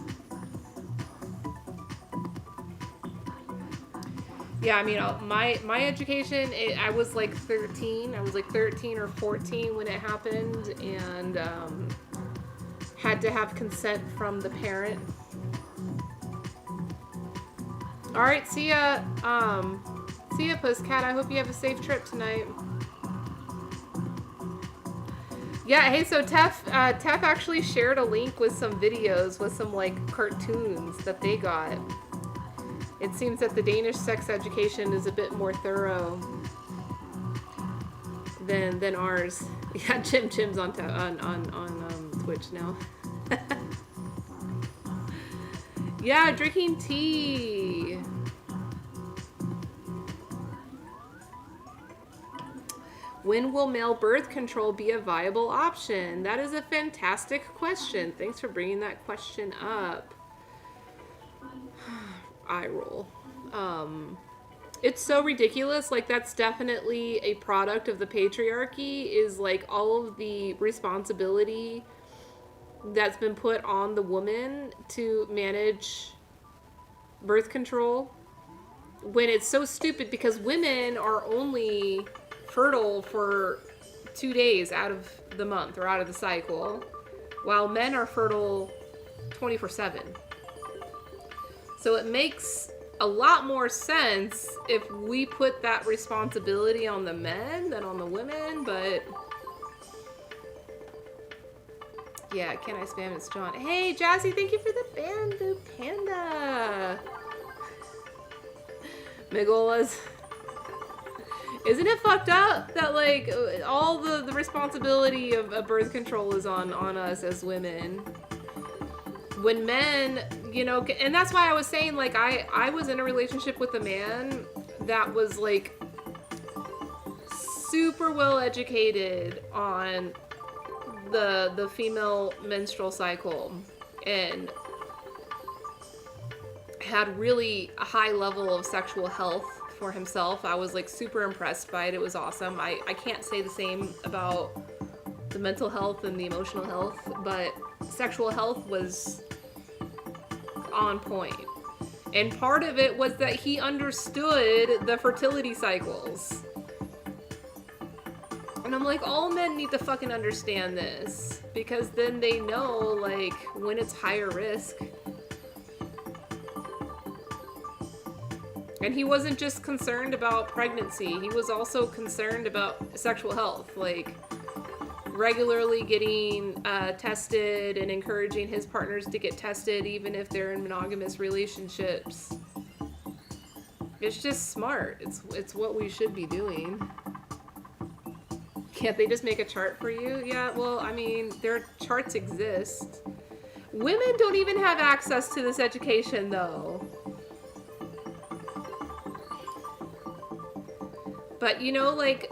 Yeah, I mean, my education, I was like 13. I was like 13 or 14 when it happened, and had to have consent from the parent. All right, see ya. See ya, Pusscat. I hope you have a safe trip tonight. Yeah, hey, so Tef actually shared a link with some videos with some like cartoons that they got. It seems that the Danish sex education is a bit more thorough than ours. Yeah, Jim's on Twitch now. Yeah, drinking tea. When will male birth control be a viable option? That is a fantastic question. Thanks for bringing that question up. Eye roll. It's so ridiculous. Like, that's definitely a product of the patriarchy, is like all of the responsibility that's been put on the woman to manage birth control, when it's so stupid, because women are only fertile for 2 days out of the month or out of the cycle, while men are fertile 24/7. So it makes a lot more sense if we put that responsibility on the men than on the women, but yeah, can I spam? It's John. Hey, Jazzy, thank you for the bamboo panda. Migolas. Isn't it fucked up that, like, all the responsibility of birth control is on us as women? When men, you know, and that's why I was saying, like, I was in a relationship with a man that was, like, super well educated on the female menstrual cycle and had really a high level of sexual health for himself. I was like super impressed by it. It was awesome. I can't say the same about the mental health and the emotional health, but sexual health was on point. And part of it was that he understood the fertility cycles. And I'm like, all men need to fucking understand this, because then they know, like, when it's higher risk. And he wasn't just concerned about pregnancy, he was also concerned about sexual health, like regularly getting tested and encouraging his partners to get tested even if they're in monogamous relationships. It's just smart. It's what we should be doing. Can't they just make a chart for you? Yeah, well, I mean, their charts exist. Women don't even have access to this education, though. But, you know, like,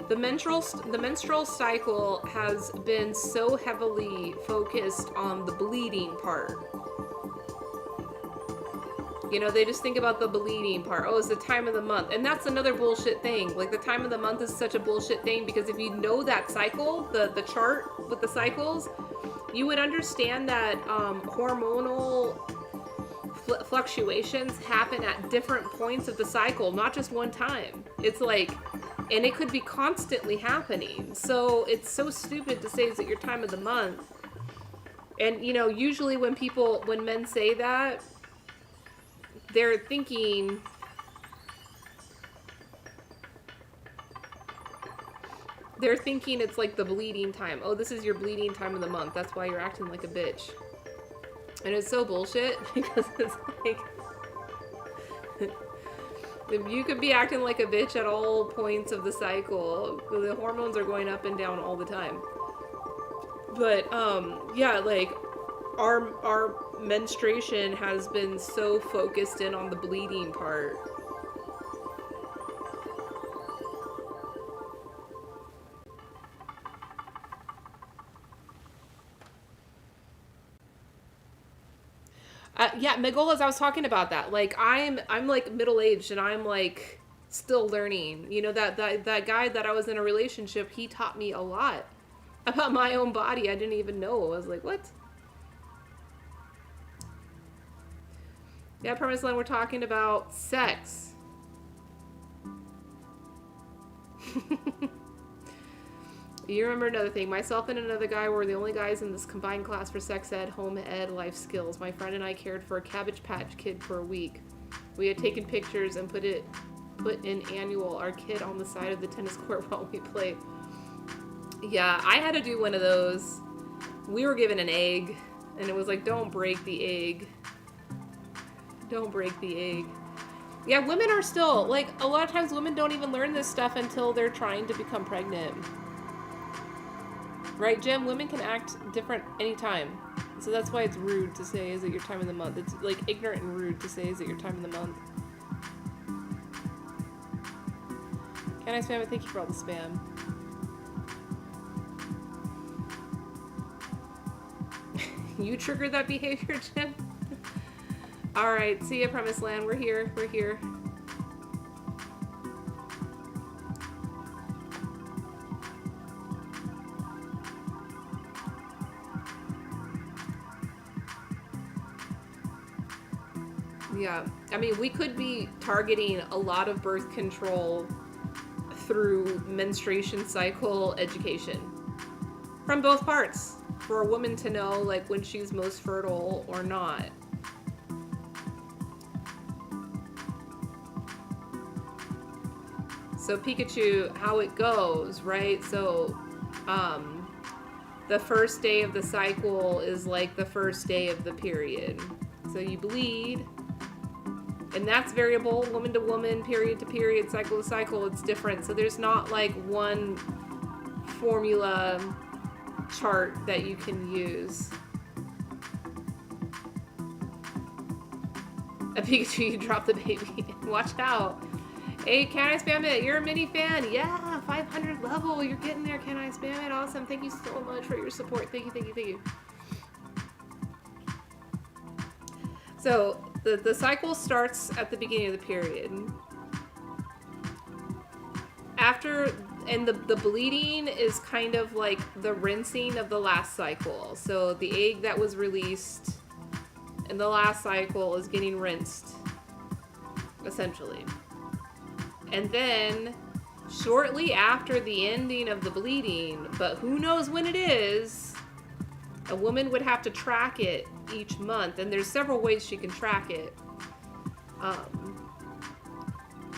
the menstrual cycle has been so heavily focused on the bleeding part. You know, they just think about the bleeding part. Oh, it's the time of the month. And that's another bullshit thing. Like, the time of the month is such a bullshit thing, because if you know that cycle, the chart with the cycles, you would understand that hormonal fluctuations happen at different points of the cycle, not just one time. It's like, and it could be constantly happening. So it's so stupid to say it's at your time of the month. And, you know, usually when men say that, they're thinking it's like the bleeding time. Oh, this is your bleeding time of the month. That's why you're acting like a bitch. And it's so bullshit, because it's like, you could be acting like a bitch at all points of the cycle. The hormones are going up and down all the time. But yeah, like, our menstruation has been so focused in on the bleeding part. Yeah, Megolas, I was talking about that. Like, I'm like middle-aged and I'm like still learning. You know, that guy that I was in a relationship, he taught me a lot about my own body. I didn't even know. I was like, what? Yeah, Permanent Line, we're talking about sex. You remember another thing. Myself and another guy were the only guys in this combined class for sex ed, home ed, life skills. My friend and I cared for a Cabbage Patch Kid for a week. We had taken pictures and put in annual our kid on the side of the tennis court while we played. Yeah, I had to do one of those. We were given an egg, and it was like, don't break the egg. Don't break the egg. Yeah, women are still, like, a lot of times women don't even learn this stuff until they're trying to become pregnant. Right, Jim? Women can act different anytime. So that's why it's rude to say, is it your time of the month? It's, like, ignorant and rude to say, is it your time of the month? Can I spam it? Thank you for all the spam. You triggered that behavior, Jim? All right, see ya, Promised Land. We're here. We're here. Yeah, I mean, we could be targeting a lot of birth control through menstruation cycle education from both parts for a woman to know like when she's most fertile or not. So Pikachu, how it goes, right? So the first day of the cycle is like the first day of the period. So you bleed, and that's variable, woman to woman, period to period, cycle to cycle. It's different. So there's not like one formula chart that you can use. A Pikachu, you drop the baby. Watch out. Hey, Can I Spam It? You're a mini fan. Yeah, 500 level. You're getting there, Can I Spam It? Awesome. Thank you so much for your support. Thank you, thank you, thank you. So the cycle starts at the beginning of the period. After, and the bleeding is kind of like the rinsing of the last cycle. So the egg that was released in the last cycle is getting rinsed, essentially. And then shortly after the ending of the bleeding, but who knows when it is, a woman would have to track it each month, and there's several ways she can track it.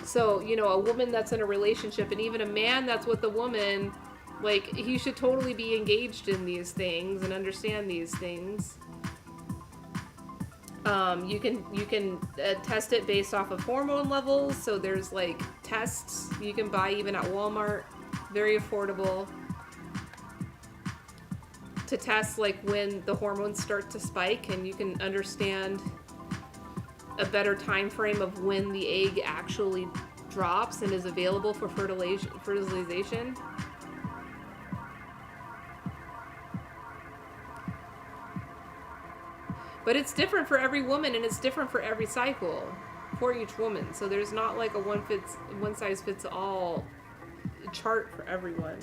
So, you know, a woman that's in a relationship, and even a man that's with a woman, like, he should totally be engaged in these things and understand these things. You can test it based off of hormone levels. So there's like tests you can buy even at Walmart, very affordable, to test like when the hormones start to spike, and you can understand a better time frame of when the egg actually drops and is available for fertilization. But it's different for every woman, and it's different for every cycle for each woman. So there's not like a one size fits all chart for everyone.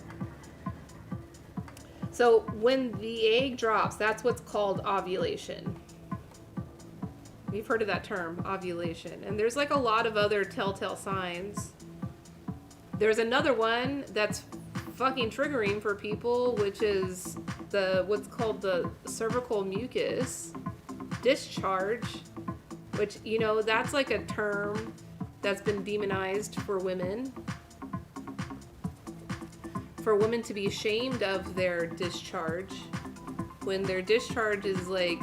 So when the egg drops, that's what's called ovulation. You've heard of that term, ovulation. And there's like a lot of other telltale signs. There's another one that's fucking triggering for people, which is what's called the cervical mucus discharge, which, you know, that's like a term that's been demonized for women. For women to be ashamed of their discharge, when their discharge is like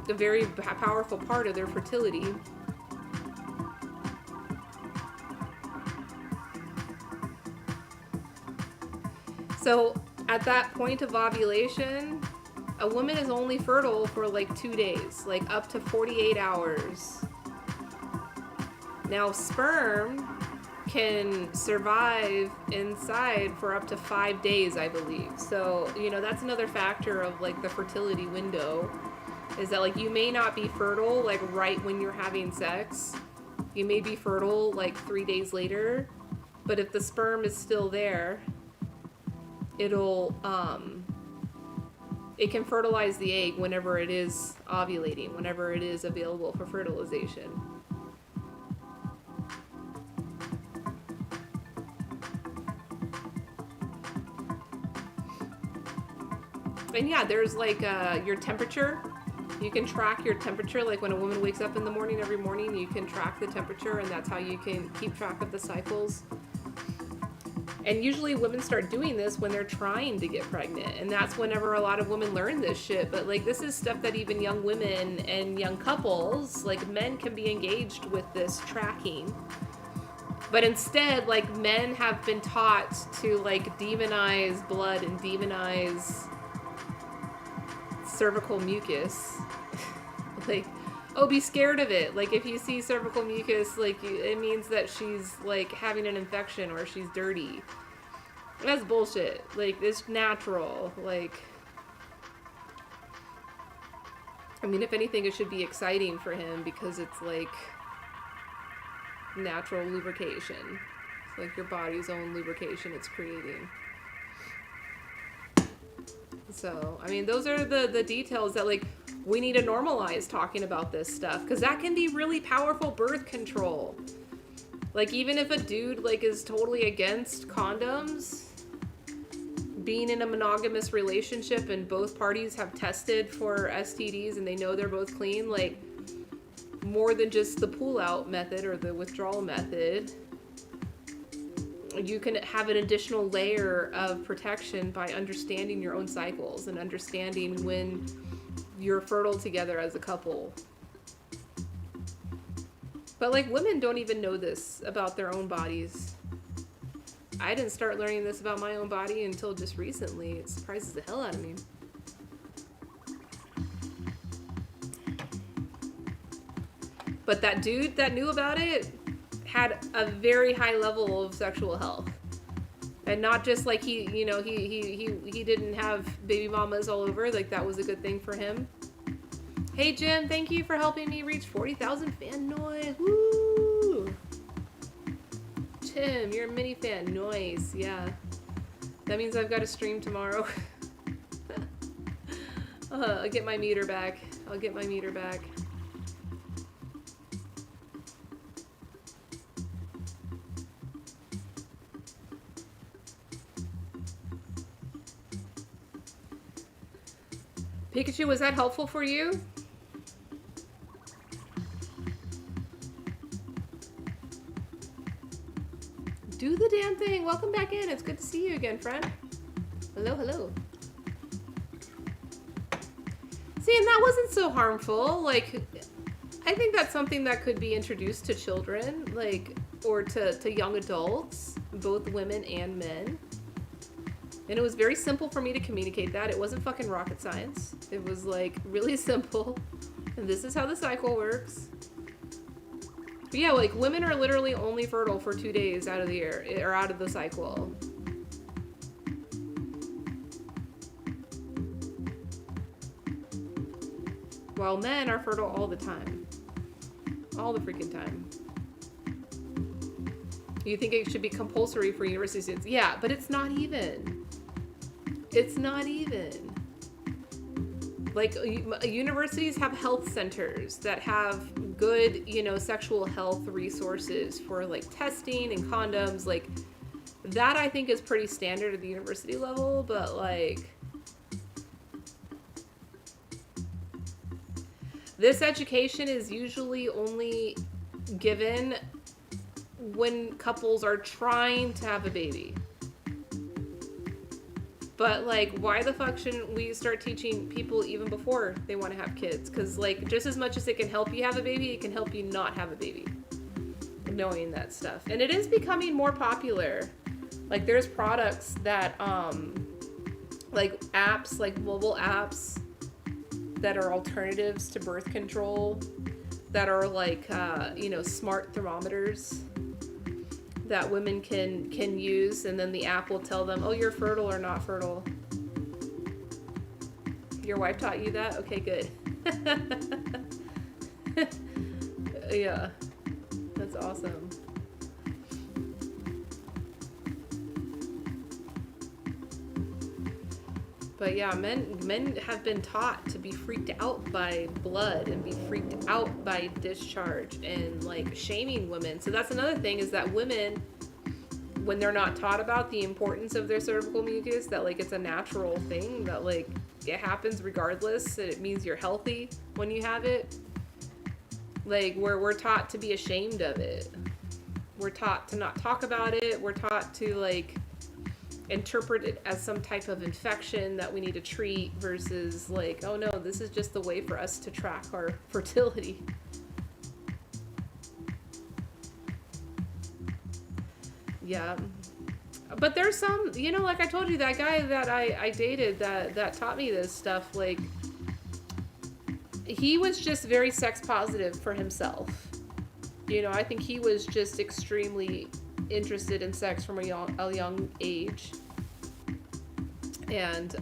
a very powerful part of their fertility. So at that point of ovulation, a woman is only fertile for like 2 days, like up to 48 hours. Now, sperm can survive inside for up to 5 days, I believe. So, you know, that's another factor of like the fertility window, is that like you may not be fertile like right when you're having sex. You may be fertile like 3 days later, but if the sperm is still there, it can fertilize the egg whenever it is ovulating, whenever it is available for fertilization. And yeah, there's like your temperature. You can track your temperature. Like when a woman wakes up in the morning, every morning, you can track the temperature, and that's how you can keep track of the cycles. And usually women start doing this when they're trying to get pregnant. And that's whenever a lot of women learn this shit. But like, this is stuff that even young women and young couples, like men, can be engaged with this tracking. But instead, like, men have been taught to like demonize blood and demonize cervical mucus. Like, oh, be scared of it. Like, if you see cervical mucus, like, it means that she's, like, having an infection or she's dirty. That's bullshit. Like, it's natural. Like, I mean, if anything, it should be exciting for him because it's like natural lubrication. It's like your body's own lubrication it's creating. So, I mean, those are the details that, like, we need to normalize talking about this stuff because that can be really powerful birth control. Like, even if a dude, like, is totally against condoms, being in a monogamous relationship and both parties have tested for STDs and they know they're both clean, like, more than just the pull-out method or the withdrawal method, you can have an additional layer of protection by understanding your own cycles and understanding when you're fertile together as a couple. But, like, women don't even know this about their own bodies. I didn't start learning this about my own body until just recently. It surprises the hell out of me. But that dude that knew about it had a very high level of sexual health. And not just like he didn't have baby mamas all over. Like, that was a good thing for him. Hey, Jim, thank you for helping me reach 40,000 fan noise. Woo! Jim, you're a mini fan. Noise. Yeah. That means I've got to stream tomorrow. I'll get my meter back. Pikachu, was that helpful for you? Do the damn thing. Welcome back in. It's good to see you again, friend. Hello, hello. See, and that wasn't so harmful. Like, I think that's something that could be introduced to children, like, or to young adults, both women and men. And it was very simple for me to communicate that. It wasn't fucking rocket science. It was, like, really simple. And this is how the cycle works. But yeah, like, women are literally only fertile for 2 days out of the year, or out of the cycle. While men are fertile all the time. All the freaking time. You think it should be compulsory for university students? Yeah, but it's not even. It's not even. Like, universities have health centers that have good, sexual health resources for, like, testing and condoms. Like, that I think is pretty standard at the university level, but, like, this education is usually only given when couples are trying to have a baby. But, like, why the fuck shouldn't we start teaching people even before they want to have kids? Because, like, just as much as it can help you have a baby, it can help you not have a baby. Knowing that stuff. And it is becoming more popular. Like, there's products that, like, apps, like mobile apps that are alternatives to birth control that are, like, smart thermometers that women can use, and then the app will tell them, oh, you're fertile or not fertile. Your wife taught you that? Okay, good. Yeah, that's awesome. But yeah, men have been taught to be freaked out by blood and be freaked out by discharge and, like, shaming women. So that's another thing, is that women, when they're not taught about the importance of their cervical mucus, that, like, it's a natural thing, that, like, it happens regardless, and it means you're healthy when you have it. Like, we're taught to be ashamed of it. We're taught to not talk about it. We're taught to, like, interpret it as some type of infection that we need to treat versus, like, oh no, this is just the way for us to track our fertility. Yeah. But there's some, like I told you, that guy that I dated that taught me this stuff, like, he was just very sex positive for himself. I think he was just extremely interested in sex from a young age, and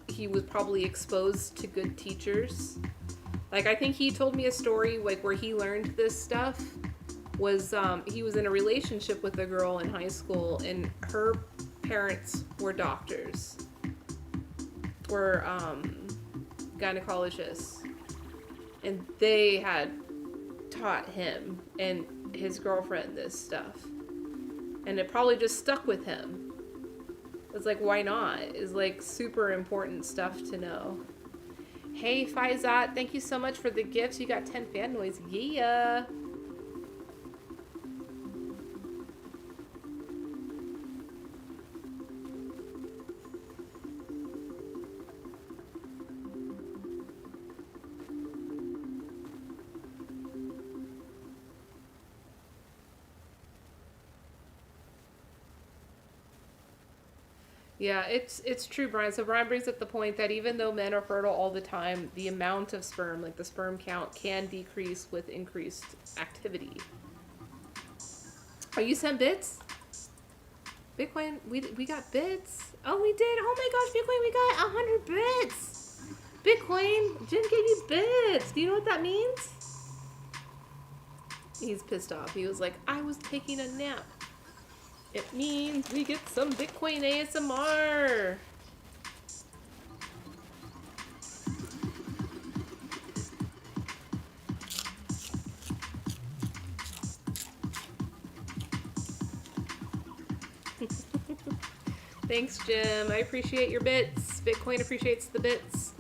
he was probably exposed to good teachers, Like, I think he told me a story like where he learned this stuff was he was in a relationship with a girl in high school, and her parents were doctors, were gynecologists, and they had taught him and his girlfriend this stuff, and it probably just stuck with him. It's like, why not? It's like super important stuff to know. Hey Faizat, thank you so much for the gifts. You got 10 fan noise. Yeah. Yeah, it's true, Brian. So Brian brings up the point that even though men are fertile all the time, the amount of sperm, like the sperm count, can decrease with increased activity. Oh, you sent bits? Bitcoin, we got bits. Oh, we did. Oh my gosh, Bitcoin, we got 100 bits. Bitcoin, Jim gave you bits. Do you know what that means? He's pissed off. He was like, I was taking a nap. It means we get some Bitcoin ASMR. Thanks, Jim. I appreciate your bits. Bitcoin appreciates the bits.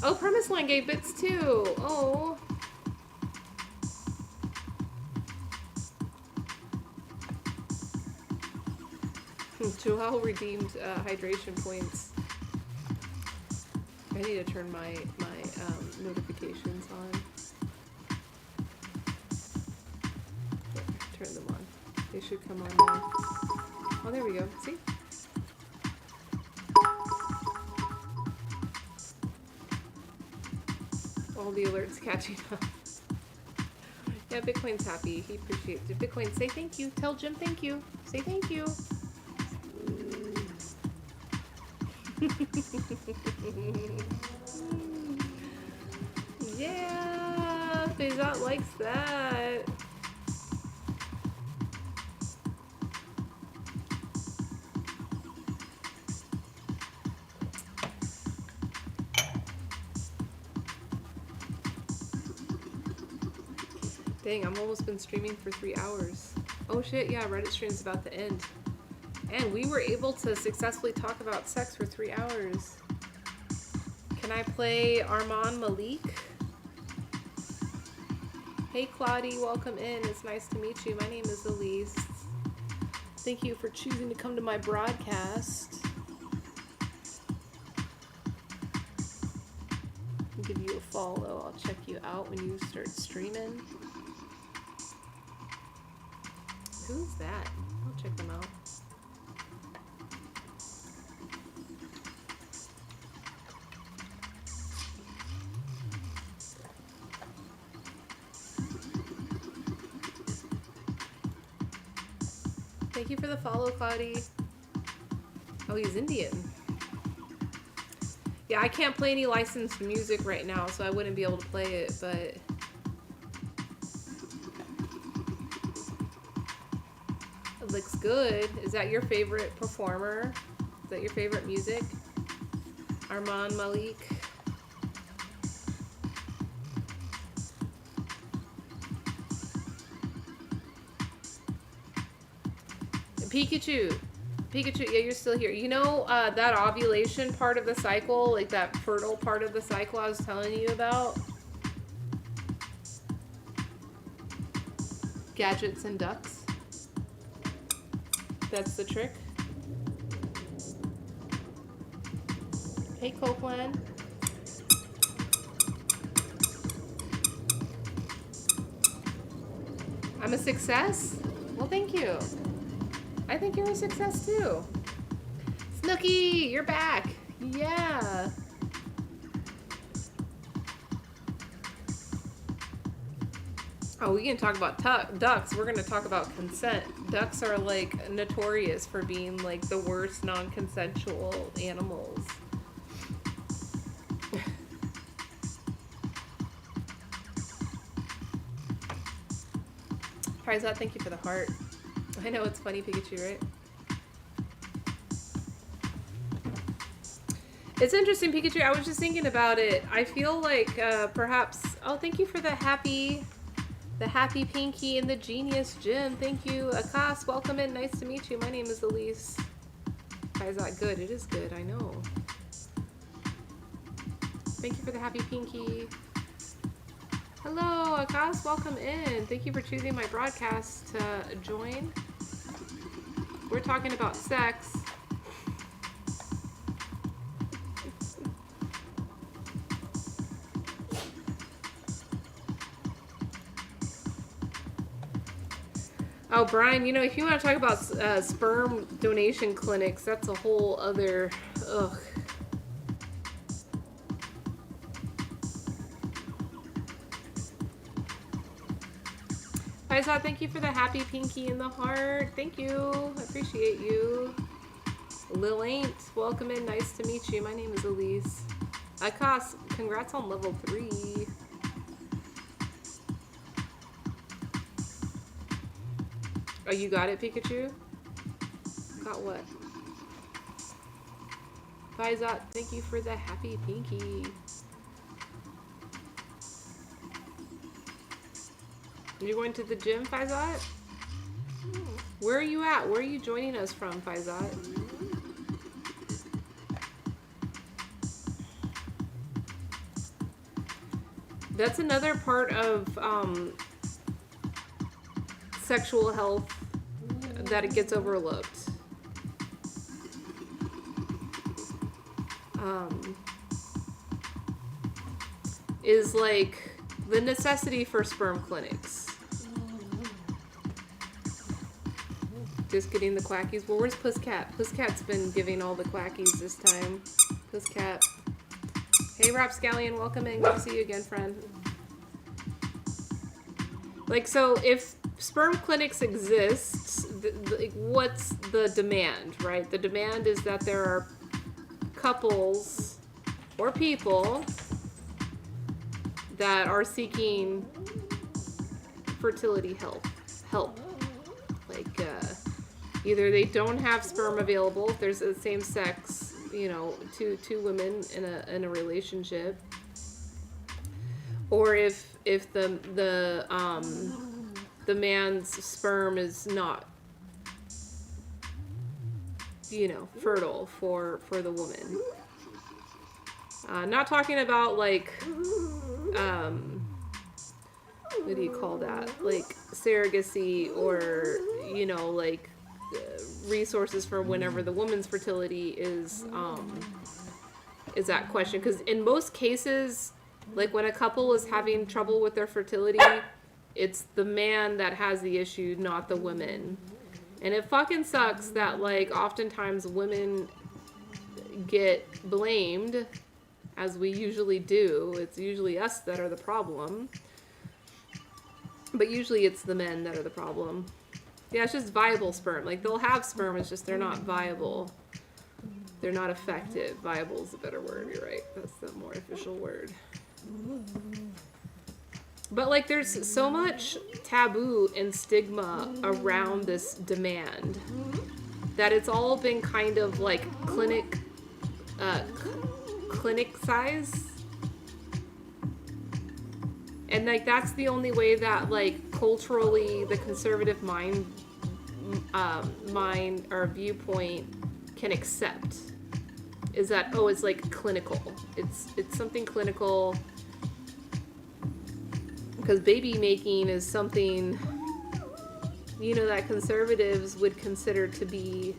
Oh, Premise Line gave bits too. Oh. Joel redeemed hydration points. I need to turn my notifications on. Turn them on. They should come on now. Oh, there we go. See? All the alerts catching up. Yeah, Bitcoin's happy. He appreciates it. Bitcoin, say thank you. Tell Jim thank you. Say thank you. Yeah, Faizat likes that. Dang, I'm almost been streaming for 3 hours. Oh shit, yeah, Reddit stream's about to end. And we were able to successfully talk about sex for 3 hours. Can I play Armand Malik? Hey Claudie, welcome in. It's nice to meet you. My name is Elise. Thank you for choosing to come to my broadcast. I'll give you a follow. I'll check you out when you start streaming. Who's that? I'll check them out. Thank you for the follow, Claudie. Oh, he's Indian. Yeah, I can't play any licensed music right now, so I wouldn't be able to play it, but... It looks good. Is that your favorite performer? Is that your favorite music? Armand Malik? Pikachu, yeah, you're still here. You know that ovulation part of the cycle, like that fertile part of the cycle I was telling you about? Gadgets and ducks. That's the trick. Hey, Copeland. I'm a success? Well, thank you. I think you're a success too. Snooky, you're back. Yeah. Oh, we can talk about ducks. We're going to talk about consent. Ducks are like notorious for being like the worst non-consensual animals. Parizat, thank you for the heart. I know it's funny, Pikachu, right? It's interesting, Pikachu. I was just thinking about it. I feel like perhaps. Oh, thank you for the happy pinky and the genius gym. Thank you, Akas. Welcome in. Nice to meet you. My name is Elise. Parizat, good. It is good. I know. Thank you for the happy pinky. Hello, Akas. Welcome in. Thank you for choosing my broadcast to join. We're talking about sex. Oh, Brian, you know, if you want to talk about sperm donation clinics, that's a whole other, ugh. Faisal, thank you for the happy pinky in the heart. Thank you. I appreciate you. Lil Ain't, welcome in. Nice to meet you. My name is Elise. Akas, congrats on level 3. Oh, you got it, Pikachu? Got what? Faizat, thank you for the happy pinky. You going to the gym, Faizat? Where are you at? Where are you joining us from, Faizat? That's another part of sexual health that it gets overlooked. Is like the necessity for sperm clinics. Just getting the quackies. Well, where's Pusscat? Pusscat's been giving all the quackies this time. Pusscat. Hey, Rapscallion, welcome in. Good to see you again, friend. Like, so if sperm clinics exist, what's the demand, right? The demand is that there are couples or people that are seeking fertility help. Like, either they don't have sperm available if there's the same sex, you know, two women in a relationship, or if the man's sperm is not, you know, fertile for the woman. Not talking about like what do you call that? Like surrogacy or, you know, like resources for whenever the woman's fertility is at question. Because in most cases, like when a couple is having trouble with their fertility, it's the man that has the issue, not the women. And it fucking sucks that like oftentimes women get blamed, as we usually do. It's usually us that are the problem. But usually it's the men that are the problem. Yeah, it's just viable sperm. Like, they'll have sperm, it's just they're not viable. They're not effective. Viable is a better word, you're right. That's the more official word. But, like, there's so much taboo and stigma around this demand that it's all been kind of, like, clinic size. And, like, that's the only way that, like, culturally the conservative mind or viewpoint can accept is that, oh, it's, like, clinical. It's something clinical. Because baby making is something, you know, that conservatives would consider to be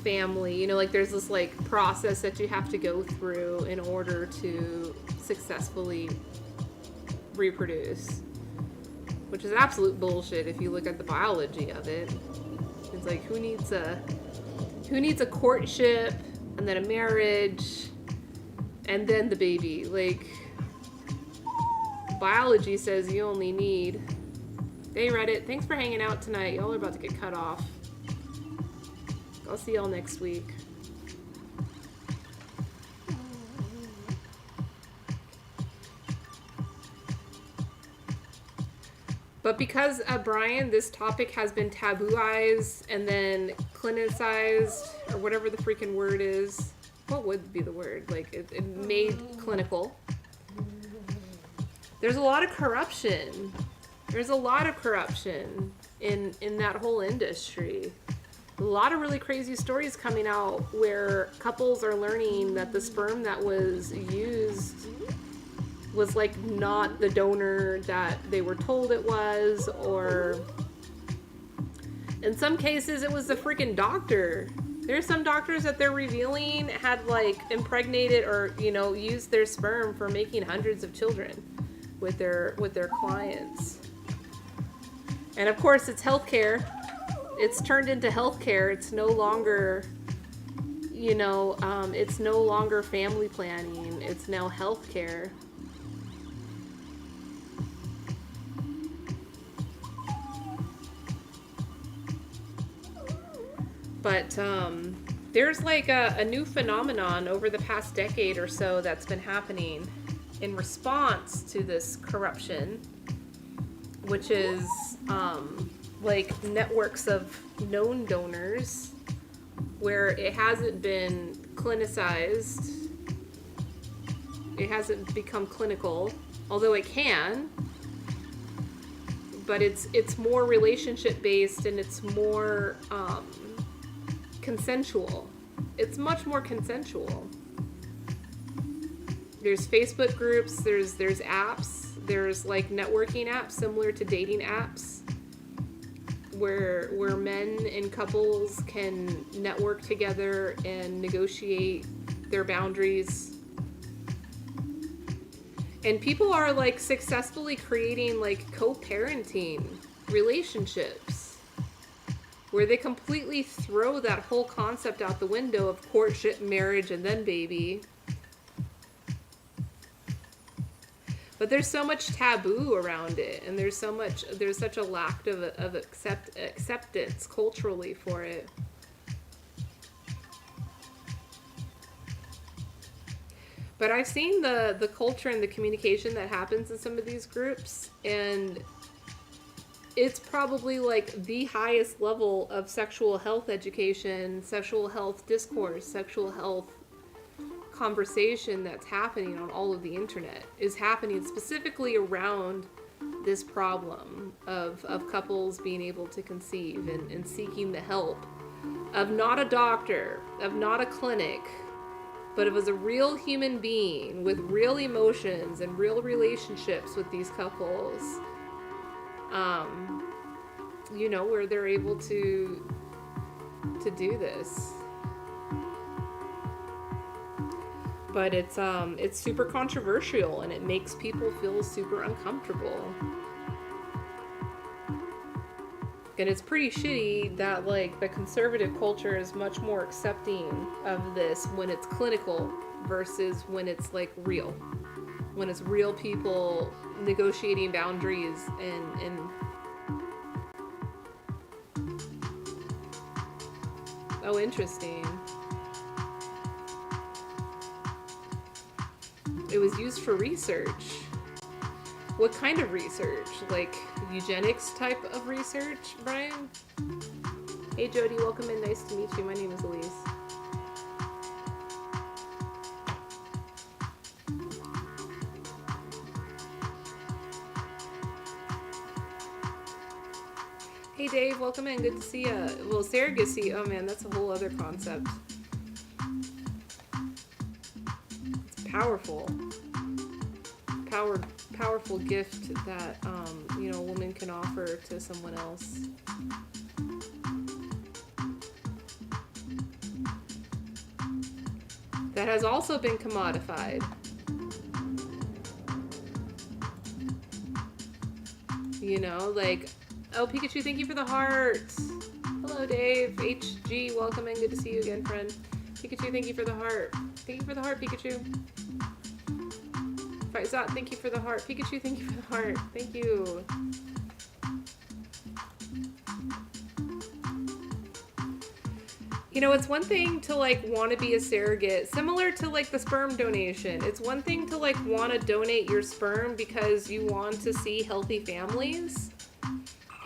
family. You know, like, there's this, like, process that you have to go through in order to successfully reproduce, which is absolute bullshit if you look at the biology of it. It's like, who needs a courtship and then a marriage and then the baby? Like, biology says you only need. Hey Reddit, thanks for hanging out tonight. Y'all are about to get cut off. I'll see y'all next week. But because, Brian, this topic has been tabooized and then clinicized, or whatever the freaking word is. What would be the word? Like, it made clinical. There's a lot of corruption. There's a lot of corruption in that whole industry. A lot of really crazy stories coming out where couples are learning that the sperm that was used was like not the donor that they were told it was, or in some cases it was the freaking doctor. There's some doctors that they're revealing had like impregnated or, you know, used their sperm for making hundreds of children with their clients. And of course it's healthcare. It's turned into healthcare. It's no longer, you know, it's no longer family planning. It's now healthcare. But there's like a new phenomenon over the past decade or so that's been happening in response to this corruption, which is like networks of known donors where it hasn't been clinicized. It hasn't become clinical, although it can. But it's more relationship based and it's more consensual. It's much more consensual. There's Facebook groups, there's apps, there's like networking apps similar to dating apps where men and couples can network together and negotiate their boundaries. And people are like successfully creating like co-parenting relationships where they completely throw that whole concept out the window of courtship, marriage, and then baby. But there's so much taboo around it, and there's such a lack of acceptance culturally for it. But I've seen the culture and the communication that happens in some of these groups, and it's probably like the highest level of sexual health education, sexual health discourse, sexual health conversation that's happening on all of the internet is happening specifically around this problem of couples being able to conceive and seeking the help of not a doctor, of not a clinic, but of as a real human being with real emotions and real relationships with these couples. You know, where they're able to do this. But it's super controversial and it makes people feel super uncomfortable. And it's pretty shitty that like the conservative culture is much more accepting of this when it's clinical versus when it's like real. When it's real people negotiating boundaries and oh, interesting. It was used for research. What kind of research? Like eugenics type of research, Brian? Hey Jody, welcome in. Nice to meet you. My name is Elise. Hey Dave, welcome in. Good to see ya. Well, surrogacy, oh man, that's a whole other concept. It's powerful. Powerful gift that you know, a woman can offer to someone else. That has also been commodified. You know, like, oh, Pikachu, thank you for the heart. Hello, Dave. HG, welcome in. Good to see you again, friend. Pikachu, thank you for the heart. Thank you for the heart, Pikachu. Faizat, thank you for the heart. Pikachu, thank you for the heart. Thank you. You know, it's one thing to like want to be a surrogate, similar to like the sperm donation. It's one thing to like want to donate your sperm because you want to see healthy families.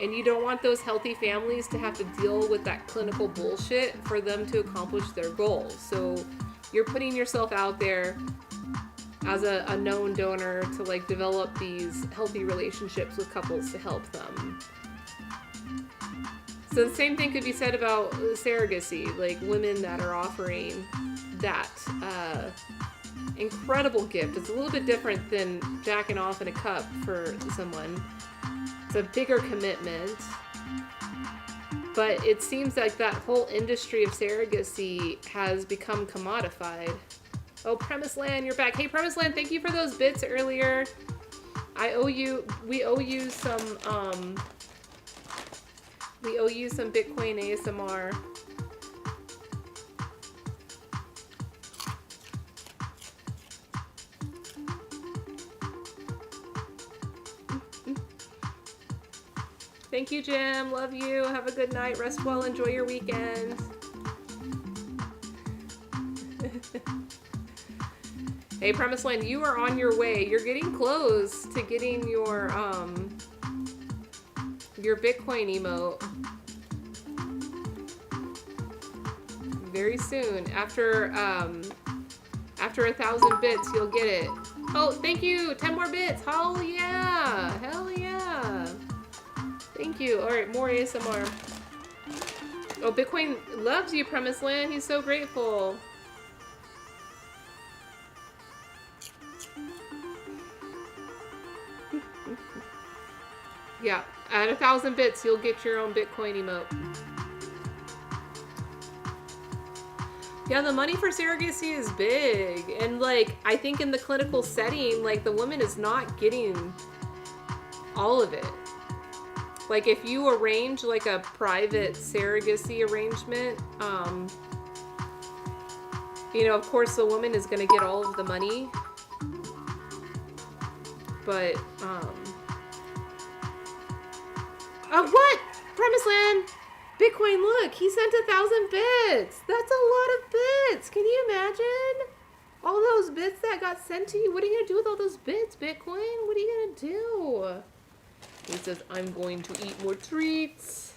And you don't want those healthy families to have to deal with that clinical bullshit for them to accomplish their goals. So you're putting yourself out there as a known donor to like develop these healthy relationships with couples to help them. So the same thing could be said about surrogacy, like women that are offering that incredible gift. It's a little bit different than jacking off in a cup for someone. It's a bigger commitment. But it seems like that whole industry of surrogacy has become commodified. Oh, Premise Land, you're back. Hey, Premise Land, thank you for those bits earlier. We owe you some Bitcoin ASMR. Thank you, Jim. Love you. Have a good night. Rest well. Enjoy your weekend. Hey, Premise Land, you are on your way. You're getting close to getting your Bitcoin emote. Very soon. After 1,000 bits, you'll get it. Oh, thank you. 10 more bits. Hell yeah. Hell yeah. Thank you. All right, more ASMR. Oh, Bitcoin loves you, Premise Land. He's so grateful. Yeah, at 1,000 bits, you'll get your own Bitcoin emote. Yeah, the money for surrogacy is big. And, like, I think in the clinical setting, like, the woman is not getting all of it. Like, if you arrange, like, a private surrogacy arrangement, you know, of course, the woman is going to get all of the money. But, oh, what? Premise Land! Bitcoin, look, he sent 1,000 bits. That's a lot of bits. Can you imagine? All those bits that got sent to you. What are you going to do with all those bits, Bitcoin? What are you going to do? He says, I'm going to eat more treats.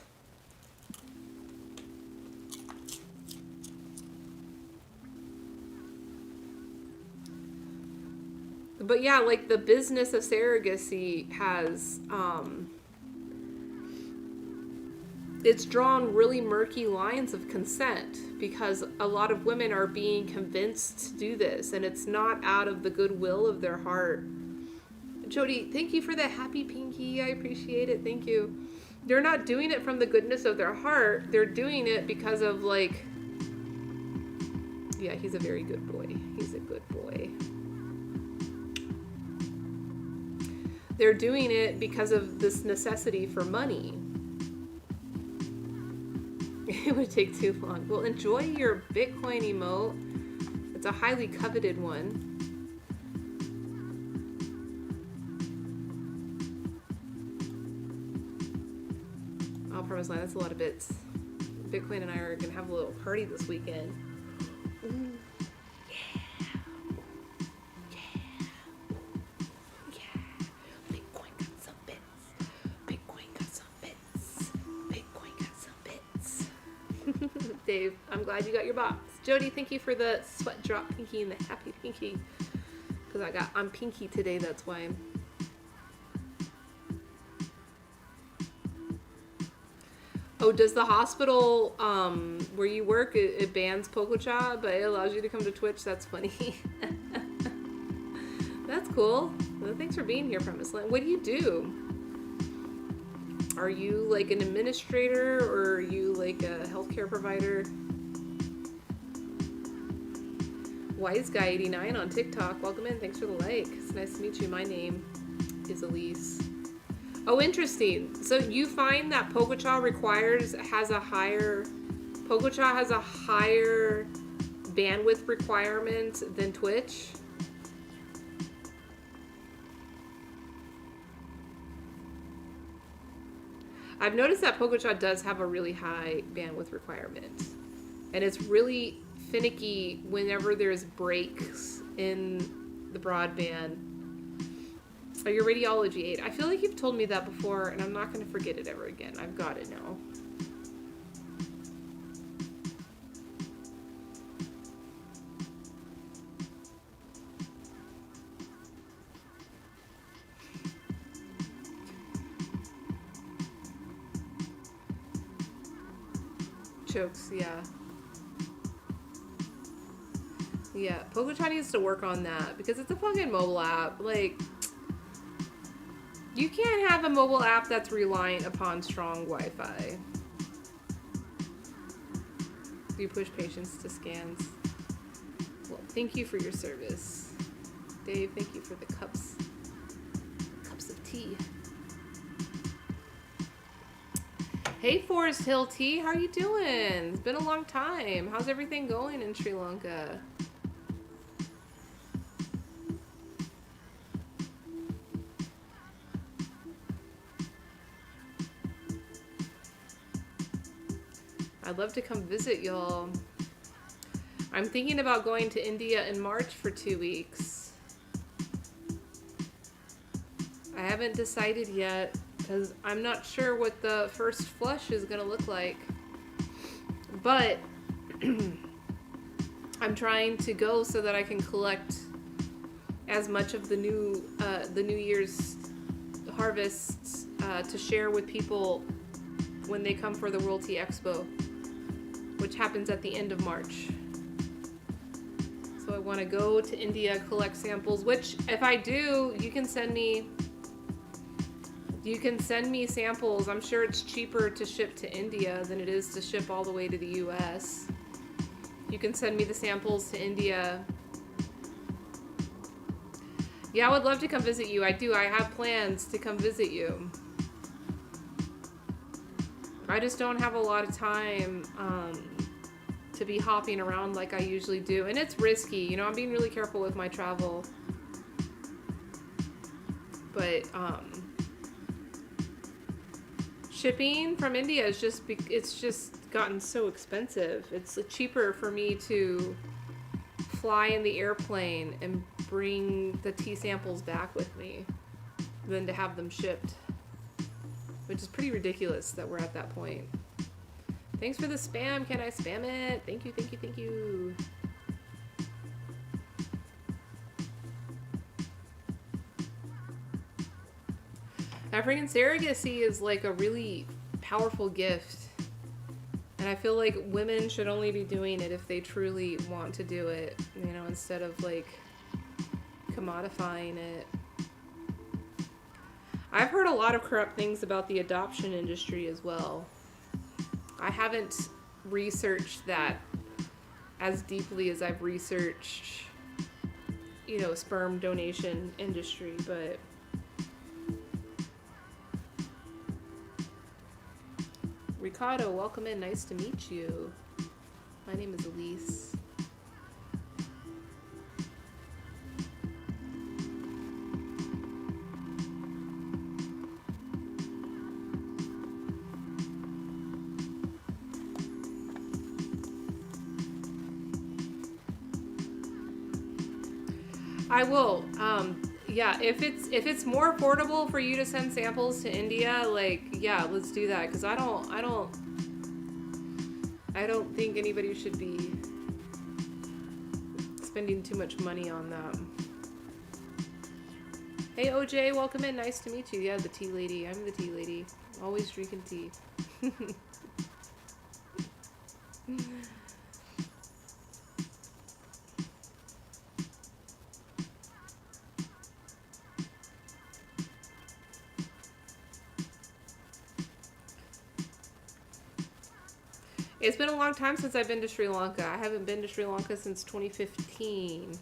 But yeah, like the business of surrogacy has, it's drawn really murky lines of consent because a lot of women are being convinced to do this and it's not out of the goodwill of their heart. Jody, thank you for that happy pinky. I appreciate it. Thank you. They're not doing it from the goodness of their heart. They're doing it because of like, yeah, he's a very good boy. He's a good boy. They're doing it because of this necessity for money. It would take too long. Well, enjoy your Bitcoin emote. It's a highly coveted one. I'll promise you, that's a lot of bits. Bitcoin and I are gonna have a little party this weekend. Ooh. Dave, I'm glad you got your box. Jody, thank you for the sweat drop pinky and the happy pinky. Because I'm pinky today, that's why. Oh, does the hospital where you work, it bans Pococha, but it allows you to come to Twitch? That's funny. That's cool. Well, thanks for being here, Premise Land. What do you do? Are you like an administrator or are you like a healthcare provider? Wise Guy 89 on TikTok. Welcome in. Thanks for the like. It's nice to meet you. My name is Elise. Oh, interesting. So you find that Pococha has a higher bandwidth requirement than Twitch? I've noticed that Pococha does have a really high bandwidth requirement. And it's really finicky whenever there's breaks in the broadband. Oh, your radiology aid. I feel like you've told me that before, and I'm not going to forget it ever again. I've got it now. Chokes, yeah. Yeah, Pokochan needs to work on that because it's a fucking mobile app. Like, you can't have a mobile app that's reliant upon strong Wi-Fi. You push patients to scans. Well, thank you for your service. Dave, thank you for the cups of tea. Hey, Forest Hill Tea, how are you doing? It's been a long time. How's everything going in Sri Lanka? I'd love to come visit y'all. I'm thinking about going to India in March for 2 weeks. I haven't decided yet because I'm not sure what the first flush is going to look like. But I'm trying to go so that I can collect as much of the New Year's harvests to share with people when they come for the World Tea Expo, which happens at the end of March. So I want to go to India, collect samples, which if I do, you can send me samples. I'm sure it's cheaper to ship to India than it is to ship all the way to the US. You can send me the samples to India. Yeah, I would love to come visit you. I do. I have plans to come visit you. I just don't have a lot of time to be hopping around like I usually do. And it's risky. You know, I'm being really careful with my travel. But shipping from India is it's just gotten so expensive. It's cheaper for me to fly in the airplane and bring the tea samples back with me than to have them shipped, which is pretty ridiculous that we're at that point. Thanks for the spam. Can I spam it? Thank you, thank you, thank you. African surrogacy is like a really powerful gift. And I feel like women should only be doing it if they truly want to do it, you know, instead of like commodifying it. I've heard a lot of corrupt things about the adoption industry as well. I haven't researched that as deeply as I've researched, you know, sperm donation industry, but Ricardo, welcome in. Nice to meet you. My name is Elise. I will. Yeah, if it's more affordable for you to send samples to India, like, yeah, let's do that. Because I don't think anybody should be spending too much money on that. Hey OJ, welcome in. Nice to meet you. Yeah, the tea lady. I'm the tea lady. Always drinking tea. It's been a long time since I've been to Sri Lanka. I haven't been to Sri Lanka since 2015.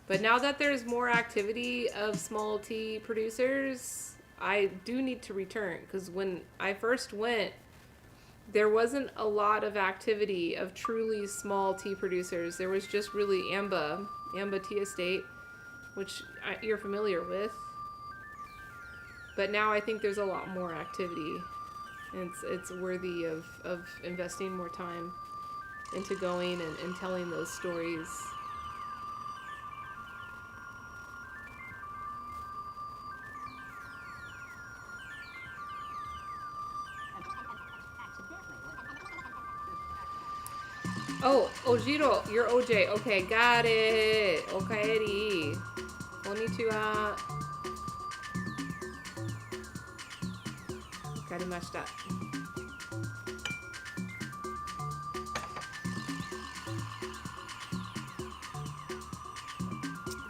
But now that there's more activity of small tea producers, I do need to return. Because when I first went, there wasn't a lot of activity of truly small tea producers. There was just really Amba Tea Estate, which you're familiar with. But now I think there's a lot more activity. And it's worthy of investing more time into going and telling those stories. Oh, Ojiro, you're OJ. Okay, got it. Okaeri. Konnichiwa. Karimashita.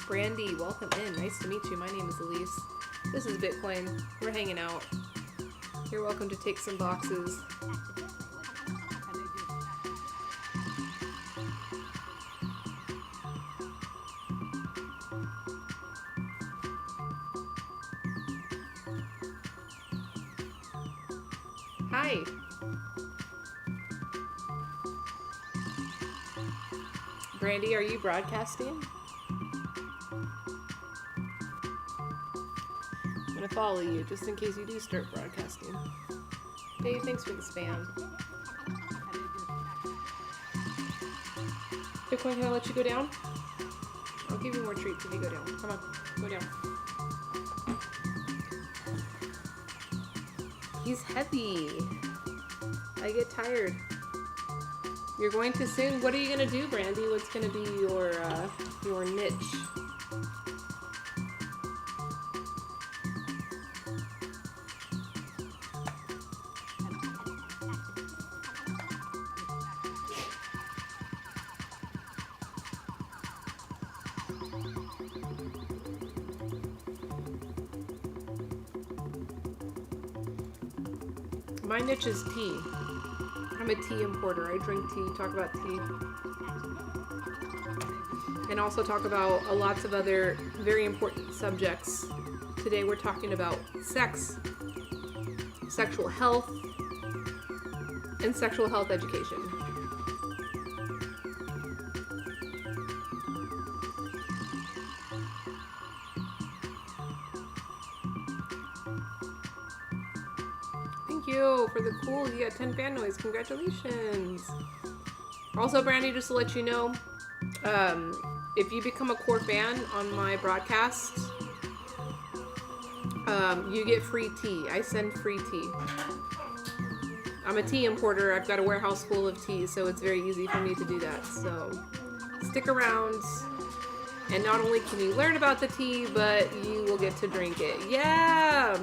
Brandy, welcome in. Nice to meet you. My name is Elise. This is Bitcoin. We're hanging out. You're welcome to take some boxes. Hi. Brandy, are you broadcasting? I'm gonna follow you just in case you do start broadcasting. Dave, thanks for the spam. Bitcoin, can I let you go down? I'll give you more treats if you go down. Come on, go down. He's heavy. I get tired. You're going to soon. What are you gonna do, Brandy? What's gonna be your niche? My niche is tea. I'm a tea importer. I drink tea, talk about tea. And also talk about lots of other very important subjects. Today we're talking about sex, sexual health, and sexual health education. Thank you for the cool. You got 10 fan noise. Congratulations. Also, Brandy, just to let you know, if you become a core fan on my broadcast, you get free tea. I send free tea. I'm a tea importer. I've got a warehouse full of tea, so it's very easy for me to do that. So stick around, and not only can you learn about the tea, but you will get to drink it. Yeah!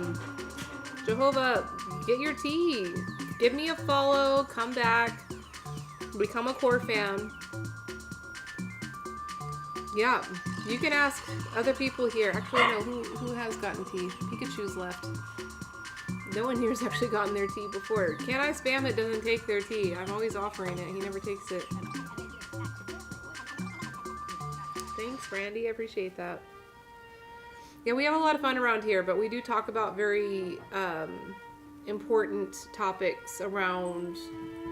Jehovah, get your tea. Give me a follow. Come back. Become a core fan. Yeah, you can ask other people here. Actually, no, who has gotten tea? Pikachu's left. No one here's actually gotten their tea before. Can I spam it? Doesn't take their tea. I'm always offering it. He never takes it. Thanks, Brandy. I appreciate that. Yeah, we have a lot of fun around here, but we do talk about very important topics around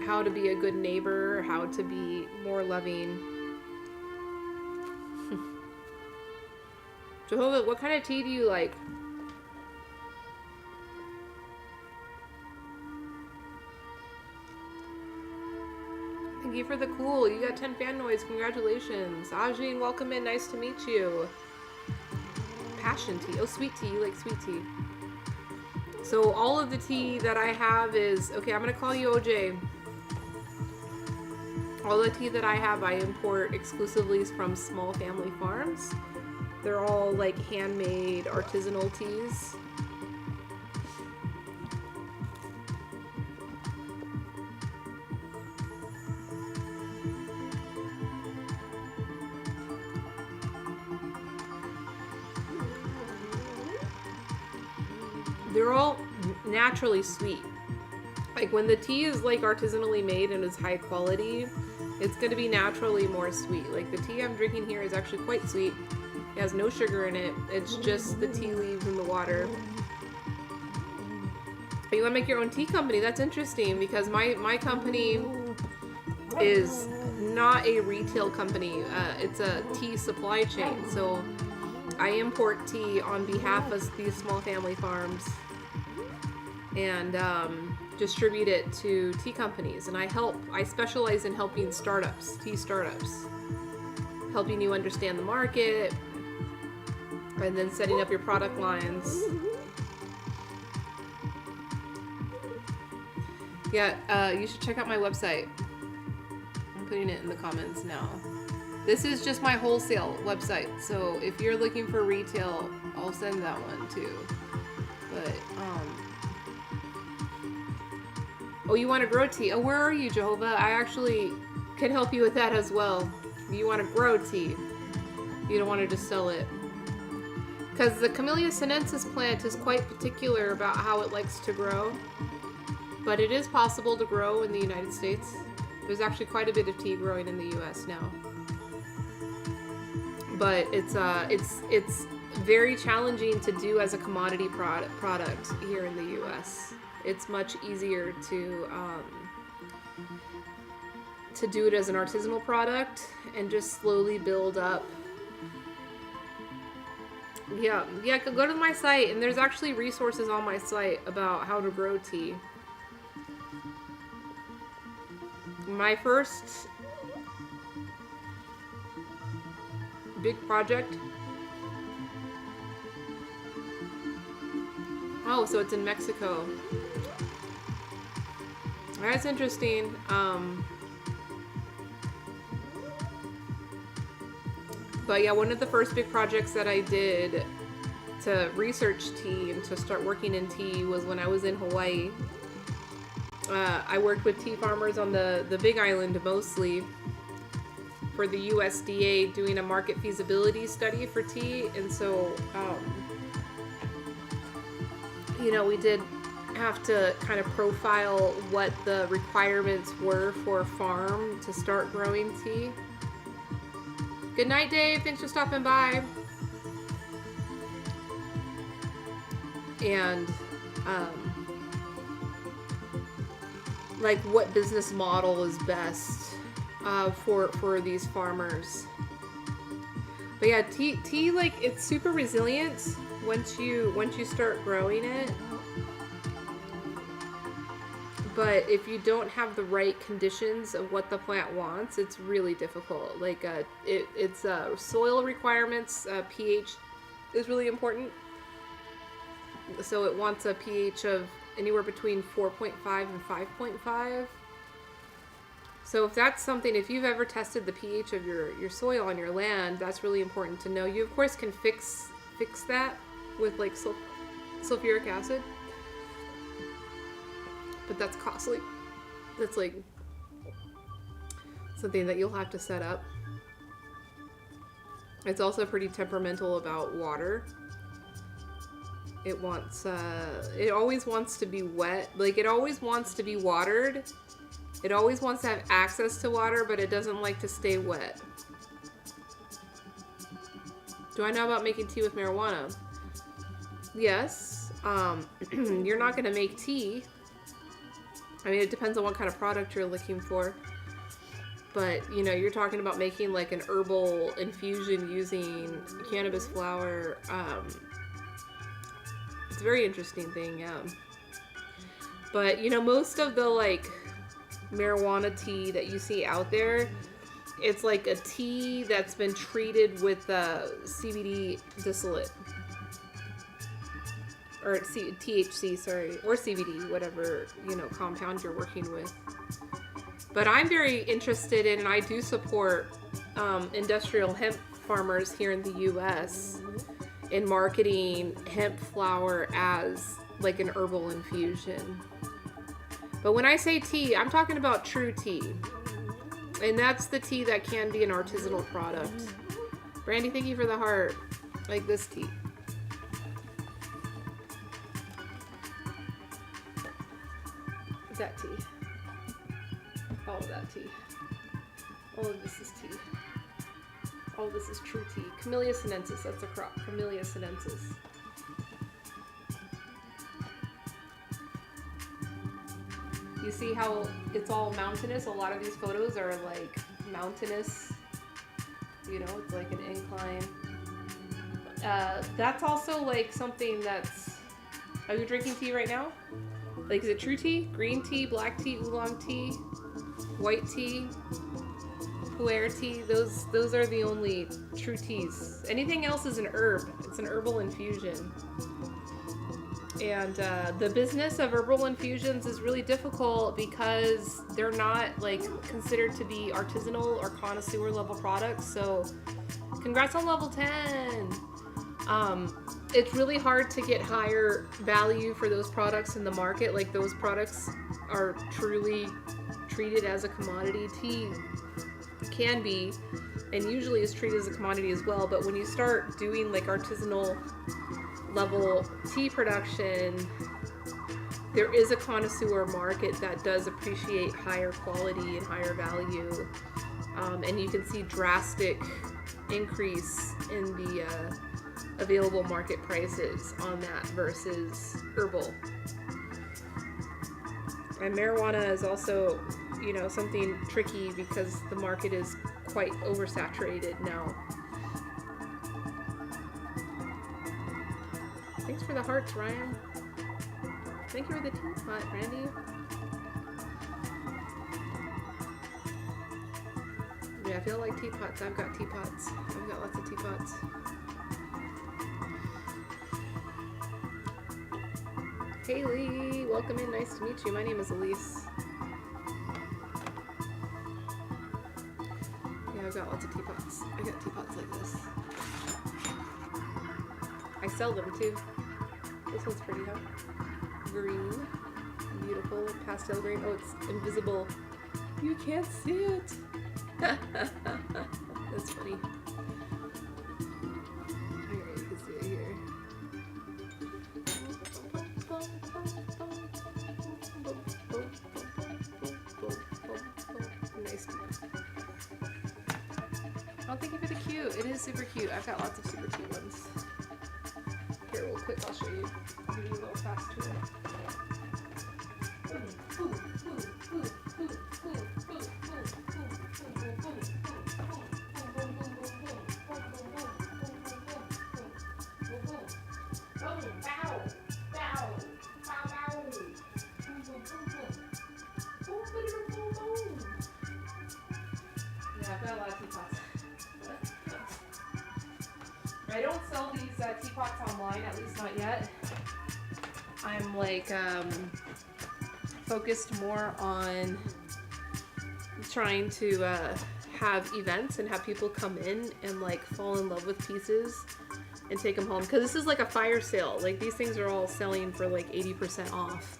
how to be a good neighbor, how to be more loving. Jehovah, what kind of tea do you like? Thank you for the cool. You got 10 fan noise. Congratulations. Ajin, welcome in. Nice to meet you. Passion tea. Oh, sweet tea. You like sweet tea. So all of the tea that I have is... Okay, I'm going to call you OJ. All the tea that I have, I import exclusively from small family farms. They're all like handmade artisanal teas. They're all naturally sweet. Like when the tea is like artisanally made and is high quality, it's going to be naturally more sweet. Like the tea I'm drinking here is actually quite sweet. It has no sugar in it. It's just the tea leaves and the water. You want to make your own tea company? That's interesting because my company is not a retail company. It's a tea supply chain. So I import tea on behalf of these small family farms and distribute it to tea companies. And I specialize in helping startups, tea startups, helping you understand the market, and then setting up your product lines. Yeah, you should check out my website. putting it in the comments now. This is just my wholesale website, so if you're looking for retail, I'll send that one too. But oh, you want to grow tea? Oh, where are you, Jehovah? I actually can help you with that as well. You want to grow tea. You don't want to just sell it. Because the Camellia sinensis plant is quite particular about how it likes to grow. But it is possible to grow in the United States. There's actually quite a bit of tea growing in the US now. But it's very challenging to do as a commodity product here in the US. It's much easier to do it as an artisanal product and just slowly build up. Yeah, go to my site, and there's actually resources on my site about how to grow tea. My first big project. Oh, so it's in Mexico. That's interesting. But yeah, one of the first big projects that I did to research tea and to start working in tea was when I was in Hawaii. I worked with tea farmers on the Big Island mostly for the USDA doing a market feasibility study for tea. And so, we did have to kind of profile what the requirements were for a farm to start growing tea. Good night, Dave. Thanks for stopping by. And, like what business model is best for these farmers. But yeah, tea like it's super resilient once you start growing it. But if you don't have the right conditions of what the plant wants, it's really difficult. Like it's soil requirements, pH is really important. So it wants a pH of anywhere between 4.5 and 5.5. So if that's something, if you've ever tested the pH of your soil on your land, that's really important to know. You of course can fix that with like sulfuric acid, but that's costly. That's like something that you'll have to set up. It's also pretty temperamental about water. It always wants to be wet. Like it always wants to be watered. It always wants to have access to water, but it doesn't like to stay wet. Do I know about making tea with marijuana? Yes. You're not going to make tea. I mean, it depends on what kind of product you're looking for. But, you're talking about making like an herbal infusion using cannabis flower. It's a very interesting thing, yeah. But, most of the like marijuana tea that you see out there, it's like a tea that's been treated with CBD distillate. Or THC, sorry, or CBD, whatever, compound you're working with. But I'm very interested in, and I do support industrial hemp farmers here in the US in marketing hemp flower as like an herbal infusion. But when I say tea, I'm talking about true tea. And that's the tea that can be an artisanal product. Brandy, thank you for the heart. Like this tea. That tea. All of that tea. All of this is tea. All of this is true tea. Camellia sinensis, that's a crop. Camellia sinensis. You see how it's all mountainous? A lot of these photos are like mountainous. It's like an incline. That's also like something that's... Are you drinking tea right now? Like, is it true tea? Green tea, black tea, oolong tea, white tea, pu'er tea? Those are the only true teas. Anything else is an herb. It's an herbal infusion. And the business of herbal infusions is really difficult because they're not like considered to be artisanal or connoisseur level products. So congrats on level 10. It's really hard to get higher value for those products in the market. Like those products are truly treated as a commodity. Tea can be, and usually is treated as a commodity as well. But when you start doing like artisanal level tea production, there is a connoisseur market that does appreciate higher quality and higher value, and you can see drastic increase in the available market prices on that versus herbal. And marijuana is also, you know, something tricky because the market is quite oversaturated now. Thanks for the hearts, Ryan. Thank you for the teapot, Randy. Yeah, I feel like teapots. I've got teapots. I've got lots of teapots. Haley, welcome in. Nice to meet you. My name is Elise. Yeah, I've got lots of teapots. I got teapots like this. I sell them too. This one's pretty, huh? Green. Beautiful. Pastel green. Oh, it's invisible. You can't see it. That's funny. Here, you can see it here. Nice. Oh, thank you for the cute. It is super cute. I've got lots of super cute ones. Here, real quick, I'll show you. I'll give you a little fast tour. Yeah, I've got a lot of teapots. I don't sell these teapots online, at least not yet. I'm like focused more on trying to have events and have people come in and like fall in love with pieces and take them home, because this is like a fire sale. Like these things are all selling for like 80% off.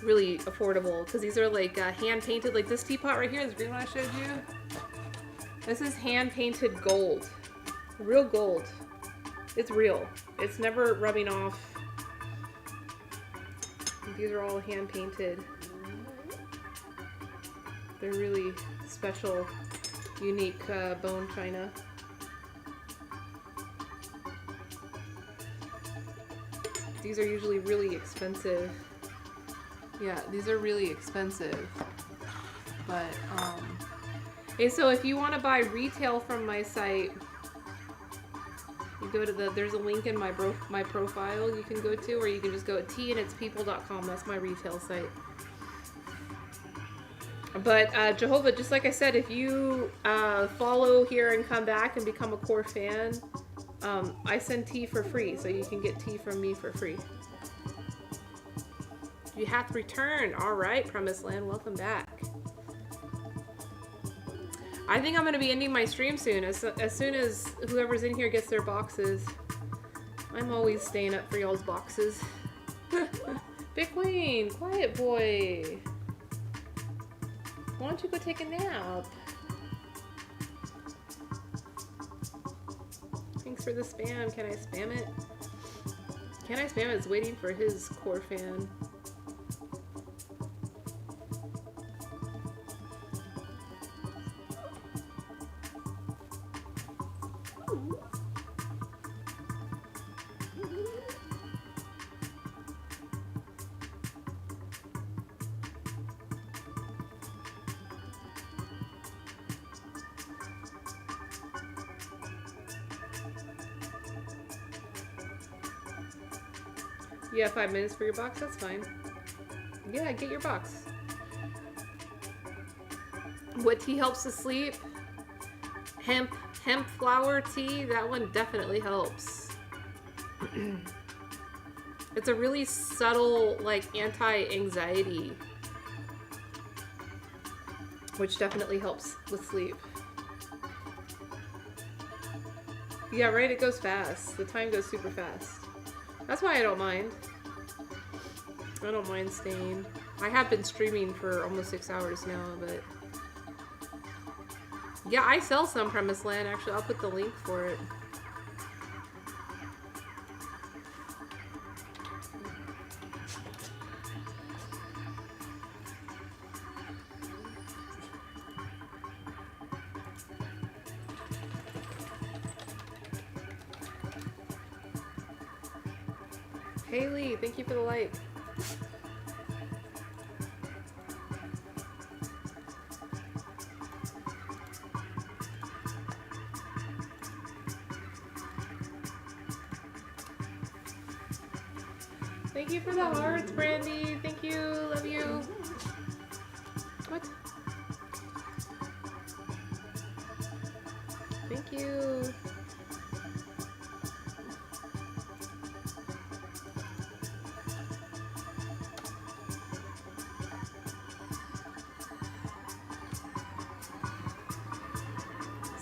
Really affordable, because these are like hand painted. Like this teapot right here, this green one I showed you, this is hand painted gold, real gold. It's real. It's never rubbing off. These are all hand painted. They're really special, unique bone china. These are usually really expensive. Yeah, these are really expensive. But, hey, so if you want to buy retail from my site, you go to there's a link in my profile you can go to, or you can just go to teaanditspeople.com. That's my retail site. But Jehovah, just like I said, if you follow here and come back and become a core fan, I send tea for free, so you can get tea from me for free. You have to return. All right, Promised Land, welcome back. I think I'm going to be ending my stream soon, as soon as whoever's in here gets their boxes. I'm always staying up for y'all's boxes. Big Wayne, quiet boy. Why don't you go take a nap? Thanks for the spam. Can I spam it? Can I spam it? It's waiting for his core fan. You have 5 minutes for your box? That's fine. Yeah, get your box. What tea helps to sleep? Hemp flower tea. That one definitely helps. It's a really subtle, like, anti-anxiety, which definitely helps with sleep. Yeah, right, it goes fast. The time goes super fast. That's why I don't mind. I don't mind staying. I have been streaming for almost 6 hours now, but... Yeah, I sell some Premise Land. Actually, I'll put the link for it. Haley, thank you for the like. Thank you for the hearts, Brandy. Thank you. Love you. What? Thank you.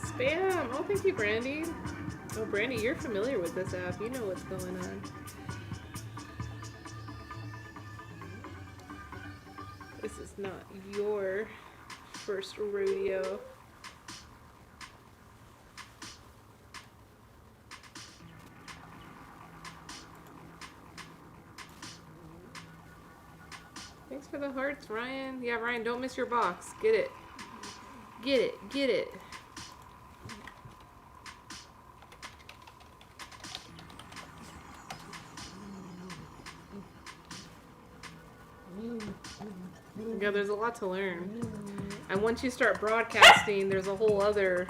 Spam. Oh, thank you, Brandy. Oh, Brandy, you're familiar with this app. You know what's going on. This is not your first rodeo. Thanks for the hearts, Ryan. Yeah, Ryan, don't miss your box. Get it. Get it. Get it. Yeah, there's a lot to learn. And once you start broadcasting, there's a whole other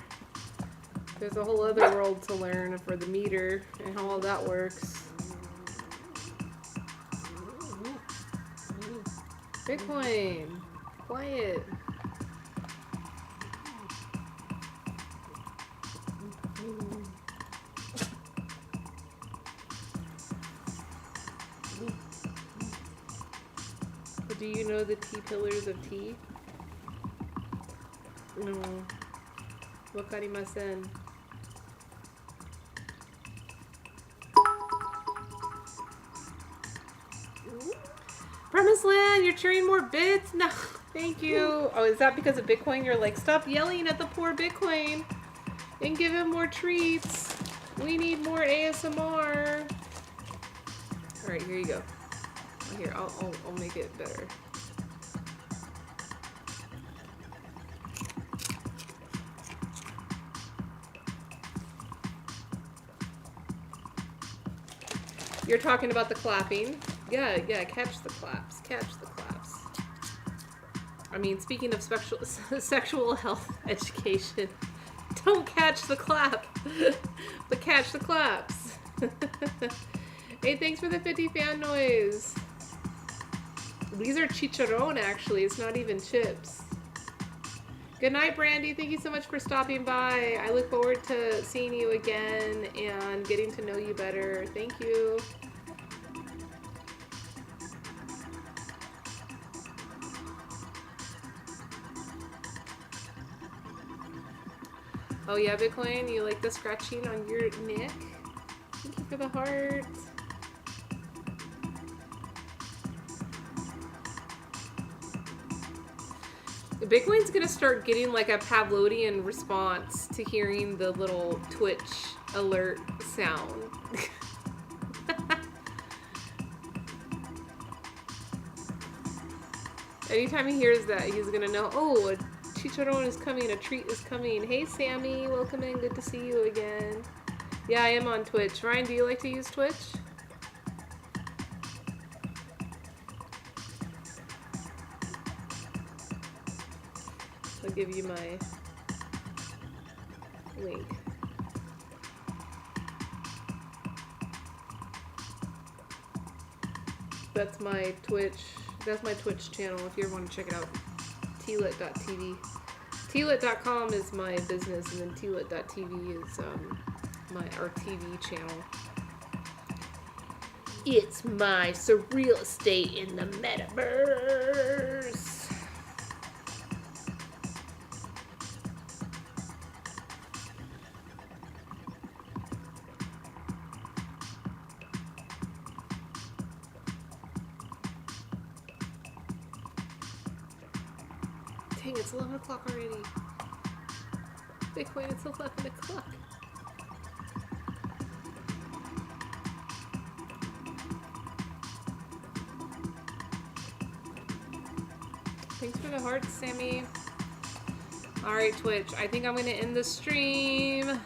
world to learn for the meter and how all that works. Bitcoin, quiet. Do you know the T pillars of tea? No. Wakarimasen. Premise Land, you're cheering more bits? No, thank you. Oh, is that because of Bitcoin? You're like, stop yelling at the poor Bitcoin and give him more treats. We need more ASMR. All right, here you go. Here, I'll make it better. You're talking about the clapping. Yeah, catch the claps. Catch the claps. I mean, speaking of sexual health education, don't catch the clap, but catch the claps. Hey, thanks for the 50 fan noise. These are chicharron, actually. It's not even chips. Good night, Brandy. Thank you so much for stopping by. I look forward to seeing you again and getting to know you better. Thank you. Oh yeah, Bitcoin, you like the scratching on your neck? Thank you for the heart. Bitcoin's gonna start getting like a Pavlovian response to hearing the little Twitch alert sound. Anytime he hears that, he's gonna know, oh, a chicharron is coming, a treat is coming. Hey, Sammy, welcome in, good to see you again. Yeah, I am on Twitch. Ryan, do you like to use Twitch? I'll give you my link. That's my Twitch channel if you ever want to check it out. tlit.tv. tlit.com is my business, and then tlit.tv is our TV channel. It's my surreal estate in the metaverse. Dang, it's 11 o'clock already. Bitcoin, it's 11 o'clock. Thanks for the hearts, Sammy. Alright, Twitch. I think I'm going to end the stream.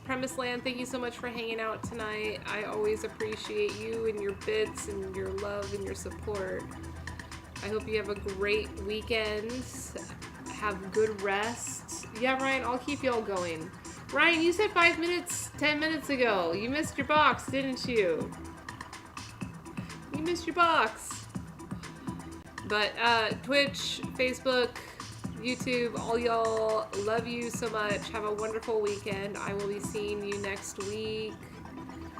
Premise Land, thank you so much for hanging out tonight. I always appreciate you and your bits and your love and your support. I hope you have a great weekend. Have good rest. Yeah, Ryan, I'll keep y'all going. Ryan, you said 5 minutes 10 minutes ago. You missed your box, didn't you? You missed your box. But Twitch, Facebook, YouTube, all y'all, love you so much. Have a wonderful weekend. I will be seeing you next week.